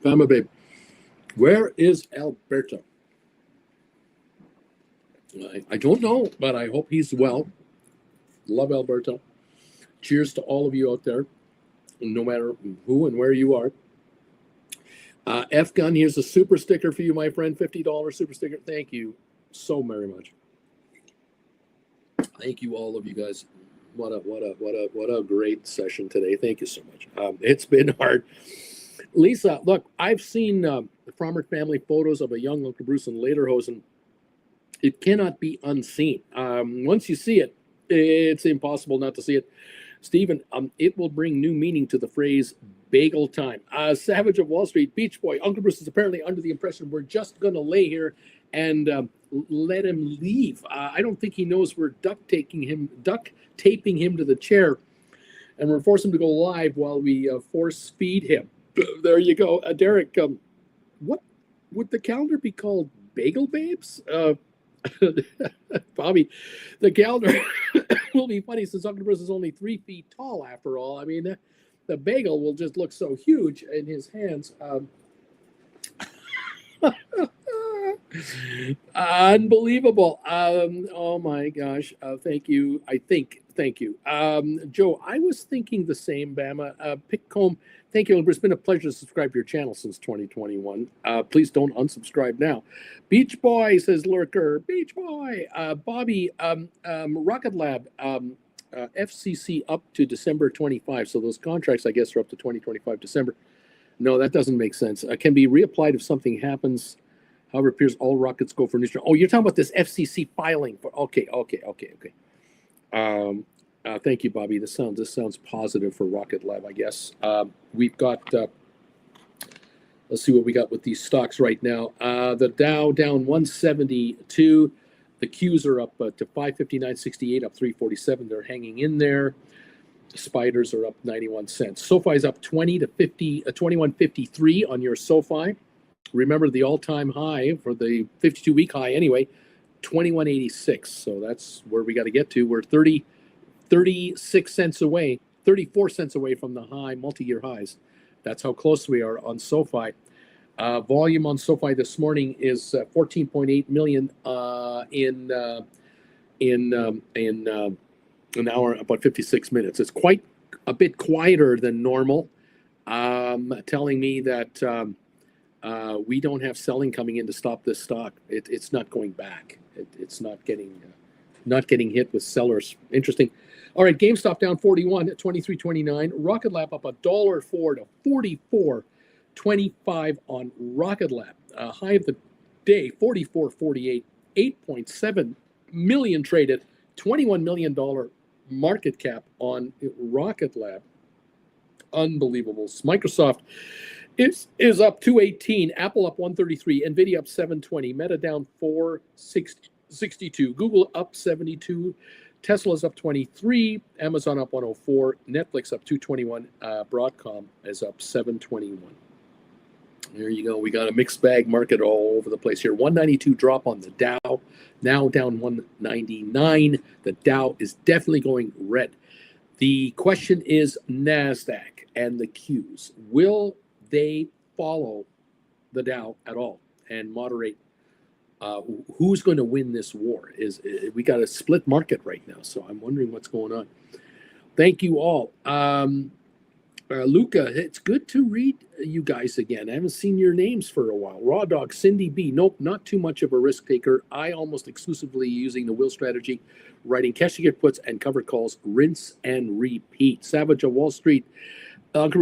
Fama babe, where is Alberto? I don't know, but I hope he's well. Love Alberto. Cheers to all of you out there, no matter who and where you are. F Gun, here's a super sticker for you, my friend. $50 super sticker. Thank you so very much. Thank you, all of you guys. What a great session today. Thank you so much. It's been hard. Lisa, look, I've seen the Frommer family photos of a young Uncle Bruce in Lederhosen. It cannot be unseen. Once you see it, it's impossible not to see it. Stephen, it will bring new meaning to the phrase bagel time. Savage of Wall Street, Beach Boy, Uncle Bruce is apparently under the impression we're just going to lay here and let him leave. I don't think he knows we're duct taping him to the chair, and we're forcing him to go live while we force feed him. There you go. Derek, what would the calendar be called? Bagel Babes? Bobby, the calendar will be funny since Uncle Bruce is only 3 feet tall after all. I mean, the bagel will just look so huge in his hands. Unbelievable. Oh my gosh. Thank you. Thank you. Joe, I was thinking the same, Bama. Pickcomb, thank you. It's been a pleasure to subscribe to your channel since 2021. Please don't unsubscribe now. Beach Boy, says Lurker. Beach Boy. Bobby, Rocket Lab, FCC up to December 25. So those contracts, I guess, are up to 2025 December. No, that doesn't make sense. Can be reapplied if something happens. However, it appears all rockets go for neutral. Oh, you're talking about this FCC filing for? Okay. Thank you, Bobby. This sounds positive for Rocket Lab, I guess. We've got. Let's see what we got with these stocks right now. The Dow down 172. The Qs are up to 559.68, up 347. They're hanging in there. Spiders are up 91 cents. SoFi's up 20 to 50, 21.53 on your SoFi. Remember the all-time high for the 52-week high anyway, 21.86. So that's where we got to get to. We're 36 cents away, 34 cents away from the high multi-year highs. That's how close we are on SoFi. Volume on SoFi this morning is 14.8 million in an hour, about 56 minutes. It's quite a bit quieter than normal, telling me that we don't have selling coming in to stop this stock. It's not going back. It's not getting hit with sellers. Interesting. All right, GameStop down 41 at 23.29. Rocket Lab up $1.04 to 44.25 on Rocket Lab. High of the day 44.48. 8.7 million traded. $21 million market cap on Rocket Lab. Unbelievable. Microsoft is up 218. Apple up 133. Nvidia up 720. Meta down 462. Google up 72. Tesla's up 23. Amazon up 104. Netflix up 221. Broadcom is up 721. There you go. We got a mixed bag market all over the place here. 192 drop on the Dow. Now down 199. The Dow is definitely going red. The question is NASDAQ and the Qs. Will they follow the Dow at all and moderate? Who's going to win this war? We got a split market right now, so I'm wondering what's going on. Thank you all. Luca, it's good to read you guys again. I haven't seen your names for a while. Raw Dog, Cindy B. Nope, not too much of a risk taker. I almost exclusively using the will strategy, writing cash ticket puts and cover calls, rinse and repeat. Savage of Wall Street.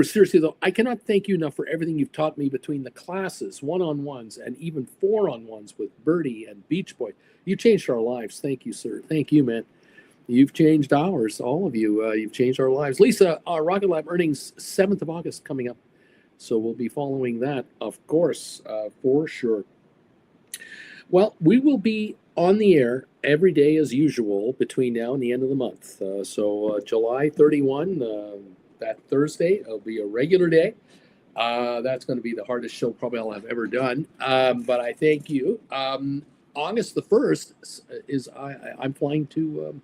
Seriously though, I cannot thank you enough for everything you've taught me between the classes, one-on-ones, and even four-on-ones with Birdie and Beach Boy. You changed our lives. Thank you, sir. Thank you, man. You've changed ours, all of you. You've changed our lives. Lisa, Rocket Lab earnings 7th of August coming up. So we'll be following that, of course, for sure. Well, we will be on the air every day as usual between now and the end of the month. So July 31, that Thursday, it'll be a regular day. That's going to be the hardest show probably I'll have ever done. But I thank you. August the 1st is I'm flying to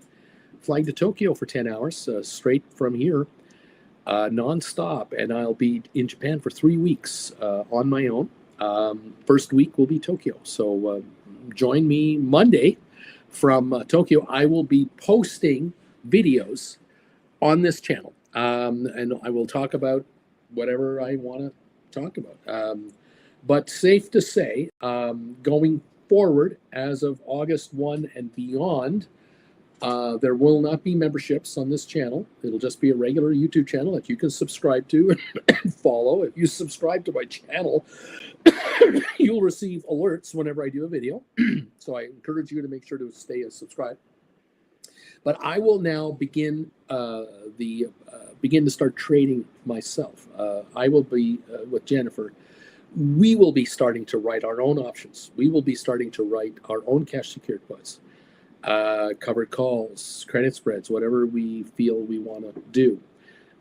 Tokyo for 10 hours straight from here, nonstop, and I'll be in Japan for 3 weeks on my own. First week will be Tokyo, so join me Monday from Tokyo. I will be posting videos on this channel, and I will talk about whatever I want to talk about. But safe to say, going forward, as of August 1 and beyond, there will not be memberships on this channel. It'll just be a regular YouTube channel that you can subscribe to and follow. If you subscribe to my channel, you'll receive alerts whenever I do a video. So I encourage you to make sure to stay subscribed. But I will now begin to start trading myself. I will be with Jennifer. We will be starting to write our own options. We will be starting to write our own cash secured puts, covered calls, credit spreads, whatever we feel we want to do.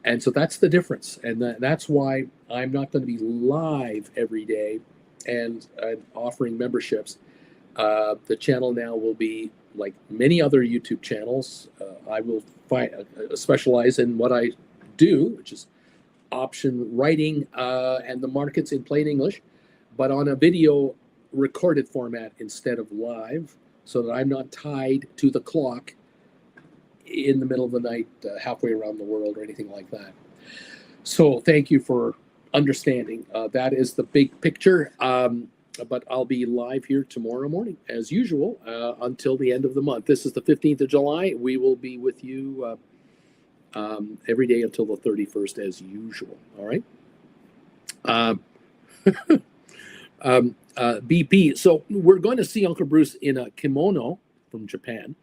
And so that's the difference. And that's why I'm not going to be live every day and offering memberships. The channel now will be like many other YouTube channels. I will specialize in what I do, which is option writing and the markets in plain English, but on a video recorded format instead of live, so that I'm not tied to the clock in the middle of the night, halfway around the world or anything like that. So thank you for understanding. That is the big picture. But I'll be live here tomorrow morning, as usual, until the end of the month. This is the 15th of July. We will be with you every day until the 31st, as usual. All right. BP. So we're going to see Uncle Bruce in a kimono from Japan.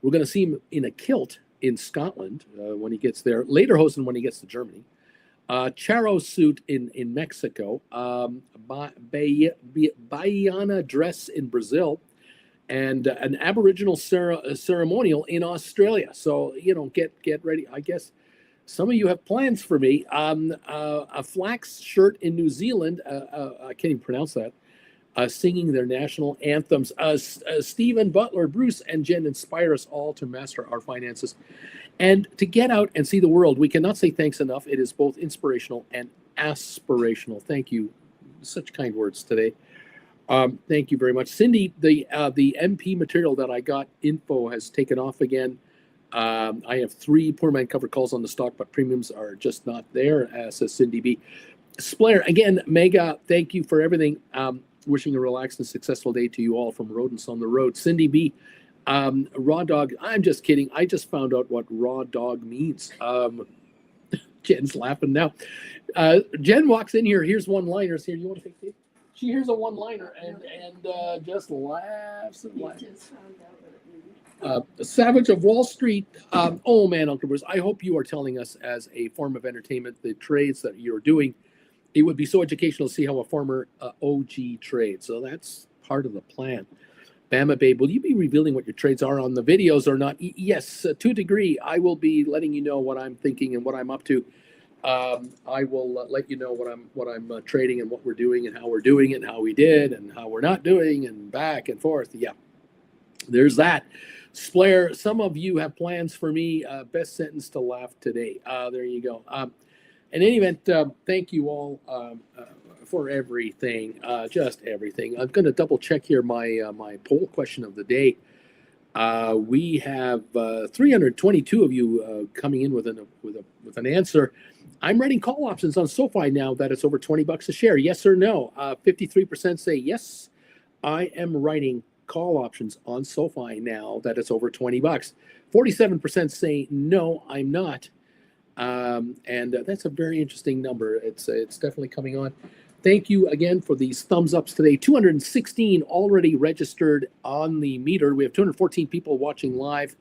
We're going to see him in a kilt in Scotland when he gets there. Later Hosen when he gets to Germany. Charo suit in Mexico. Baiana dress in Brazil. And an Aboriginal ceremonial in Australia. So, get ready. I guess some of you have plans for me. A flax shirt in New Zealand. I can't even pronounce that. Singing their national anthems. Stephen, Butler, Bruce, and Jen inspire us all to master our finances and to get out and see the world. We cannot say thanks enough. It is both inspirational and aspirational. Thank you such kind words today. Thank you very much, Cindy. The MP material that I got info has taken off again. I have 3 poor man covered calls on the stock, but premiums are just not there, says Cindy B. Splair, again, mega thank you for everything. Wishing a relaxed and successful day to you all from Rodents on the Road. Cindy B. Raw dog, I'm just kidding. I just found out what raw dog means. Jen's laughing now. Jen walks in here, here's one-liners here. You want to take it? She hears a one-liner and just laughs and laughs. Savage of Wall Street. Oh man, Uncle Bruce, I hope you are telling us as a form of entertainment the trades that you're doing. It would be so educational to see how a former OG trades. So that's part of the plan. Bama Babe, will you be revealing what your trades are on the videos or not? Yes, to a degree. I will be letting you know what I'm thinking and what I'm up to. I will let you know what I'm trading and what we're doing and how we're doing it and how we did and how we're not doing and back and forth. Yeah, there's that. Splair, some of you have plans for me. Best sentence to laugh today. There you go. In any event, thank you all for everything, just everything. I'm going to double check here my poll question of the day. We have 322 of you coming in with an answer. I'm writing call options on SoFi now that it's over $20 a share. Yes or no? 53% say yes. I am writing call options on SoFi now that it's over $20. 47% say no, I'm not. And that's a very interesting number. It's definitely coming on. Thank you again for these thumbs ups today. 216 already registered on the meter. We have 214 people watching live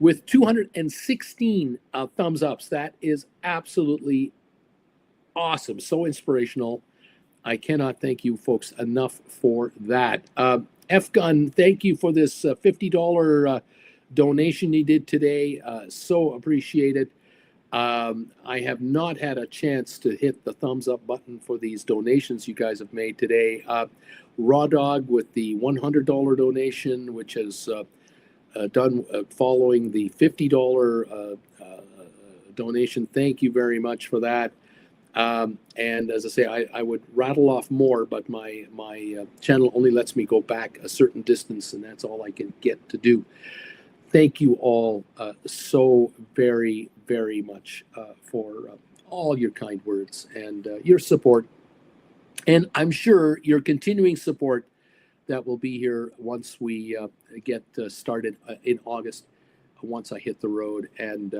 with 216 thumbs ups. That is absolutely awesome. So inspirational. I cannot thank you folks enough for that. F-Gun, thank you for this $50 donation you did today. So appreciated. I have not had a chance to hit the thumbs up button for these donations you guys have made today. Raw Dog with the $100 donation, which has done following the $50 donation. Thank you very much for that. And as I say, I would rattle off more, but my channel only lets me go back a certain distance, and that's all I can get to do. Thank you all so very, very much for all your kind words and your support. And I'm sure your continuing support that will be here once we get started in August, once I hit the road and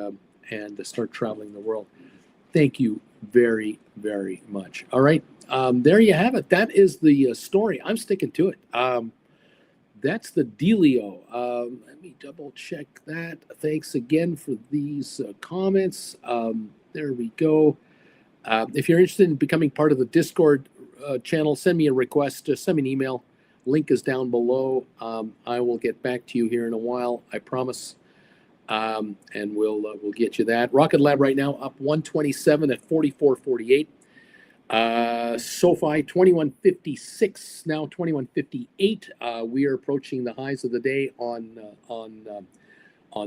start traveling the world. Thank you very, very much. All right. There you have it. That is the story. I'm sticking to it. That's the dealio. Let me double check that. Thanks again for these comments. There we go. If you're interested in becoming part of the Discord channel, send me a request. Just send me an email. Link is down below. I will get back to you here in a while. I promise. And we'll get you that. Rocket Lab right now up 127 at 44.48. SoFi 2156, now 2158. We are approaching the highs of the day on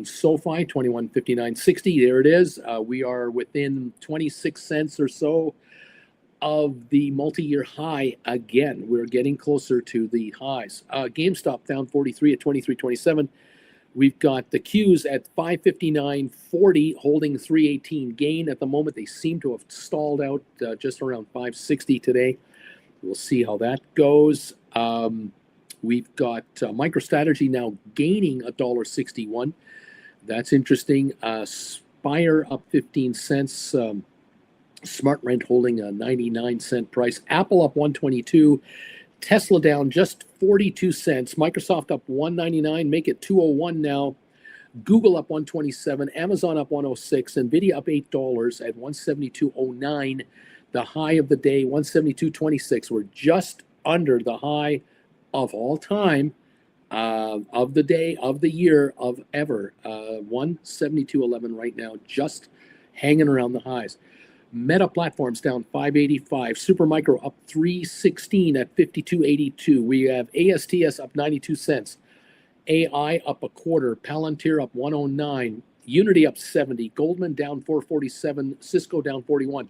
SoFi 2159.60. There it is. We are within 26 cents or so of the multi-year high again. We're getting closer to the highs. GameStop down 43 at 23.27. We've got the Qs at 559.40, holding 318 gain at the moment. They seem to have stalled out just around 560 today. We'll see how that goes. We've got MicroStrategy now gaining $1.61. That's interesting. Spire up 15 cents. Smart Rent holding a 99-cent price. Apple up 122. Tesla down just 42 cents. Microsoft up 199, make it 201 now. Google up 127, Amazon up 106, Nvidia up $8 at 172.09. The high of the day, 172.26. We're just under the high of all time, of the day, of the year, of ever. 172.11 right now, just hanging around the highs. Meta Platforms down 585. Supermicro up 316 at 52.82. We have ASTS up 92 cents. AI up a quarter. Palantir up 109. Unity up 70. Goldman down 447. Cisco down 41.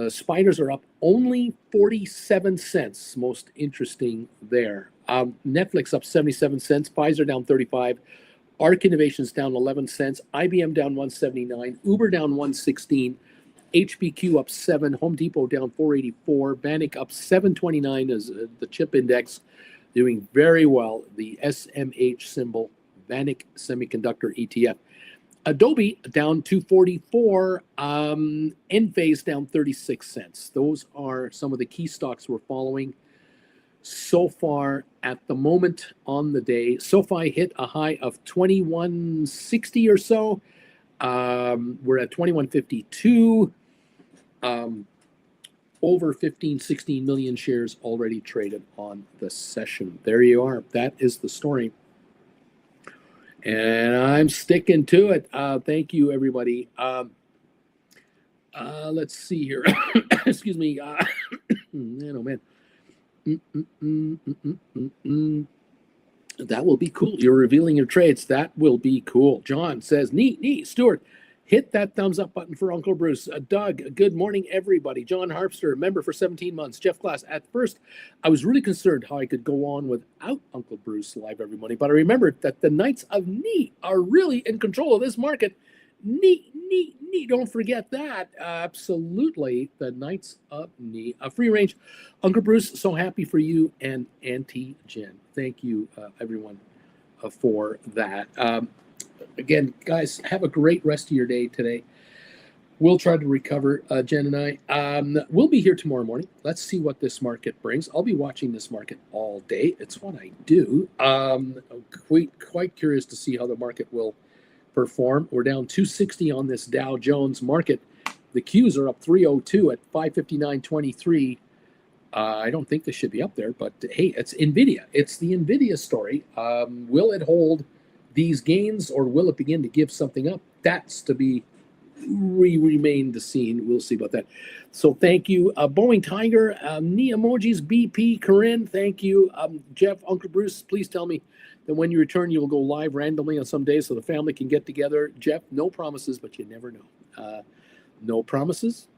Spiders are up only 47 cents. Most interesting there. Netflix up 77 cents. Pfizer down 35. Arc Innovations down 11 cents. IBM down 179. Uber down 116. HPQ up 7. Home Depot down 484. Bannock up 729 as the chip index doing very well. The SMH symbol, Bannock Semiconductor ETF. Adobe down 244, Enphase down 36 cents. Those are some of the key stocks we're following so far at the moment on the day. SoFi hit a high of 2160 or so. We're at 2152. Over 16 million shares already traded on the session. There you are. That is the story. And I'm sticking to it. Thank you, everybody. Let's see here. Excuse me. Man, oh, man. That will be cool. You're revealing your trades. That will be cool. John says, neat. Stuart, hit that thumbs up button for Uncle Bruce. Doug, good morning, everybody. John Harpster, member for 17 months. Jeff Glass, at first, I was really concerned how I could go on without Uncle Bruce live every morning, but I remembered that the Knights of Knee are really in control of this market. Knee. Don't forget that. Absolutely. The Knights of Knee. Free range. Uncle Bruce, so happy for you and Auntie Jen. Thank you, everyone, for that. Again, guys, have a great rest of your day today. We'll try to recover, Jen and I. We'll be here tomorrow morning. Let's see what this market brings. I'll be watching this market all day. It's what I do. I'm quite curious to see how the market will perform. We're down 260 on this Dow Jones market. The Qs are up 302 at 559.23. I don't think they should be up there, but hey, it's Nvidia. It's the Nvidia story. Will it hold these gains, or will it begin to give something up? That's to be remain to seen. We'll see about that. So thank you, Boeing Tiger, knee emojis, BP, Corinne. Thank you, Jeff, Uncle Bruce. Please tell me that when you return, you will go live randomly on some days so the family can get together. Jeff, no promises, but you never know. No promises,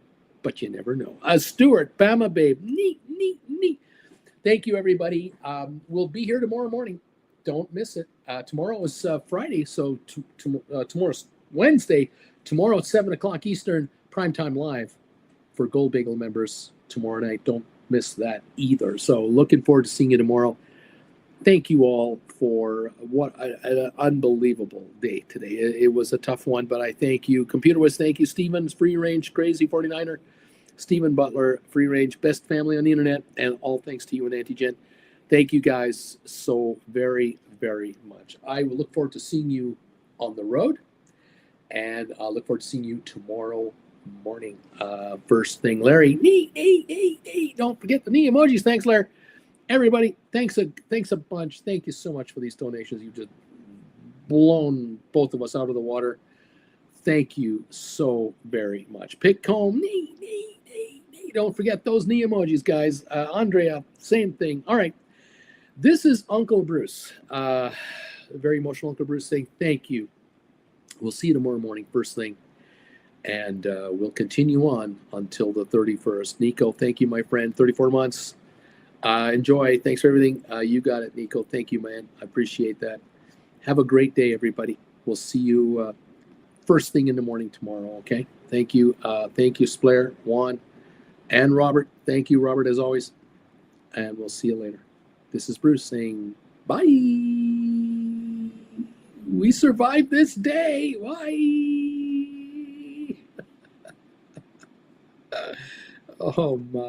but you never know. Stuart, Bama Babe, neat. Thank you, everybody. We'll be here tomorrow morning. Don't miss it. Tomorrow is Friday, so tomorrow's Wednesday. Tomorrow at 7 o'clock Eastern, primetime live for Gold Bagel members tomorrow night. Don't miss that either. So looking forward to seeing you tomorrow. Thank you all for what an unbelievable day today. It was a tough one, but I thank you. Computer Wiz, thank you. Stevens, Free Range, Crazy 49er, Stephen Butler, Free Range, Best Family on the Internet, and all thanks to you and Auntie Jen. Thank you guys so very, very much. I will look forward to seeing you on the road, and I'll look forward to seeing you tomorrow morning. First thing, Larry, knee, don't forget the knee emojis. Thanks, Larry. Everybody, thanks a bunch. Thank you so much for these donations. You've just blown both of us out of the water. Thank you so very much. Pickcomb, knee. Don't forget those knee emojis, guys. Andrea, same thing. All right. This is Uncle Bruce. Very emotional Uncle Bruce saying thank you. We'll see you tomorrow morning, first thing. And we'll continue on until the 31st. Nico, thank you, my friend. 34 months. Enjoy. Thanks for everything. You got it, Nico. Thank you, man. I appreciate that. Have a great day, everybody. We'll see you first thing in the morning tomorrow, okay? Thank you. Thank you, Splair, Juan, and Robert. Thank you, Robert, as always. And we'll see you later. This is Bruce saying bye. We survived this day. Bye. Oh, my.